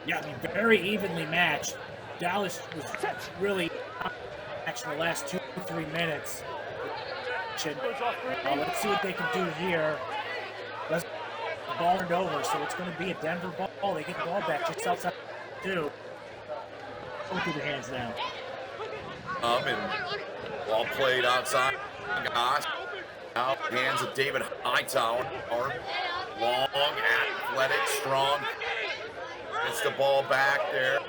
Yeah, I mean, very evenly matched. Dallas was really matched in the last 2-3 minutes. Let's see what they can do here. The ball turned over, so it's going to be a Denver ball. They get the ball back just outside two. Go through the hands now. And ball played outside. Goss. Now hands of David Hightower. Long, athletic, strong. Gets the ball back there.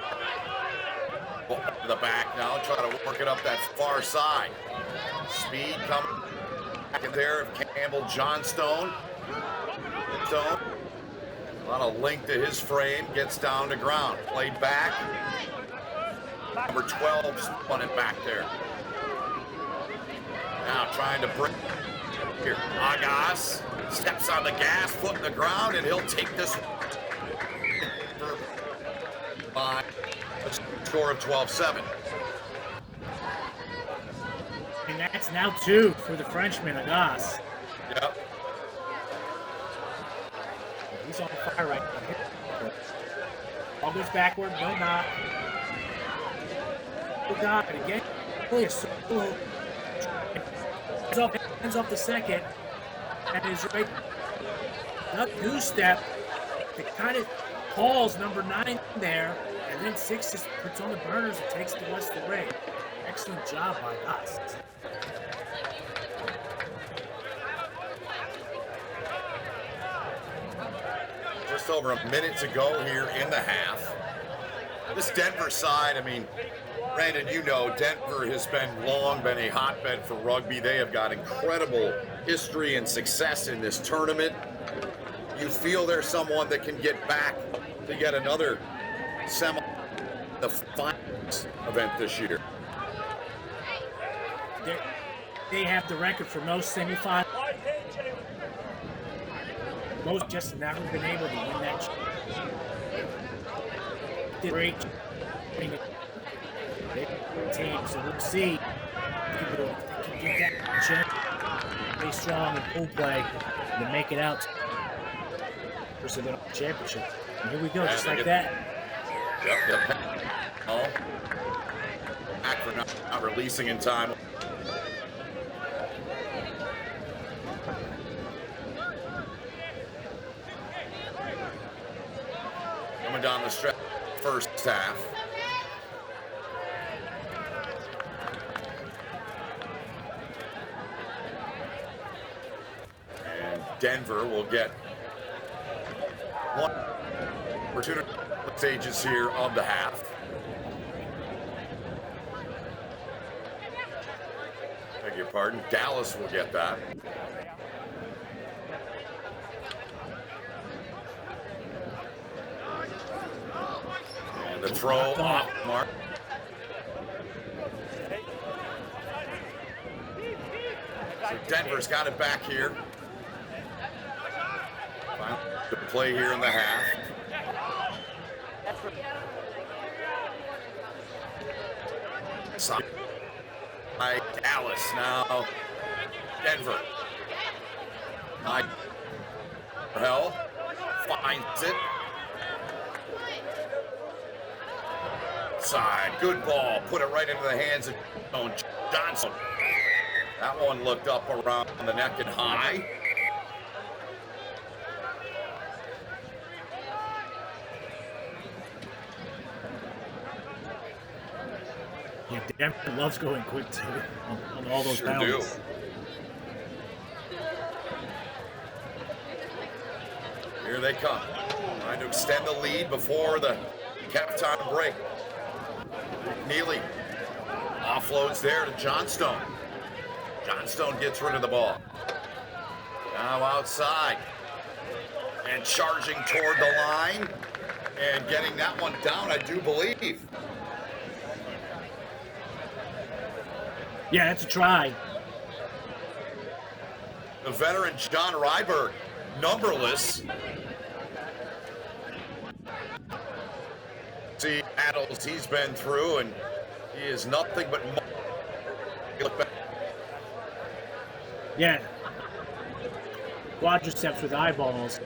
Ball to the back now. Try to work it up that far side. Speed coming back in there of Campbell Johnstone. A lot of length to his frame. Gets down to ground. Played back. Number 12 spun it back there. Now trying to bring here. Agas steps on the gas, foot in the ground, and he'll take this by a score of 12-7. And that's now 2 for the Frenchman, Agas. Yep. He's on fire right now. Ball goes backward, no knock. Oh God, again, really a solo. Hands off the second, and is right up goose step. It kind of calls number 9 there, and then 6 just puts on the burners and takes the rest of the ring. Excellent job by us. Just over a minute to go here in the half. This Denver side, I mean, Brandon, you know, Denver has long been a hotbed for rugby. They have got incredible history and success in this tournament. You feel there's someone that can get back to yet another the finals event this year. They have the record for most semifinals. Most just never been able to win that. Great team, so we'll see. Can get that chance. Stay strong and full play and make it out for the championship. And here we go, just like that. Yep. Oh. Back for not releasing in time. Coming down the stretch, first half. And Denver will get one opportunity stages here of the half. Beg your pardon. Dallas will get that. And the throw off mark. So Denver's got it back here. Good play here in the half. By Dallas now. Denver. Hell finds it. Side. Good ball. Put it right into the hands of Johnson. That one looked up around the neck and high. Yeah, Denver loves going quick too on all those penalties. Here they come. Trying to extend the lead before the halftime break. Neely offloads there to Johnstone. Johnstone gets rid of the ball. Now outside. And charging toward the line. And getting that one down, I do believe. Yeah, that's a try. The veteran John Ryberg, numberless. See battles he's been through, and He is nothing but look back. Yeah. Quadriceps with eyeballs,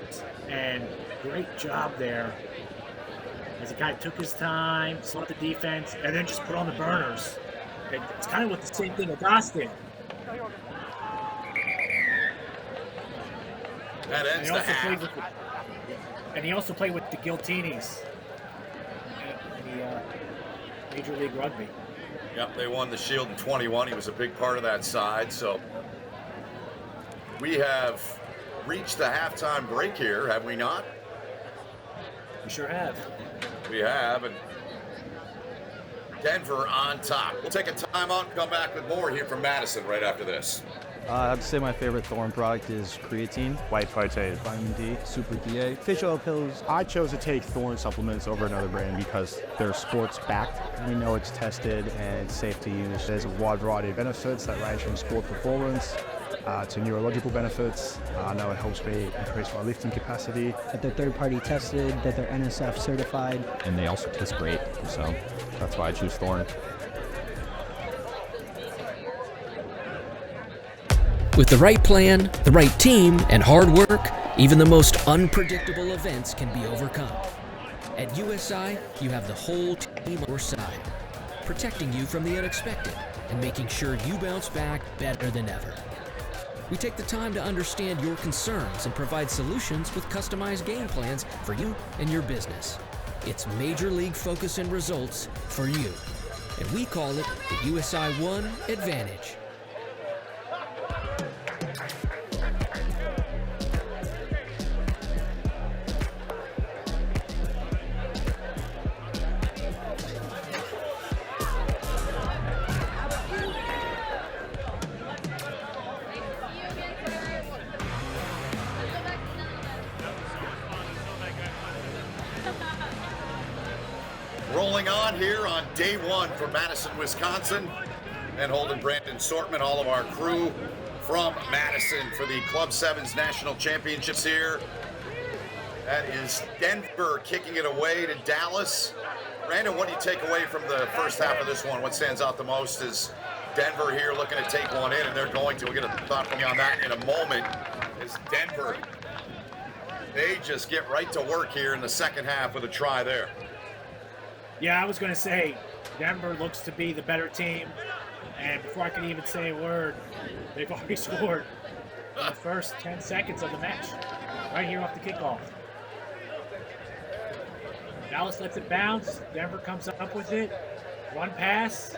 and great job there. As he kind of took his time, saw the defense, and then just put on the burners. And it's kind of what the same thing Adas did. That ends the half. And he also played with the Giltinis in the Major League Rugby. Yep, they won the Shield in 21. He was a big part of that side. So we have reached the halftime break here, have we not? We sure have. We have, and Denver on top. We'll take a timeout and come back with more here from Madison right after this. I have to say my favorite Thorne product is creatine, white phytate, vitamin D, super DA, fish oil pills. I chose to take Thorne supplements over another brand because they're sports backed. We know it's tested and it's safe to use. There's a wide variety of benefits that range from sport performance to neurological benefits. I know it helps me increase my lifting capacity. That they're third-party tested, that they're NSF certified. And they also taste great, so that's why I choose Thorne. With the right plan, the right team, and hard work, even the most unpredictable events can be overcome. At USI, you have the whole team on your side, protecting you from the unexpected and making sure you bounce back better than ever. We take the time to understand your concerns and provide solutions with customized game plans for you and your business. It's Major League focus and results for you, and we call it the USI One Advantage. Rolling on here on day one from Madison, Wisconsin, and Holden, Brandon, Sortman, all of our crew from Madison for the Club Sevens National Championships here. That is Denver kicking it away to Dallas. Brandon, what do you take away from the first half of this one? What stands out the most is Denver here looking to take one in, and they're going to. We'll get a thought from you on that in a moment. Is Denver, they just get right to work here in the second half with a try there. Yeah, I was going to say, Denver looks to be the better team, and before I can even say a word, they've already scored in the first 10 seconds of the match, right here off the kickoff. Dallas lets it bounce, Denver comes up with it, one pass,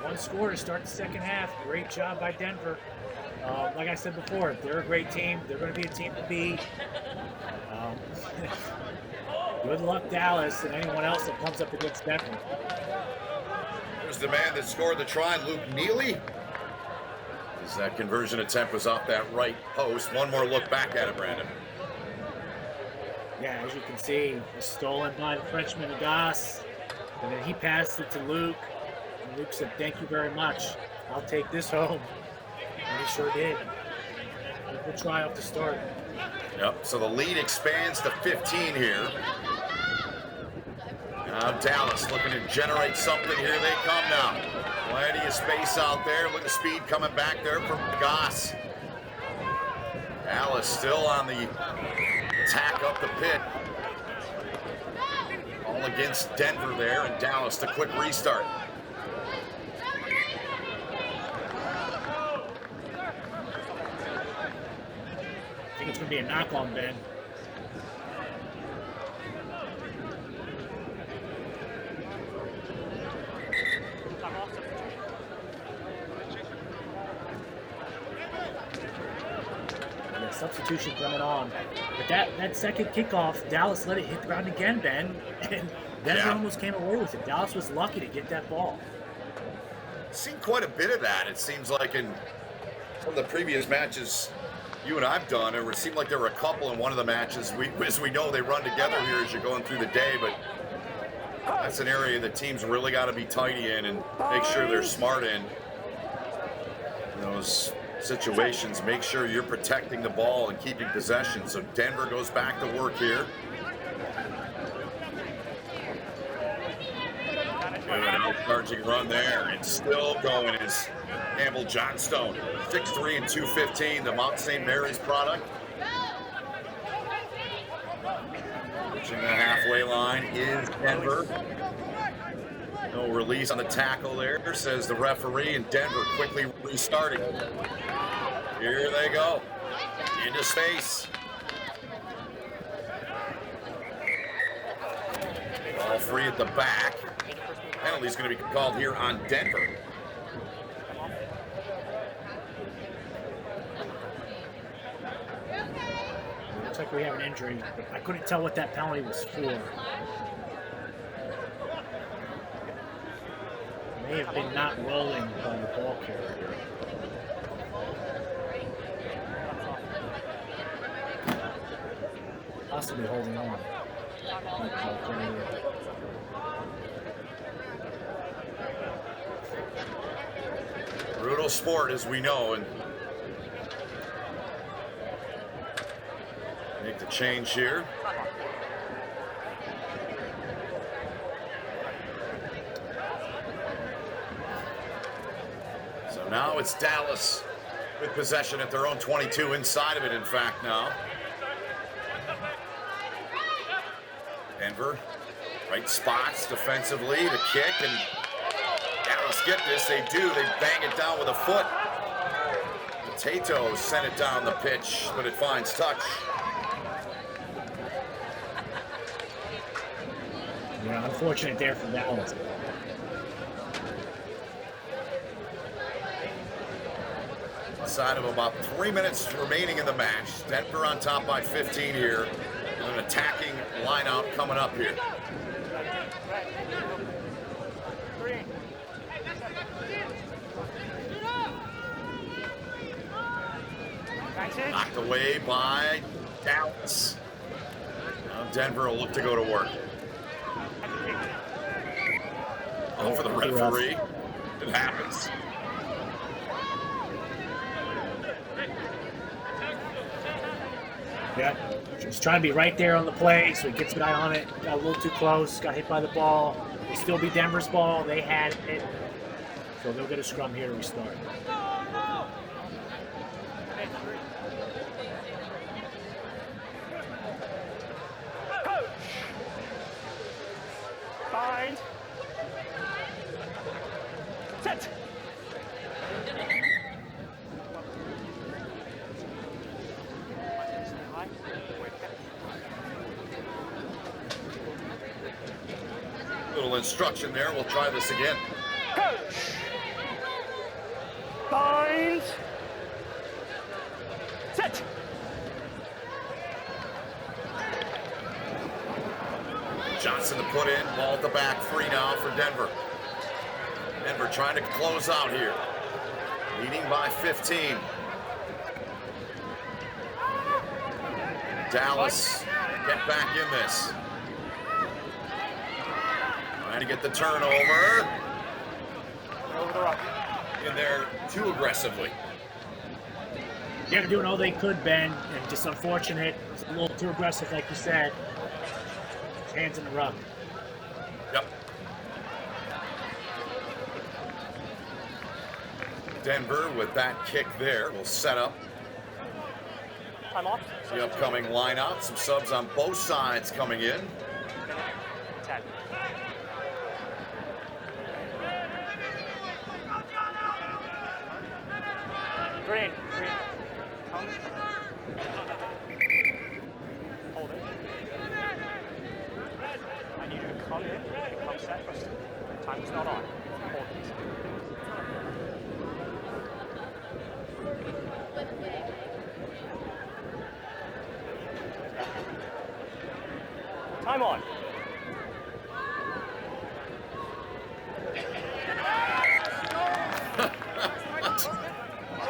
one score to start the second half. Great job by Denver. Like I said before, they're a great team. They're going to be a team to beat. Good luck, Dallas, and anyone else that comes up against Denver. There's the man that scored the try, Luke Neely. As that conversion attempt was off that right post. One more look back at it, Brandon. Yeah, as you can see, it was stolen by the Frenchman, Adas. And then he passed it to Luke. And Luke said, "Thank you very much. I'll take this home." And he sure did. Good try off the start. Yep, so the lead expands to 15 here. Now Dallas looking to generate something. Here they come now. Plenty of space out there. Look at the speed coming back there from Goss. Dallas still on the attack up the pit. All against Denver there, and Dallas the quick restart. I think it's going to be a knock-on, Ben. Yeah, substitution coming on. But that second kickoff, Dallas let it hit the ground again, Ben, and Denver almost came away with it. Dallas was lucky to get that ball. Seen quite a bit of that, it seems like, in some of the previous matches you and I've done. It seemed like there were a couple in one of the matches. As we know, they run together here as you're going through the day, but that's an area that teams really got to be tidy in and make sure they're smart in those situations. Make sure you're protecting the ball and keeping possession. So Denver goes back to work here. Good. Charging run there, and still going is Campbell Johnstone. 6'3" and 215, the Mount St. Mary's product. Reaching the halfway line is Denver. No release on the tackle there, says the referee, and Denver quickly restarting. Here they go, into space. All free at the back. Penalty's going to be called here on Denver. Looks like we have an injury. I couldn't tell what that penalty was for. May have been not rolling by the ball carrier. Possibly holding on. Brutal sport, as we know, and make the change here. So now it's Dallas with possession at their own 22, inside of it, in fact, now. Denver, right spots defensively to kick, and Dallas get this. They do. They bang it down with a foot. Tato sent it down the pitch, but it finds touch. Yeah, unfortunate there for Dallas. Inside of about 3 minutes remaining in the match. Denver on top by 15 here. An attacking lineout coming up here. Knocked away by Dallas. Now Denver will look to go to work. Oh, for the referee. It happens. Yeah, he's trying to be right there on the play, so he gets a guy on it. Got a little too close, got hit by the ball. It'll still be Denver's ball. They had it. So they'll get a scrum here to restart. Bind. Set. Little instruction there. We'll try this again. Coach. Bind. Set. Johnson to put in. Ball at the back. Free now for Denver. Denver trying to close out here. Leading by 15. Dallas get back in this. Trying to get the turnover. In there too aggressively. Yeah, they're doing all they could, Ben, and just unfortunate. It's a little too aggressive, like you said. Hands in the rug. Yep. Denver with that kick there will set up the upcoming lineout. Some subs on both sides coming in. 10. Green. Come. Hold it. I need you to come in and come set first. Time's not on. Hold it. Time on.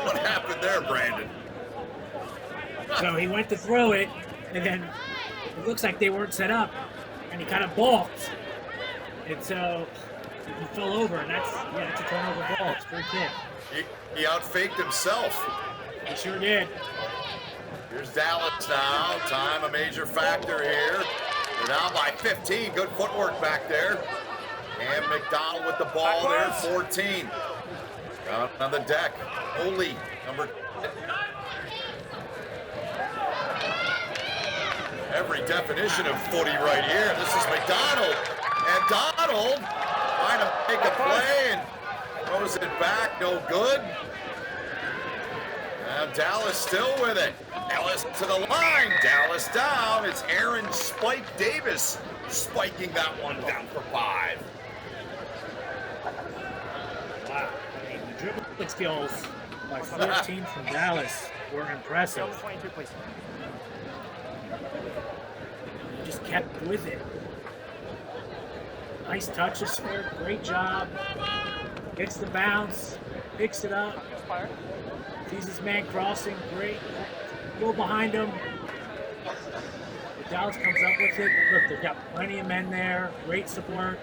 What happened there, Brandon? So he went to throw it, and then it looks like they weren't set up, and he kind of balked. And so he fell over, and that's a turnover ball. It's pretty quick. He out-faked himself. He sure did. Here's Dallas now. Time a major factor here. They're down by 15. Good footwork back there. And McDonald with the ball there, 14. Out on the deck, Oli, number 10. Every definition of footy right here. This is McDonald. And Donald trying to make a play and throws it back, no good. Now Dallas still with it. Dallas to the line, Dallas down. It's Aaron Spike Davis spiking that one down for 5. Wow, I mean, the dribbling skills by 14 from Dallas were impressive. 22, please. He just kept with it. Nice touches there, great job. Gets the bounce, picks it up. Sees his man crossing, great. Go behind him. Dallas comes up with it. Look, they've got plenty of men there. Great support.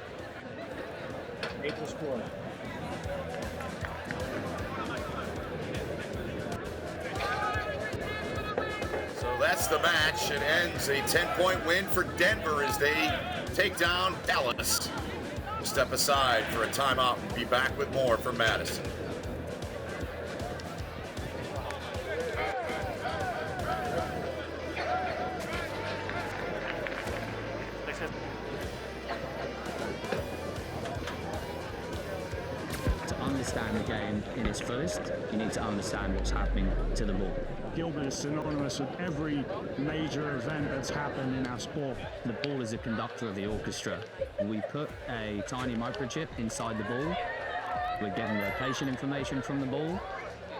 Able to score. So that's the match. It ends a 10-point win for Denver as they take down Dallas. We'll step aside for a timeout and be back with more from Madison. To understand the game in its fullest, you need to understand what's happening to the ball. Gilbert is synonymous with every major event that's happened in our sport. The ball is a conductor of the orchestra. We put a tiny microchip inside the ball. We're getting location information from the ball,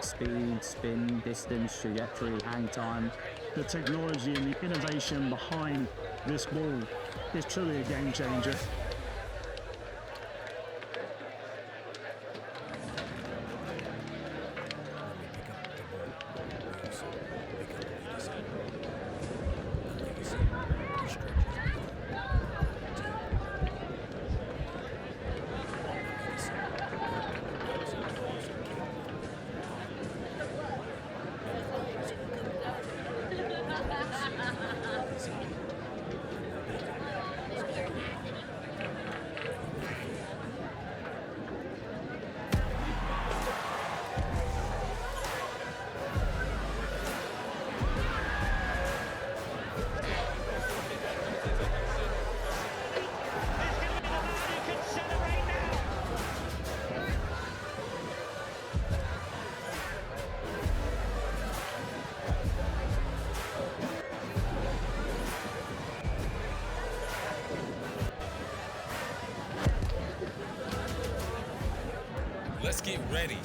speed, spin, distance, trajectory, hang time. The technology and the innovation behind this ball is truly a game changer. Let's get ready.